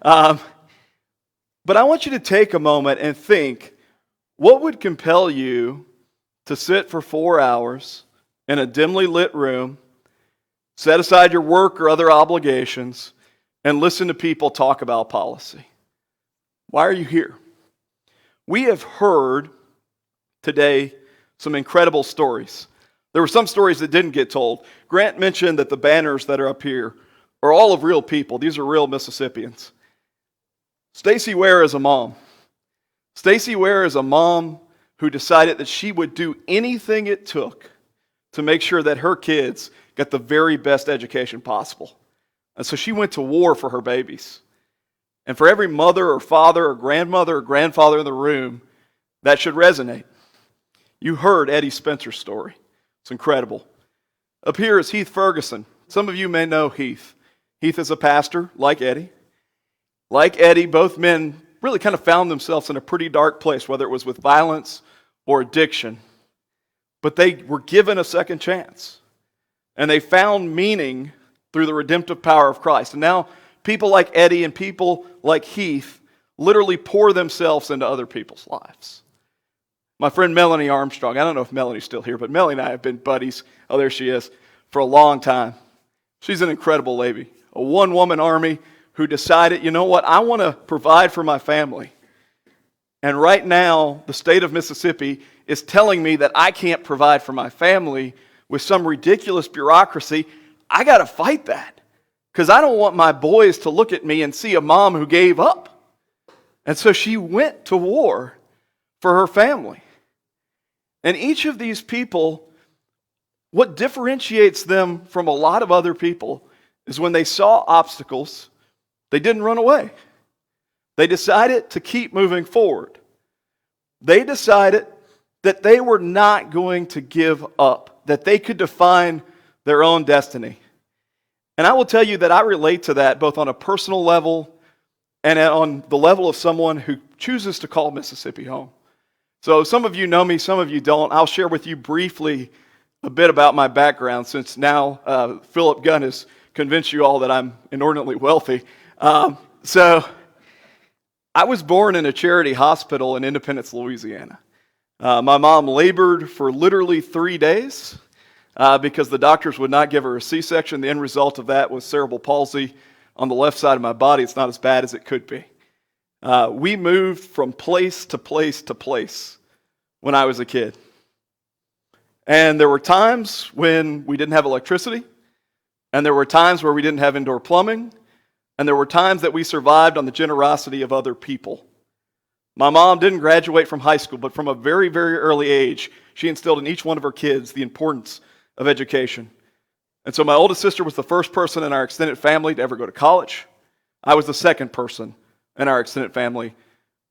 But I want you to take a moment and think, what would compel you to sit for 4 hours in a dimly lit room, set aside your work or other obligations, and listen to people talk about policy? Why are you here? We have heard today some incredible stories. There were some stories that didn't get told. Grant mentioned that the banners that are up here are all of real people. These are real Mississippians. Stacy Ware is a mom. Stacy Ware is a mom who decided that she would do anything it took to make sure that her kids got the very best education possible. And so she went to war for her babies. And for every mother or father or grandmother or grandfather in the room, that should resonate. You heard Eddie Spencer's story. It's incredible. Up here is Heath Ferguson. Some of you may know Heath. Heath is a pastor, like Eddie. Like Eddie, both men really kind of found themselves in a pretty dark place, whether it was with violence or addiction. but they were given a second chance. And they found meaning through the redemptive power of Christ. And now people like Eddie and people like Heath literally pour themselves into other people's lives. My friend Melanie Armstrong, I don't know if Melanie's still here, but Melanie and I have been buddies, oh there she is, for a long time. She's an incredible lady, a one-woman army who decided, you know what, I want to provide for my family. And right now, the state of Mississippi is telling me that I can't provide for my family with some ridiculous bureaucracy. I got to fight that because I don't want my boys to look at me and see a mom who gave up. And so she went to war for her family. And each of these people, what differentiates them from a lot of other people is when they saw obstacles, they didn't run away. They decided to keep moving forward. They decided that they were not going to give up, that they could define their own destiny. And I will tell you that I relate to that both on a personal level and on the level of someone who chooses to call Mississippi home. So some of you know me, some of you don't. I'll share with you briefly a bit about my background since now Philip Gunn has convinced you all that I'm inordinately wealthy. So I was born in a charity hospital in Independence, Louisiana. My mom labored for literally 3 days because the doctors would not give her a C-section. The end result of that was cerebral palsy on the left side of my body. It's not as bad as it could be. We moved from place to place to place when I was a kid. And there were times when we didn't have electricity, and there were times where we didn't have indoor plumbing, and there were times that we survived on the generosity of other people. My mom didn't graduate from high school, but from a very, very early age, she instilled in each one of her kids the importance of education. And so my oldest sister was the first person in our extended family to ever go to college. I was the second person in our extended family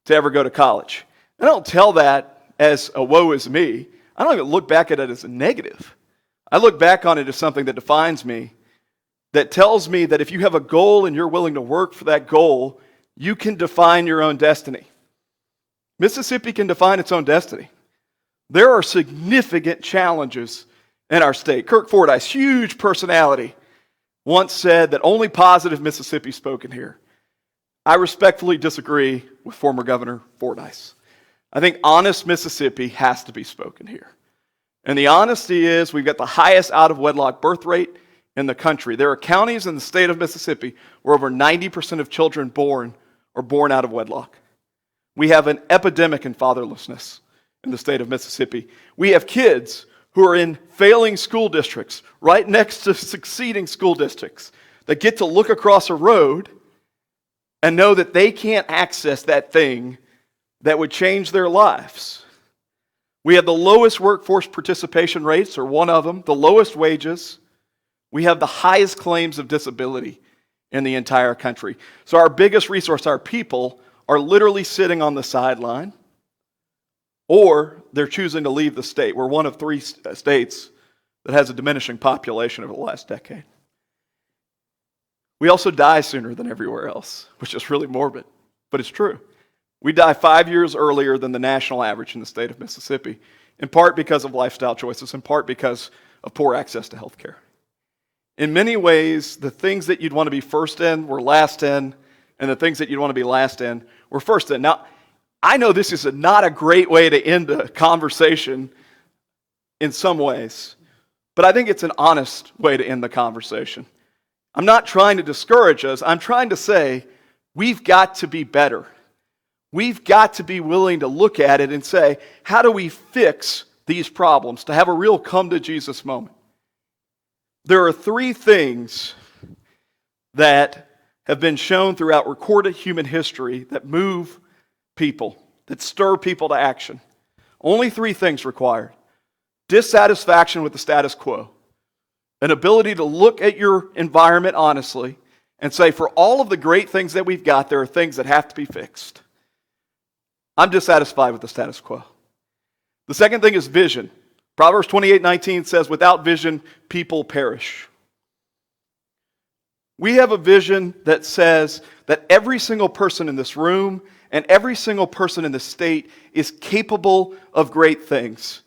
to ever go to college. And I don't tell that as a woe is me. I don't even look back at it as a negative. I look back on it as something that defines me, that tells me that if you have a goal and you're willing to work for that goal, you can define your own destiny. Mississippi can define its own destiny. There are significant challenges in our state. Kirk Fordyce, huge personality, once said that only positive Mississippi spoken here. I respectfully disagree with former Governor Fordyce. I think honest Mississippi has to be spoken here. And the honesty is we've got the highest out-of-wedlock birth rate in the country. There are counties in the state of Mississippi where over 90% of children born are born out of wedlock. We have an epidemic in fatherlessness in the state of Mississippi. We have kids who are in failing school districts right next to succeeding school districts that get to look across a road and know that they can't access that thing that would change their lives. We have the lowest workforce participation rates, or one of them, the lowest wages. We have the highest claims of disability in the entire country. So our biggest resource, our people, are literally sitting on the sideline, or they're choosing to leave the state. We're one of 3 states that has a diminishing population over the last decade. We also die sooner than everywhere else, which is really morbid, but it's true. We die 5 years earlier than the national average in the state of Mississippi, in part because of lifestyle choices, in part because of poor access to health care. In many ways, the things that you'd want to be first in were last in, and the things that you'd want to be last in were first in. Now, I know this is not a great way to end a conversation in some ways, but I think it's an honest way to end the conversation. I'm not trying to discourage us. I'm trying to say we've got to be better. We've got to be willing to look at it and say, how do we fix these problems, to have a real come to Jesus moment? There are 3 things that have been shown throughout recorded human history that move people, that stir people to action. Only 3 things required: dissatisfaction with the status quo, an ability to look at your environment honestly and say, for all of the great things that we've got, there are things that have to be fixed. I'm dissatisfied with the status quo. The second thing is vision. Proverbs 28:19 says, without vision, people perish. We have a vision that says that every single person in this room and every single person in the state is capable of great things.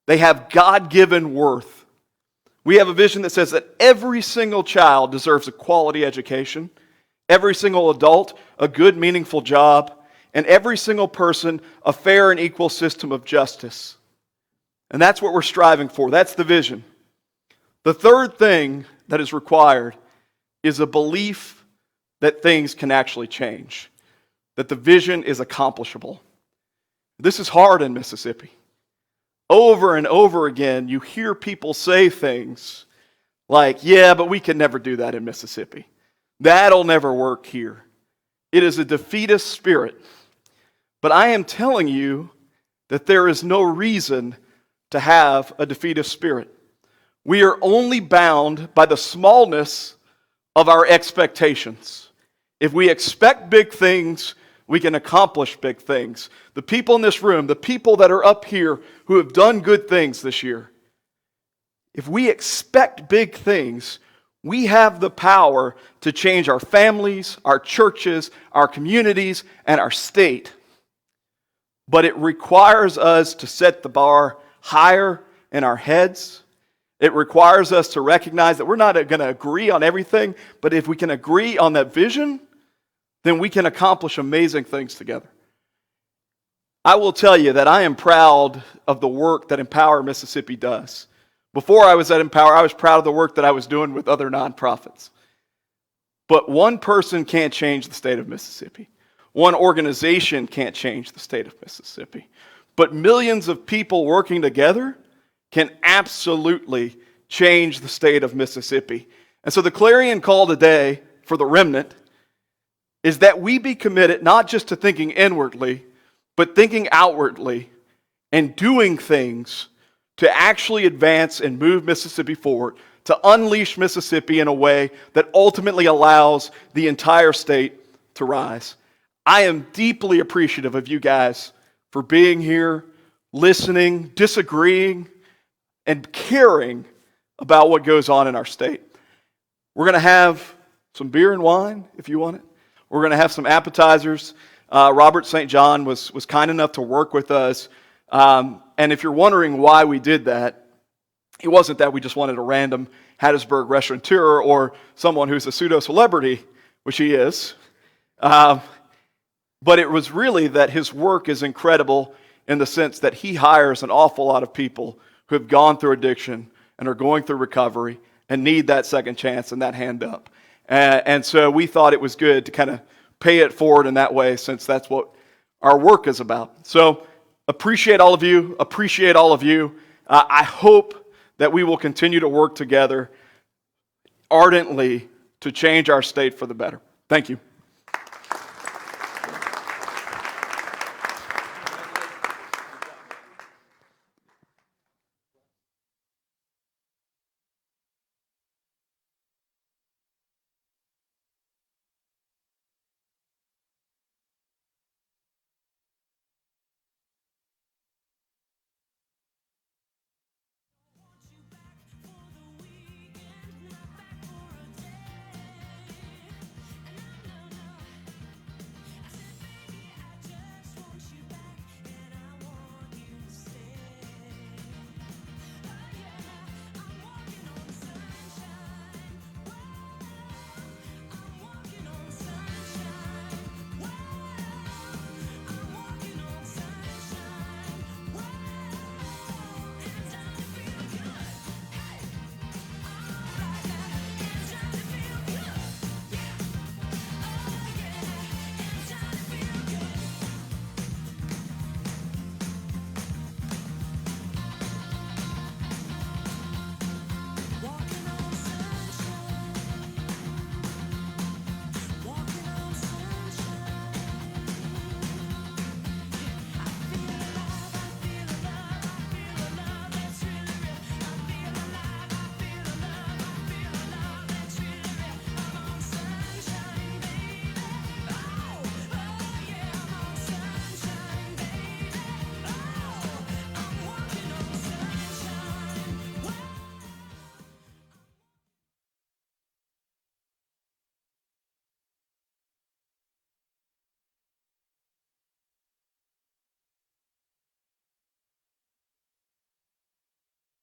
They have God-given worth. We have a vision that says that every single child deserves a quality education, every single adult a good, meaningful job, and every single person a fair and equal system of justice. And that's what we're striving for. That's the vision. The third thing that is required is a belief that things can actually change, that the vision is accomplishable. This is hard in Mississippi. Over and over again, you hear people say things like, yeah, but we can never do that in Mississippi. That'll never work here. It is a defeatist spirit. But I am telling you that there is no reason to have a defeatist spirit. We are only bound by the smallness of our expectations. If we expect big things, we can accomplish big things. The people in this room, the people that are up here who have done good things this year, if we expect big things, we have the power to change our families, our churches, our communities, and our state. But it requires us to set the bar higher in our heads. It requires us to recognize that we're not going to agree on everything, but if we can agree on that vision, then we can accomplish amazing things together. I will tell you that I am proud of the work that Empower Mississippi does. Before I was at Empower, I was proud of the work that I was doing with other nonprofits. But one person can't change the state of Mississippi. One organization can't change the state of Mississippi. But millions of people working together can absolutely change the state of Mississippi. And so the clarion call today for the remnant is that we be committed not just to thinking inwardly, but thinking outwardly and doing things to actually advance and move Mississippi forward, to unleash Mississippi in a way that ultimately allows the entire state to rise. I am deeply appreciative of you guys for being here, listening, disagreeing, and caring about what goes on in our state. We're going to have some beer and wine, if you want it. We're going to have some appetizers. Robert St. John was kind enough to work with us. And if you're wondering why we did that, it wasn't that we just wanted a random Hattiesburg restaurateur or someone who's a pseudo-celebrity, which he is. But it was really that his work is incredible in the sense that he hires an awful lot of people who have gone through addiction and are going through recovery and need that second chance and that hand up. And so we thought it was good to kind of pay it forward in that way, since that's what our work is about. So appreciate all of you. I hope that we will continue to work together ardently to change our state for the better. Thank you.